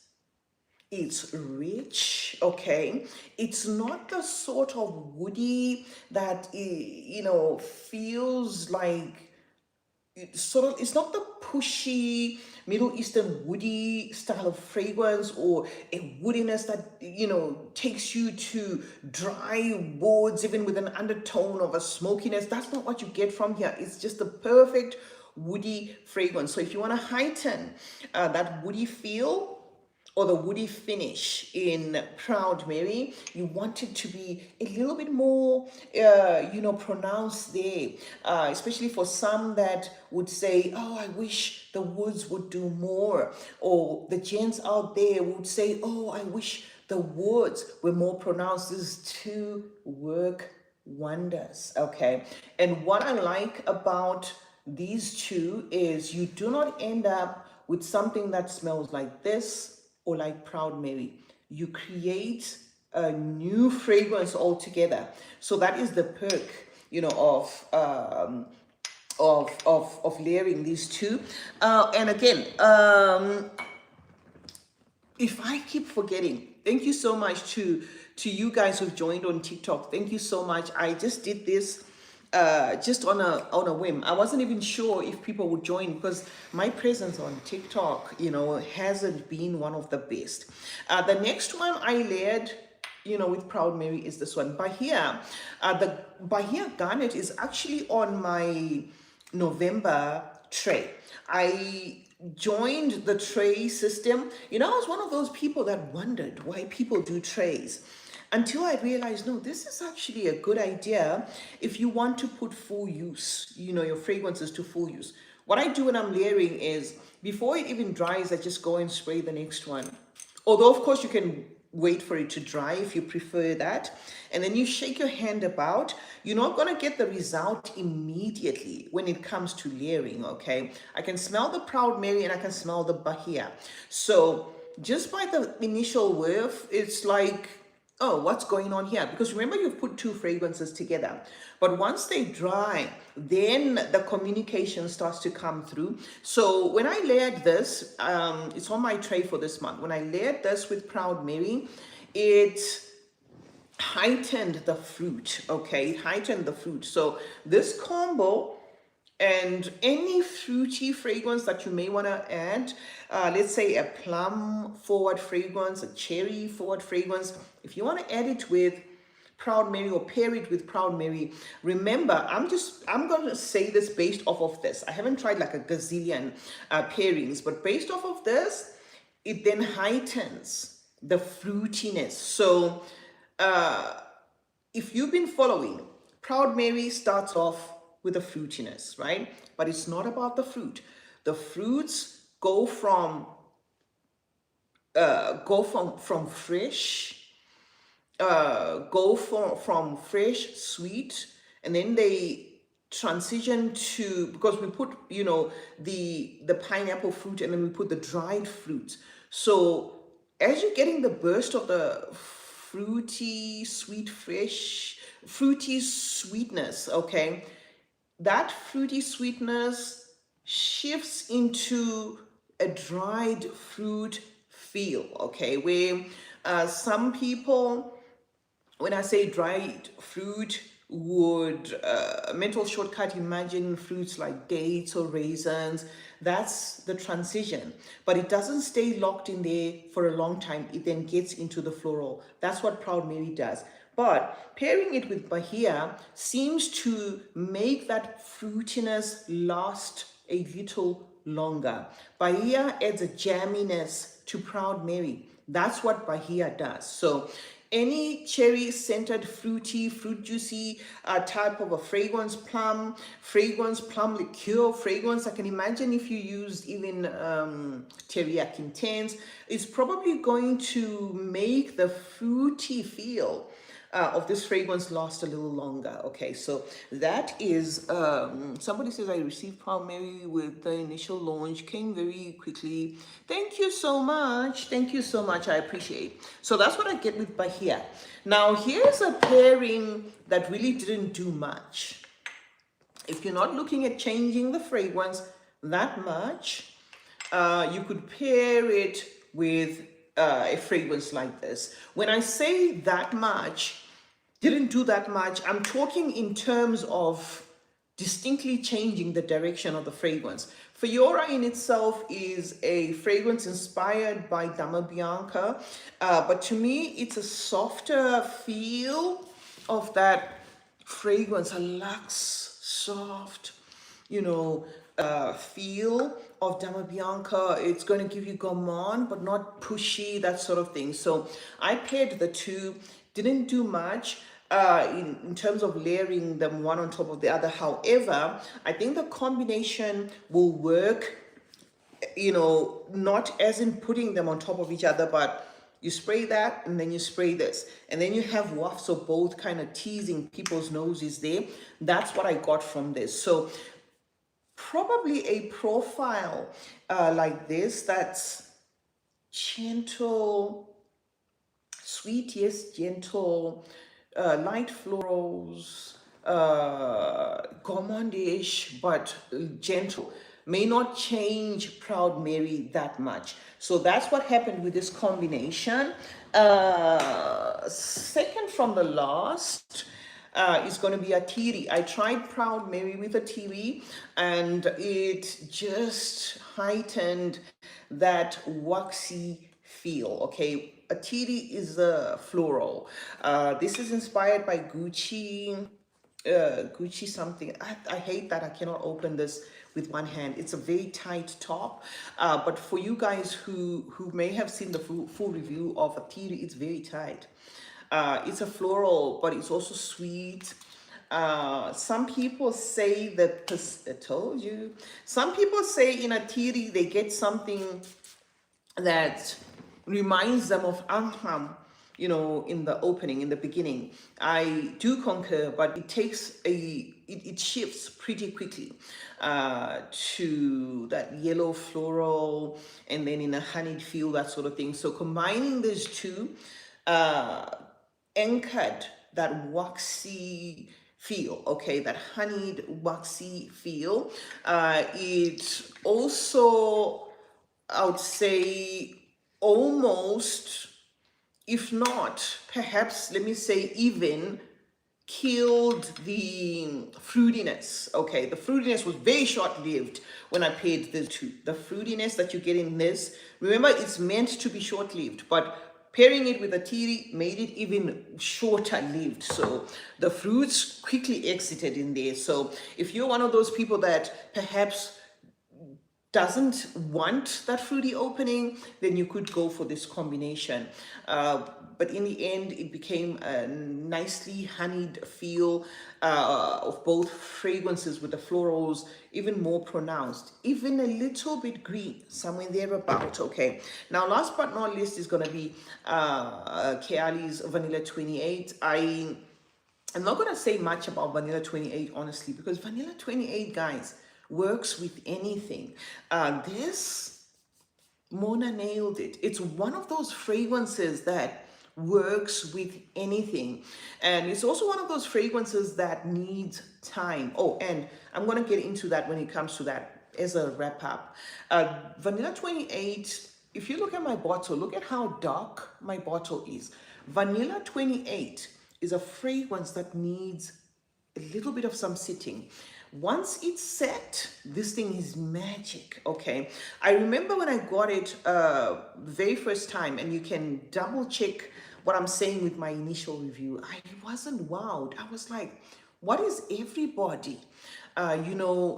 it's rich, okay? It's not the sort of woody that, feels like, it's not the pushy Middle Eastern woody style of fragrance, or a woodiness that takes you to dry woods even with an undertone of a smokiness. That's not what you get from here. It's just the perfect woody fragrance. So if you want to heighten that woody feel or the woody finish in Proud Mary, you want it to be a little bit more, pronounced there, especially for some that would say, oh, I wish the woods would do more. Or the gents out there would say, oh, I wish the woods were more pronounced. These two work wonders, okay? And what I like about these two is you do not end up with something that smells like this or like Proud Mary. You create a new fragrance altogether. So that is the perk, of layering these two. And again, if I keep forgetting, thank you so much to you guys who've joined on TikTok. Thank you so much. I just did this just on a whim. I wasn't even sure if people would join, because my presence on TikTok, hasn't been one of the best. The next one I layered, with Proud Mary is this one. Bahia. The Bahia Garnet is actually on my November tray. I joined the tray system. I was one of those people that wondered why people do trays, until I realized, no, this is actually a good idea if you want to put full use, your fragrances to full use. What I do when I'm layering is, before it even dries, I just go and spray the next one. Although, of course, you can wait for it to dry if you prefer that. And then you shake your hand about. You're not going to get the result immediately when it comes to layering, okay? I can smell the Proud Mary and I can smell the Bahia. So just by the initial whiff, it's like, oh, what's going on here? Because remember, you've put two fragrances together. But once they dry, then the communication starts to come through. So when I layered this, it's on my tray for this month. When I layered this with Proud Mary, it heightened the fruit, okay? It heightened the fruit. So this combo And any fruity fragrance that you may want to add, let's say a plum forward fragrance, a cherry forward fragrance, if you want to add it with Proud Mary or pair it with Proud Mary, remember, I'm going to say this based off of this. I haven't tried like a gazillion pairings, but based off of this, it then heightens the fruitiness. So if you've been following, Proud Mary starts off with a fruitiness, right? But it's not about the fruit. The fruits go from fresh, go from fresh, sweet, and then they transition to, because we put the pineapple fruit and then we put the dried fruit. So as you're getting the burst of the fruity, sweet, fresh, fruity sweetness, okay, that fruity sweetness shifts into a dried fruit feel, okay, where some people, when I say dried fruit, would mental shortcut imagine fruits like dates or raisins. That's the transition, but it doesn't stay locked in there for a long time. It then gets into the floral. That's what Proud Mary does. But pairing it with Bahia seems to make that fruitiness last a little longer. Bahia adds a jamminess to Proud Mary. That's what Bahia does. So any cherry scented fruity, fruit juicy type of a fragrance plum liqueur fragrance, I can imagine if you used even teriyaki intense, it's probably going to make the fruity feel of this fragrance last a little longer. Okay, so that is, somebody says, I received Proud Mary with the initial launch, came very quickly. Thank you so much. Thank you so much. I appreciate. So that's what I get with Bahia. Now, here's a pairing that really didn't do much. If you're not looking at changing the fragrance that much, you could pair it with a fragrance like this. When I say that much, didn't do that much, I'm talking in terms of distinctly changing the direction of the fragrance. Fiora in itself is a fragrance inspired by Dama Bianca, but to me, it's a softer feel of that fragrance, a luxe, soft, feel of Dama Bianca. It's going to give you gourmand, but not pushy, that sort of thing. So I paired the two, didn't do much in terms of layering them one on top of the other. However, I think the combination will work, not as in putting them on top of each other, but you spray that and then you spray this. And then you have wafts of both kind of teasing people's noses there. That's what I got from this. So probably a profile like this, that's gentle, sweet, yes, gentle, light florals, gourmandish, but gentle, may not change Proud Mary that much. So that's what happened with this combination. Second from the last is going to be a Tiri. I tried Proud Mary with a Tiri and it just heightened that waxy feel. Okay, a Tiri is a floral. This is inspired by Gucci something. I hate that I cannot open this with one hand. It's a very tight top, but for you guys who may have seen the full review of a Tiri, it's very tight. It's a floral, but it's also sweet. Some people say that, I told you, some people say in a Tiri they get something that reminds them of Anham, in the opening, in the beginning. I do concur, but it shifts pretty quickly to that yellow floral and then in a honeyed feel, that sort of thing. So combining these two anchored that waxy feel, okay, that honeyed waxy feel. It also, I would say, almost, if not, perhaps, let me say even, killed the fruitiness. Okay, the fruitiness was very short-lived when I paired the two. The fruitiness that you get in this, remember, it's meant to be short-lived, but pairing it with the tea made it even shorter-lived. So the fruits quickly exited in there. So if you're one of those people that perhaps doesn't want that fruity opening, then you could go for this combination. But in the end, it became a nicely honeyed feel of both fragrances, with the florals even more pronounced, even a little bit green, somewhere thereabout. Okay. Now, last but not least is going to be Keali's Vanilla 28. I'm not going to say much about Vanilla 28, honestly, because Vanilla 28, guys, works with anything. This, Mona nailed it. It's one of those fragrances that works with anything. And it's also one of those fragrances that needs time. Oh, and I'm going to get into that when it comes to that as a wrap up. Vanilla 28, if you look at my bottle, look at how dark my bottle is. Vanilla 28 is a fragrance that needs a little bit of some sitting. Once it's set, this thing is magic. Okay, I remember when I got it the very first time, and you can double check what I'm saying with my initial review. I wasn't wowed. I was like, what is everybody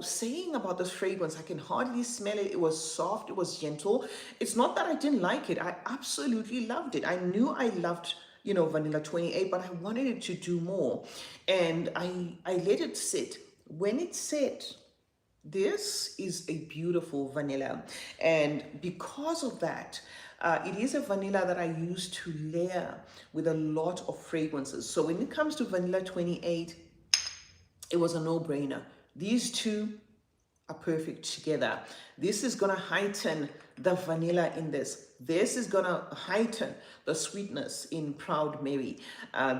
saying about this fragrance? I can hardly smell it. It was soft, it was gentle. It's not that I didn't like it. I absolutely loved it. I knew I loved Vanilla 28, but I wanted it to do more. And I let it sit. When it set, this is a beautiful vanilla. And because of that, it is a vanilla that I use to layer with a lot of fragrances. So when it comes to Vanilla 28, it was a no-brainer. These two are perfect together. This is going to heighten the vanilla in this. This is going to heighten the sweetness in Proud Mary.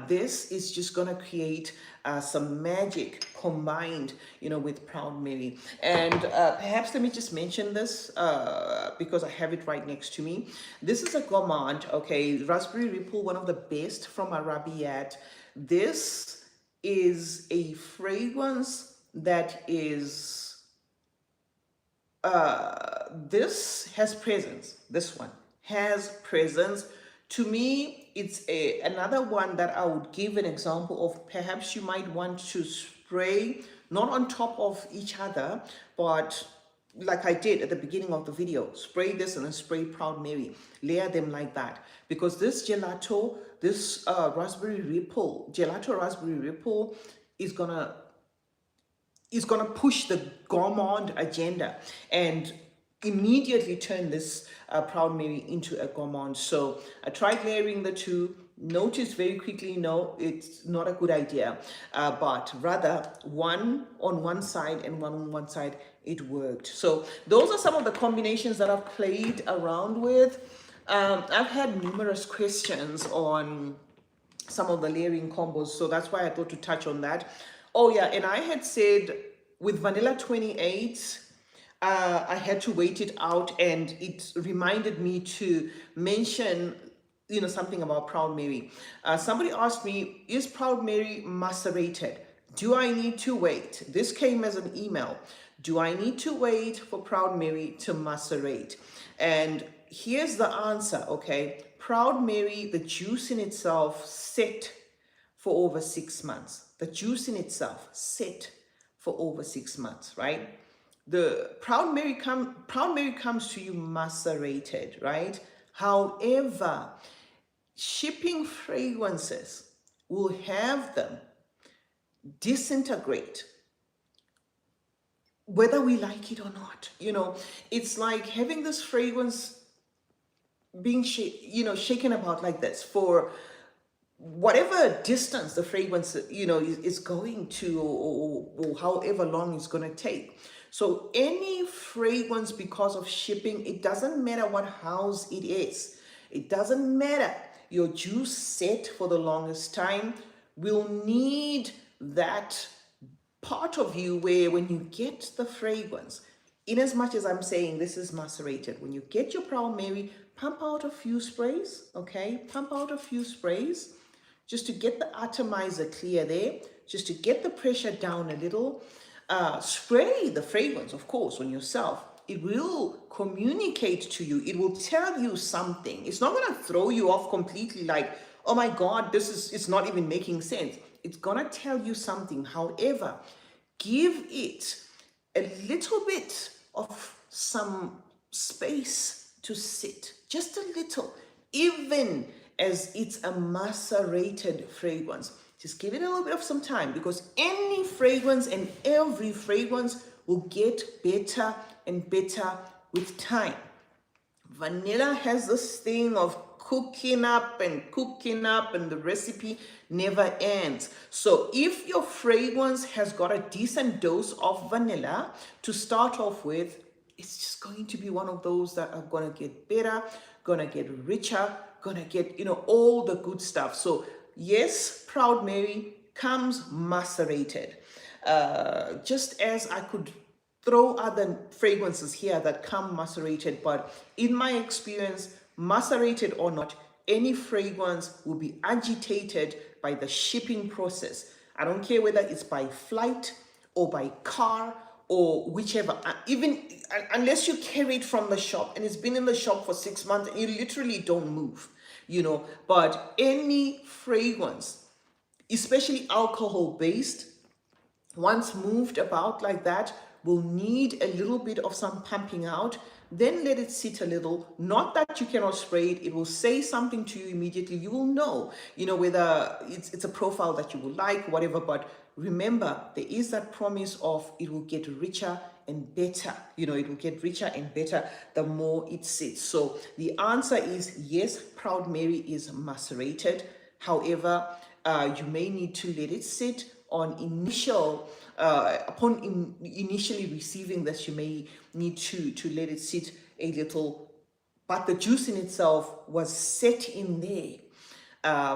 This is just going to create some magic combined, with Proud Mary. And perhaps let me just mention this because I have it right next to me. This is a gourmand, okay? Raspberry Ripple, one of the best from Arabiat. This is a fragrance that is this has presence. This one has presence. To me, it's another one that I would give an example of. Perhaps you might want to spray not on top of each other, but like I did at the beginning of the video, spray this and then spray Proud Mary, layer them like that, because this gelato, this raspberry ripple, gelato raspberry ripple is gonna push the gourmand agenda and immediately turn this Proud Mary into a gourmand. So I tried layering the two, noticed very quickly, no, it's not a good idea, but rather one on one side and one on one side, it worked. So those are some of the combinations that I've played around with. I've had numerous questions on some of the layering combos, so that's why I thought to touch on that. Oh yeah, and I had said with Vanilla 28, I had to wait it out, and it reminded me to mention something about Proud Mary. Somebody asked me, is Proud Mary macerated? Do I need to wait? This came as an email. Do I need to wait for Proud Mary to macerate? And here's the answer, okay? Proud Mary, the juice in itself, set for over 6 months. The juice in itself set for over 6 months, right? The Proud Mary comes to you macerated, right? However, shipping fragrances will have them disintegrate whether we like it or not. It's like having this fragrance being shaken about like this for whatever distance the fragrance is going to, or however long it's going to take. So any fragrance, because of shipping, it doesn't matter what house it is, it doesn't matter your juice set for the longest time, will need that part of you where when you get the fragrance, in as much as I'm saying this is macerated, when you get your Proud Mary, pump out a few sprays, okay? Pump out a few sprays. just to get the atomizer clear there, just to get the pressure down a little. Spray the fragrance, of course, on yourself. It will communicate to you. It will tell you something. It's not going to throw you off completely like, oh my God, it's not even making sense. It's going to tell you something. However, give it a little bit of some space to sit, just a little, even as it's a macerated fragrance. Just give it a little bit of some time, because any fragrance and every fragrance will get better and better with time. Vanilla has this thing of cooking up and cooking up, and the recipe never ends. So if your fragrance has got a decent dose of vanilla to start off with, it's just going to be one of those that are going to get better, going to get richer, going to get, all the good stuff. So yes, Proud Mary comes macerated. Just as I could throw other fragrances here that come macerated, but in my experience, macerated or not, any fragrance will be agitated by the shipping process. I don't care whether it's by flight or by car or whichever, even unless you carry it from the shop and it's been in the shop for 6 months and you literally don't move, but any fragrance, especially alcohol based, once moved about like that, will need a little bit of some pumping out. Then let it sit a little. Not that you cannot spray it. It will say something to you immediately. You will know, whether it's a profile that you will like, whatever. But remember, there is that promise of it will get richer and better. It will get richer and better the more it sits. So the answer is yes, Proud Mary is macerated. However, you may need to let it sit on initially receiving this. You may need to let it sit a little, but the juice in itself was set in there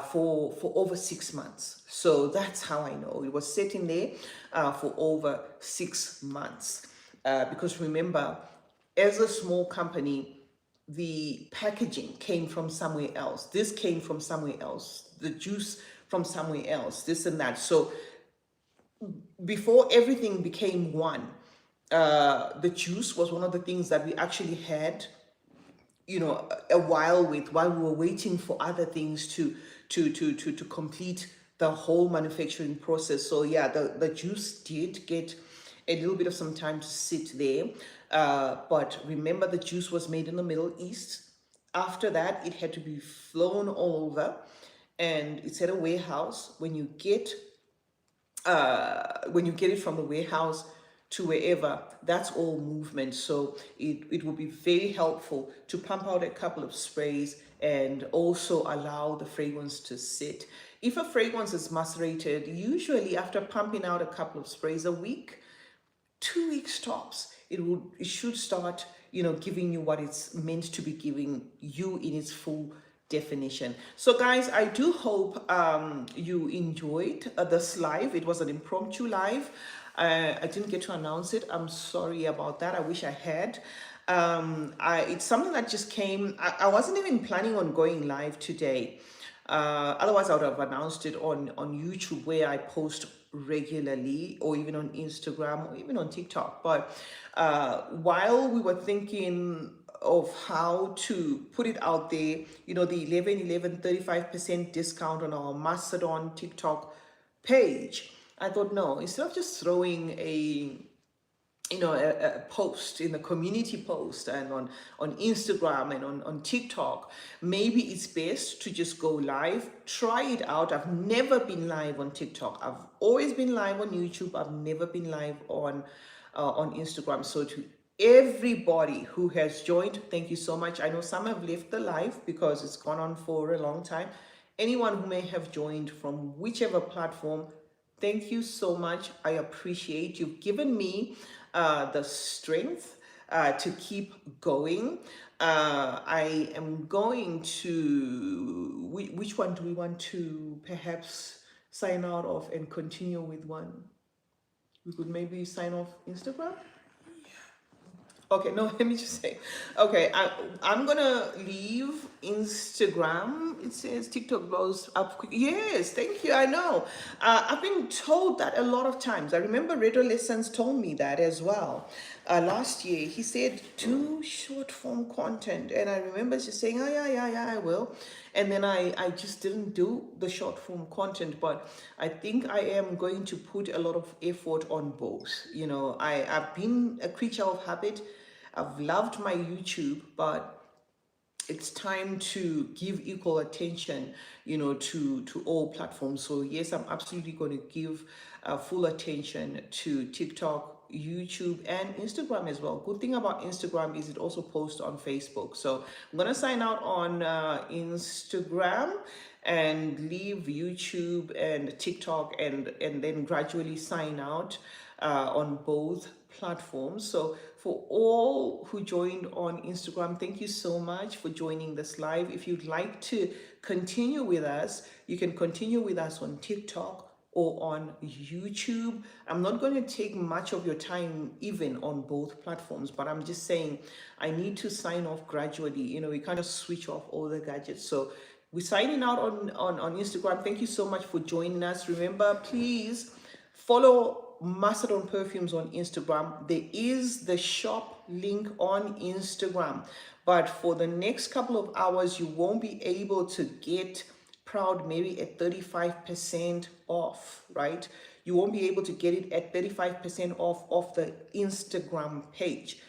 for over 6 months. So that's how I know it was set in there for over 6 months. Because remember, as a small company, the packaging came from somewhere else. This came from somewhere else. The juice from somewhere else. This and that. So before everything became one, the juice was one of the things that we actually had, a while we were waiting for other things to complete the whole manufacturing process. So yeah, the juice did get a little bit of some time to sit there. But remember, the juice was made in the Middle East. After that, it had to be flown all over, and it's at a warehouse. When you get it from the warehouse to wherever, that's all movement. So it will be very helpful to pump out a couple of sprays and also allow the fragrance to sit. If a fragrance is macerated, usually after pumping out a couple of sprays a week, 2 weeks tops, it should start, giving you what it's meant to be giving you in its full definition. So guys, I do hope you enjoyed this live. It was an impromptu live. I didn't get to announce it. I'm sorry about that. I wish I had. It's something that just came. I wasn't even planning on going live today. Otherwise, I would have announced it on YouTube, where I post regularly, or even on Instagram, or even on TikTok. But while we were thinking of how to put it out there, the 11 35% discount on our Masedon TikTok page, I thought, no, instead of just throwing a post in the community post and on Instagram and on TikTok, maybe it's best to just go live, try it out. I've never been live on TikTok. I've always been live on YouTube. I've never been live on Instagram. So to everybody who has joined, thank you so much. I know some have left the live because it's gone on for a long time. Anyone who may have joined from whichever platform, thank you so much. I appreciate you've given me the strength to keep going. I am going to, which one do we want to perhaps sign out of and continue with one? We could maybe sign off Instagram? Okay, no, let me just say, okay, I'm gonna leave Instagram, it says TikTok blows up quick. Yes, thank you. I know. I've been told that a lot of times. I remember Radio Lessons told me that as well. Last year, he said, do short form content. And I remember just saying, oh, yeah, I will. And then I just didn't do the short form content. But I think I am going to put a lot of effort on both. I've been a creature of habit. I've loved my YouTube, but it's time to give equal attention, to all platforms. So yes, I'm absolutely going to give full attention to TikTok, YouTube, and Instagram as well. Good thing about Instagram is it also posts on Facebook. So I'm going to sign out on Instagram and leave YouTube and TikTok, and then gradually sign out on both platforms. So for all who joined on Instagram, thank you so much for joining this live. If you'd like to continue with us, you can continue with us on TikTok or on YouTube. I'm not going to take much of your time even on both platforms, but I'm just saying I need to sign off gradually. We kind of switch off all the gadgets. So we're signing out on Instagram. Thank you so much for joining us. Remember, please follow Masedon Perfumes on Instagram. There is the shop link on Instagram, but for the next couple of hours, you won't be able to get Proud Mary at 35% off, right? You won't be able to get it at 35% off the Instagram page.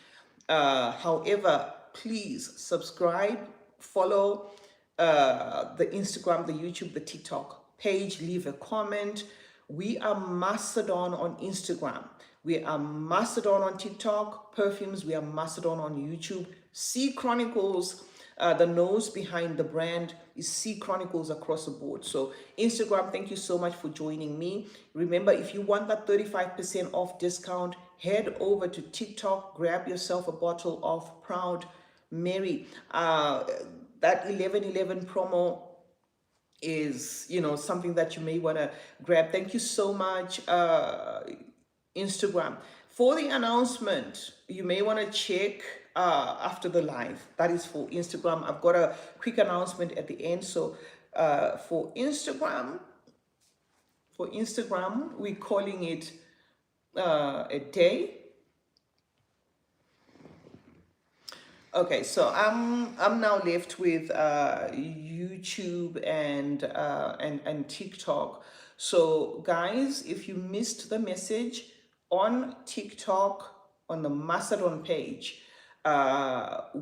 However, please subscribe, follow the Instagram, the YouTube, the TikTok page, leave a comment. We are Masedon on Instagram. We are Masedon on TikTok, Perfumes. We are Masedon on YouTube. CeeChronicles, the nose behind the brand is CeeChronicles across the board. So Instagram, thank you so much for joining me. Remember, if you want that 35% off discount, head over to TikTok, grab yourself a bottle of Proud Mary. That 11/11 promo is something that you may want to grab. Thank you so much, Instagram. For the announcement, you may want to check after the live. That is for Instagram. I've got a quick announcement at the end. So for Instagram, we're calling it a day. Okay, so I'm now left with YouTube and TikTok. So guys, if you missed the message on TikTok on the Masedon page,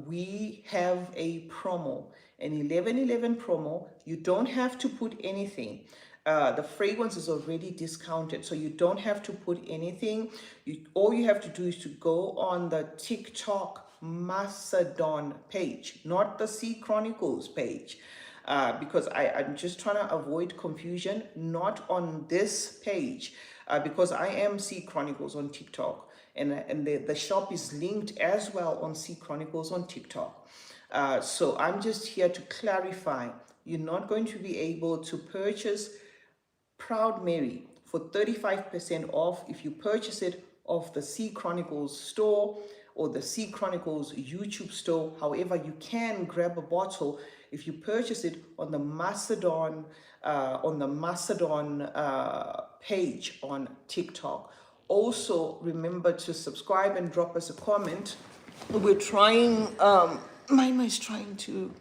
we have a promo, an 11/11 promo. You don't have to put anything. The fragrance is already discounted, so you don't have to put anything. All you have to do is to go on the TikTok Masedon page, not the CeeChronicles page, because I'm just trying to avoid confusion. Not on this page, because I am CeeChronicles on TikTok, and the shop is linked as well on CeeChronicles on TikTok. So I'm just here to clarify, you're not going to be able to purchase Proud Mary for 35% off if you purchase it off the CeeChronicles store or the CeeChronicles YouTube store. However, you can grab a bottle if you purchase it on the Masedon page on TikTok. Also, remember to subscribe and drop us a comment. We're trying. Mine is trying to.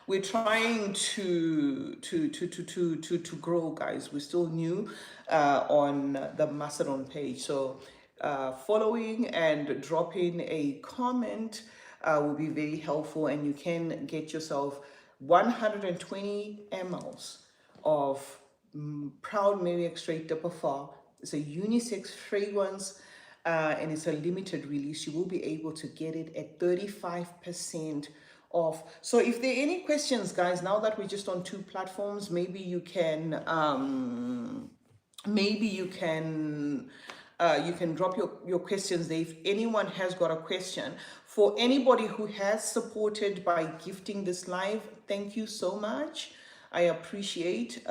We're trying to grow, guys. We're still new on the Masedon page, so following and dropping a comment will be very helpful, and you can get yourself 120 mLs of Proud Mary Extrait de Parfum. It's a unisex fragrance, and it's a limited release. You will be able to get it at 35% off. So if there are any questions, guys, now that we're just on two platforms, maybe you can drop your questions there. If anyone has got a question, for anybody who has supported by gifting this live, thank you so much. I appreciate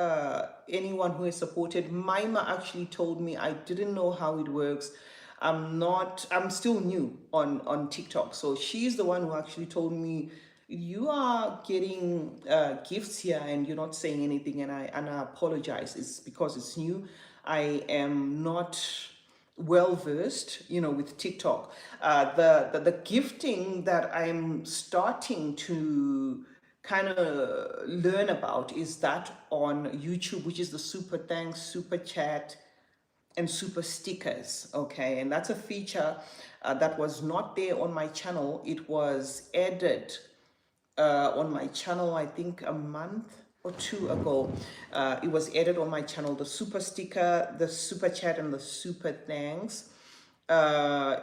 anyone who has supported. Maima actually told me, I didn't know how it works. I'm still new on TikTok. So she's the one who actually told me you are getting gifts here and you're not saying anything, and I apologize. It's because it's new. I am not well versed, with TikTok. The gifting that I'm starting to kind of learn about is that on YouTube, which is the super thanks, super chat, and super stickers. Okay, and that's a feature that was not there on my channel. It was added on my channel, I think a month or two ago. It was added on my channel, the super sticker, the super chat, and the super thanks.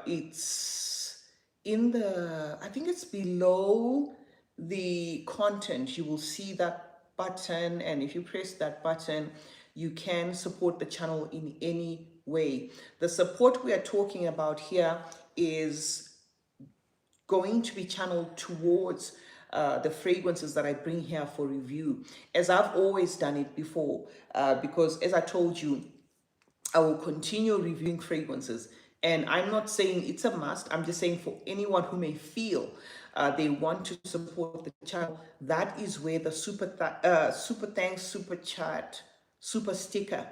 It's in the, I think it's below the content. You will see that button, and if you press that button, you can support the channel in any way. The support we are talking about here is going to be channeled towards the fragrances that I bring here for review, as I've always done it before, because as I told you, I will continue reviewing fragrances. And I'm not saying it's a must. I'm just saying for anyone who may feel they want to support the channel, that is where the super thanks, super chat, super sticker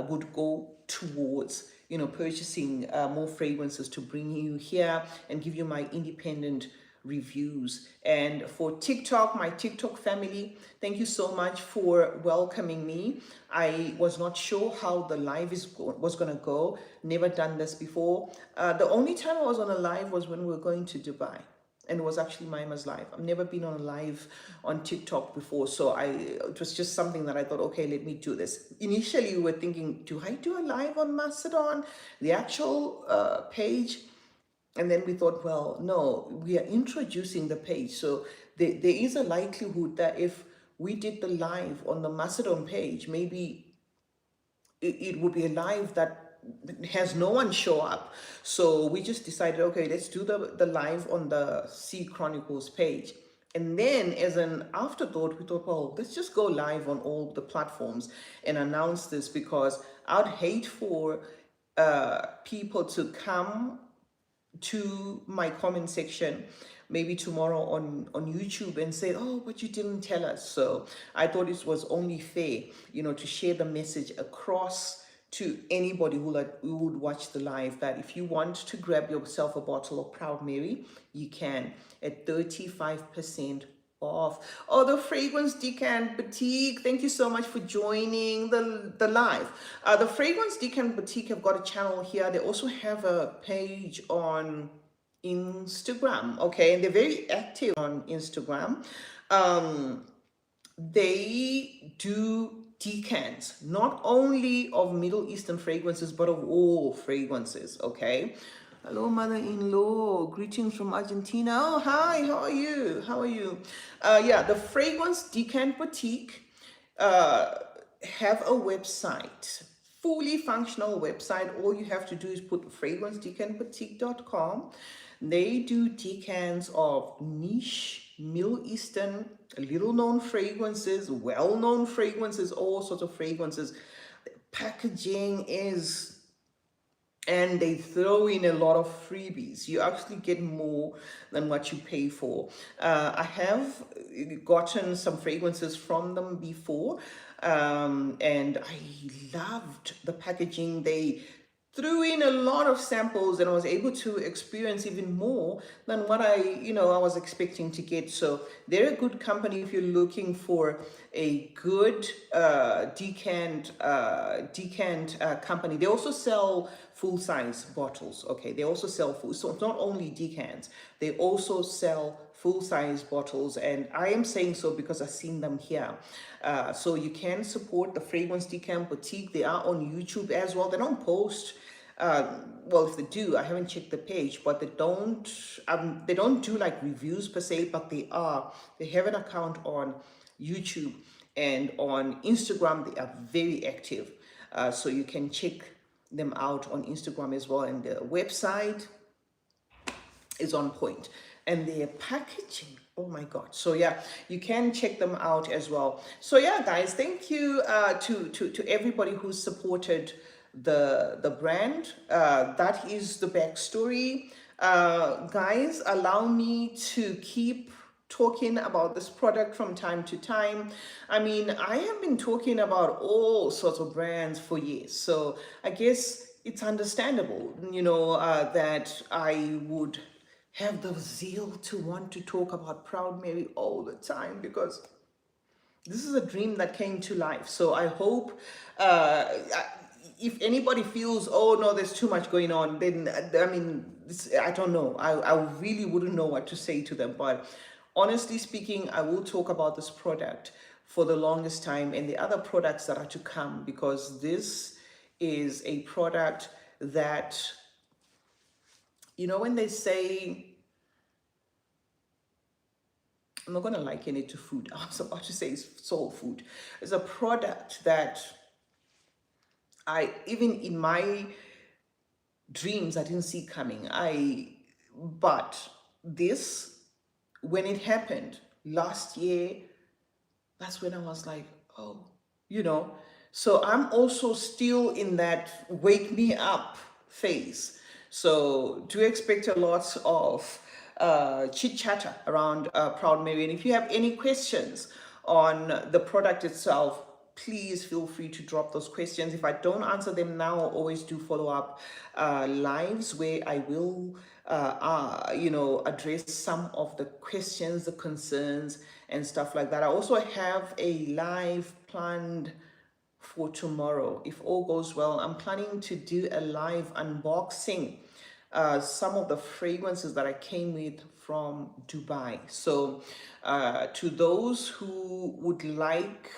would go towards, purchasing more fragrances to bring you here and give you my independent reviews. And for TikTok, my TikTok family, thank you so much for welcoming me. I was not sure how the live was going to go. Never done this before. The only time I was on a live was when we were going to Dubai, and it was actually Maima's live. I've never been on a live on TikTok before, so it was just something that I thought, okay, let me do this. Initially, we were thinking, do I do a live on Masedon, the actual page? And then we thought, well, no, we are introducing the page. So there is a likelihood that if we did the live on the Macedon page, maybe it would be a live that has no one show up. So we just decided, okay, let's do the live on the CeeChronicles page. And then as an afterthought, we thought, well, let's just go live on all the platforms and announce this, because I'd hate for people to come to my comment section maybe tomorrow on YouTube and say, oh, but you didn't tell us. So I thought it was only fair, to share the message across to anybody who would watch the live, that if you want to grab yourself a bottle of Proud Mary, you can, at 35% off. Oh, the Fragrance Decant Boutique, thank you so much for joining the live. The Fragrance Decant Boutique have got a channel here. They also have a page on Instagram, okay, and they're very active on Instagram. They do decants, not only of Middle Eastern fragrances, but of all fragrances, okay? Hello, mother-in-law. Greetings from Argentina. Oh, hi. How are you? How are you? Yeah, the Fragrance Decant Boutique have a website, fully functional website. All you have to do is put fragranceDecantBoutique.com. They do decants of niche Middle Eastern, little-known fragrances, well-known fragrances, all sorts of fragrances. The packaging is, and they throw in a lot of freebies. You actually get more than what you pay for. I have gotten some fragrances from them before, and I loved the packaging. They threw in a lot of samples, and I was able to experience even more than what I was expecting to get. So they're a good company if you're looking for a good decant company. They also sell full-size bottles. Okay, they also sell full. So it's not only decants, they also sell full-size bottles, and I am saying so because I've seen them here. So you can support the Fragrance Decant Boutique. They are on YouTube as well. They don't post. Well, if they do, I haven't checked the page, but they don't do like reviews per se, but they have an account on YouTube, and on Instagram they are very active. So you can check them out on Instagram as well, and the website is on point, and their packaging, oh my god. So yeah, you can check them out as well. So yeah, guys, thank you to everybody who supported the brand. That is the backstory. Guys, allow me to keep talking about this product from time to time. I mean, I have been talking about all sorts of brands for years, so I guess it's understandable, that I would have the zeal to want to talk about Proud Mary all the time, because this is a dream that came to life. So I hope, if anybody feels, oh no, there's too much going on, then I mean, I don't know. I really wouldn't know what to say to them. But honestly speaking, I will talk about this product for the longest time and the other products that are to come, because this is a product that, when they say, I'm not going to liken it to food. I was about to say soul food. It's a product that even in my dreams, I didn't see coming. But this, when it happened last year, that's when I was like, oh, you know. So I'm also still in that wake me up phase. So do expect a lot of chit chatter around Proud Mary. And if you have any questions on the product itself, please feel free to drop those questions. If I don't answer them now, I'll always do follow up lives where I will, address some of the questions, the concerns, and stuff like that. I also have a live planned for tomorrow. If all goes well, I'm planning to do a live unboxing some of the fragrances that I came with from Dubai. So to those who would like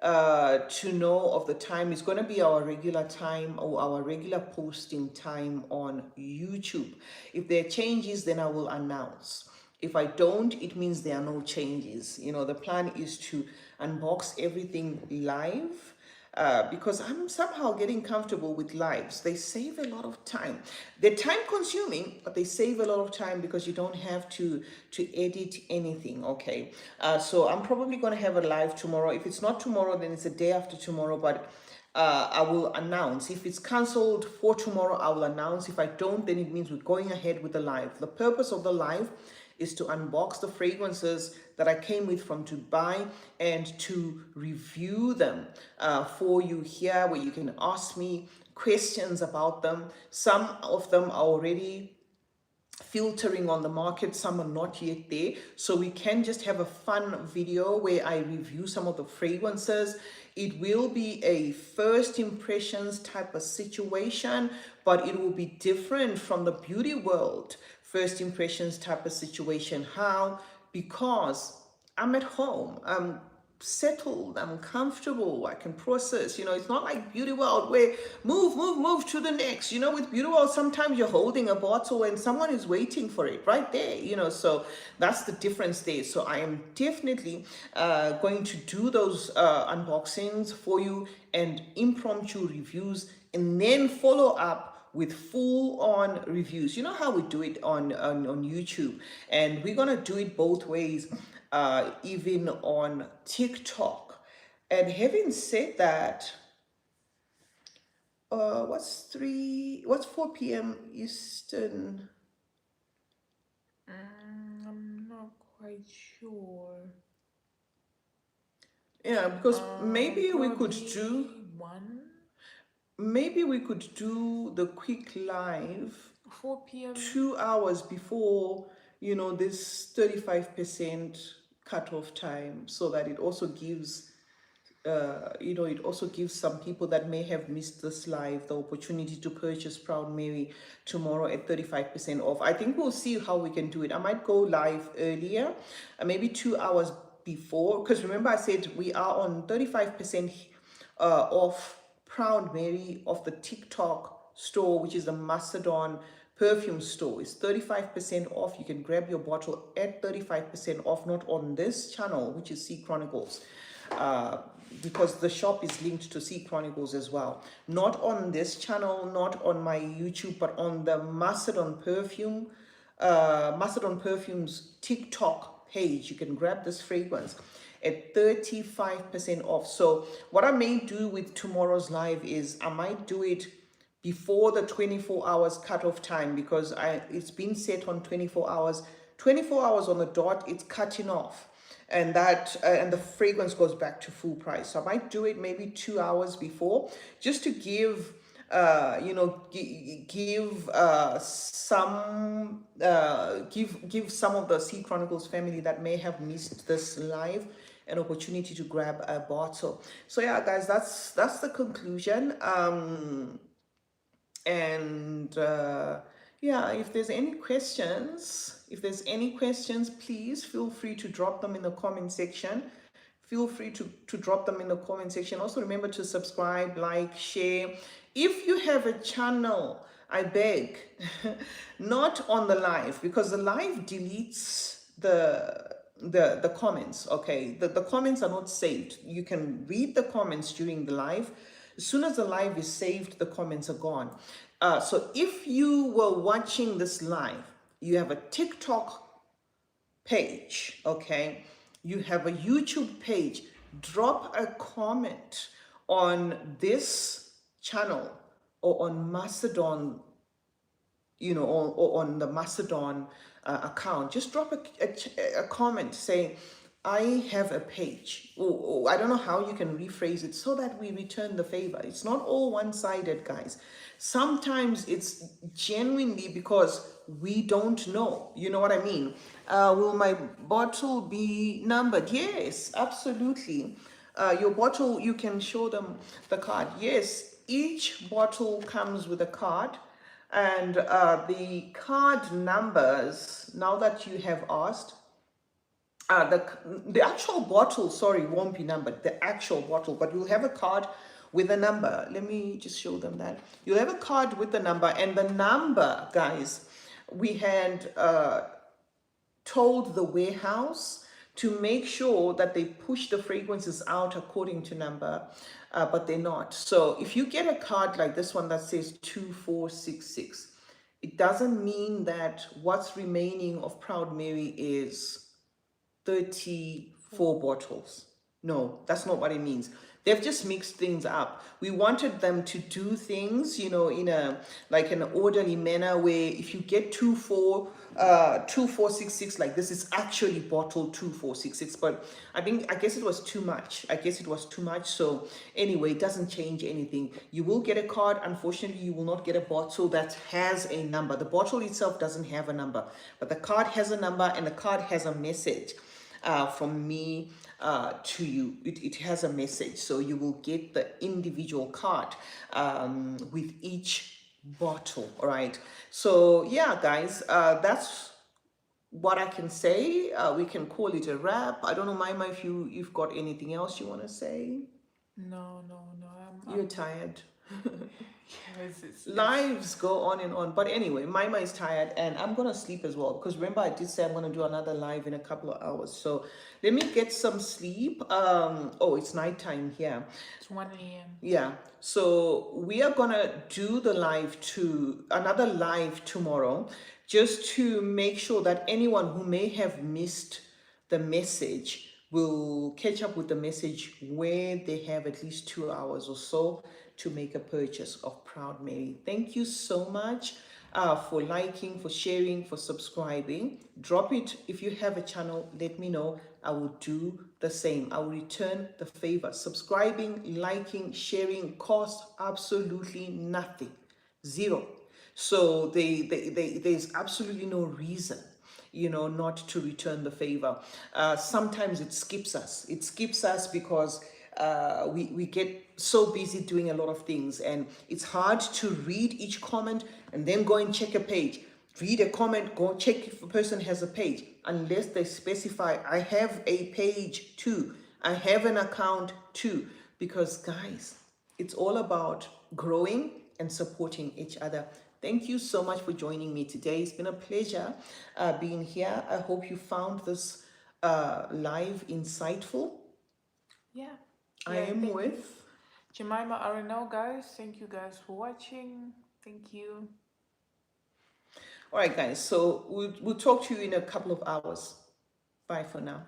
to know of the time, it's going to be our regular time or our regular posting time on YouTube. If there are changes, then I will announce. If I don't, it means there are no changes. The plan is to unbox everything live, because I'm somehow getting comfortable with lives. They save a lot of time. They're time consuming, but they save a lot of time because you don't have to edit anything. Okay, so I'm probably going to have a live tomorrow. If it's not tomorrow, then it's a day after tomorrow, but I will announce. If it's cancelled for tomorrow, I will announce. If I don't, then it means we're going ahead with the live. The purpose of the live is to unbox the fragrances that I came with from Dubai and to review them for you here, where you can ask me questions about them. Some of them are already filtering on the market, some are not yet there, so we can just have a fun video where I review some of the fragrances. It will be a first impressions type of situation, but it will be different from the beauty world first impressions type of situation. How? Because I'm at home, I'm settled, I'm comfortable, I can process. It's not like beauty world where move to the next. With beauty world, sometimes you're holding a bottle and someone is waiting for it right there. So that's the difference there. So I am definitely going to do those unboxings for you and impromptu reviews, and then follow up with full-on reviews. You know how we do it on YouTube, and we're gonna do it both ways, even on TikTok. And having said that, what's 4 p.m. Eastern? I'm not quite sure. Yeah, because maybe we could Probably do 1, the quick live 4 p.m. 2 hours before this 35% cutoff time, so that it also gives some people that may have missed this live the opportunity to purchase Proud Mary tomorrow at 35% off. I think we'll see how we can do it. I might go live earlier, maybe 2 hours before, because remember I said we are on 35% off Proud Mary of the TikTok store, which is the Masedon perfume store. It's 35% off. You can grab your bottle at 35% off, not on this channel, which is CeeChronicles, because the shop is linked to CeeChronicles as well. Not on this channel, not on my YouTube, but on the Masedon Perfume's TikTok page. You can grab this fragrance at 35% off. So what I may do with tomorrow's live is I might do it before the 24 hours cutoff time, because it's been set on 24 hours 24 hours on the dot, it's cutting off. And that and the fragrance goes back to full price. So I might do it maybe 2 hours before, just to give give give some of the Sea Chronicles family that may have missed this live an opportunity to grab a bottle. So yeah, guys, that's the conclusion. And yeah, if there's any questions, please feel free to drop them in the comment section. Feel free to drop them in the comment section. Also remember to subscribe, like, share. If you have a channel, I beg, not on the live, because the live deletes the comments. Okay, the comments are not saved. You can read the comments during the live. As soon as the live is saved, the comments are gone. So if you were watching this live, you have a TikTok page, okay? You have a YouTube page. Drop a comment on this channel or on Masedon, or on the Masedon account. Just drop a comment saying, I have a page. Or I don't know how you can rephrase it so that we return the favor. It's not all one-sided, guys. Sometimes it's genuinely because we don't know. You know what I mean? Will my bottle be numbered? Yes, absolutely. Your bottle, you can show them the card. Yes, each bottle comes with a card. And the card numbers, now that you have asked, the actual bottle, sorry, won't be numbered, the actual bottle, but you'll have a card with a number. Let me just show them that. You'll have a card with the number, and the number, guys, we had told the warehouse to make sure that they push the fragrances out according to number, but they're not. So if you get a card like this one that says 2466, it doesn't mean that what's remaining of Proud Mary is 34 bottles. No, that's not what it means. They've just mixed things up. We wanted them to do things, in a like an orderly manner, where if you get 2466, like this is actually bottle 2466. But I guess it was too much. So anyway, it doesn't change anything. You will get a card. Unfortunately, you will not get a bottle that has a number. The bottle itself doesn't have a number, but the card has a number, and the card has a message from me to you. It has a message, so you will get the individual card with each bottle. All right, so yeah, guys, that's what I can say. We can call it a wrap. I don't know, Maima, if you've got anything else you want to say. No. You're tired. Yeah, Lives go on and on, but anyway, Maima is tired, and I'm gonna sleep as well, because remember I did say I'm gonna do another live in a couple of hours. So let me get some sleep. Oh, it's nighttime here. It's 1 a.m. Yeah, so we are gonna do another live tomorrow, just to make sure that anyone who may have missed the message will catch up with the message, where they have at least 2 hours or so to make a purchase of Proud Mary. Thank you so much for liking, for sharing, for subscribing. Drop it. If you have a channel, let me know. I will do the same. I will return the favor. Subscribing, liking, sharing costs absolutely nothing. Zero. So there's absolutely no reason, not to return the favor. Sometimes it skips us. Because we get so busy doing a lot of things, and it's hard to read each comment and then go and check a page. Read a comment, go check if a person has a page, unless they specify, I have a page too, I have an account too. Because guys, it's all about growing and supporting each other. Thank you so much for joining me today. It's been a pleasure being here. I hope you found this live insightful. Yeah. I am with Jemima Arenal, guys. Thank you guys for watching. Thank you. All right, guys. So we'll talk to you in a couple of hours. Bye for now.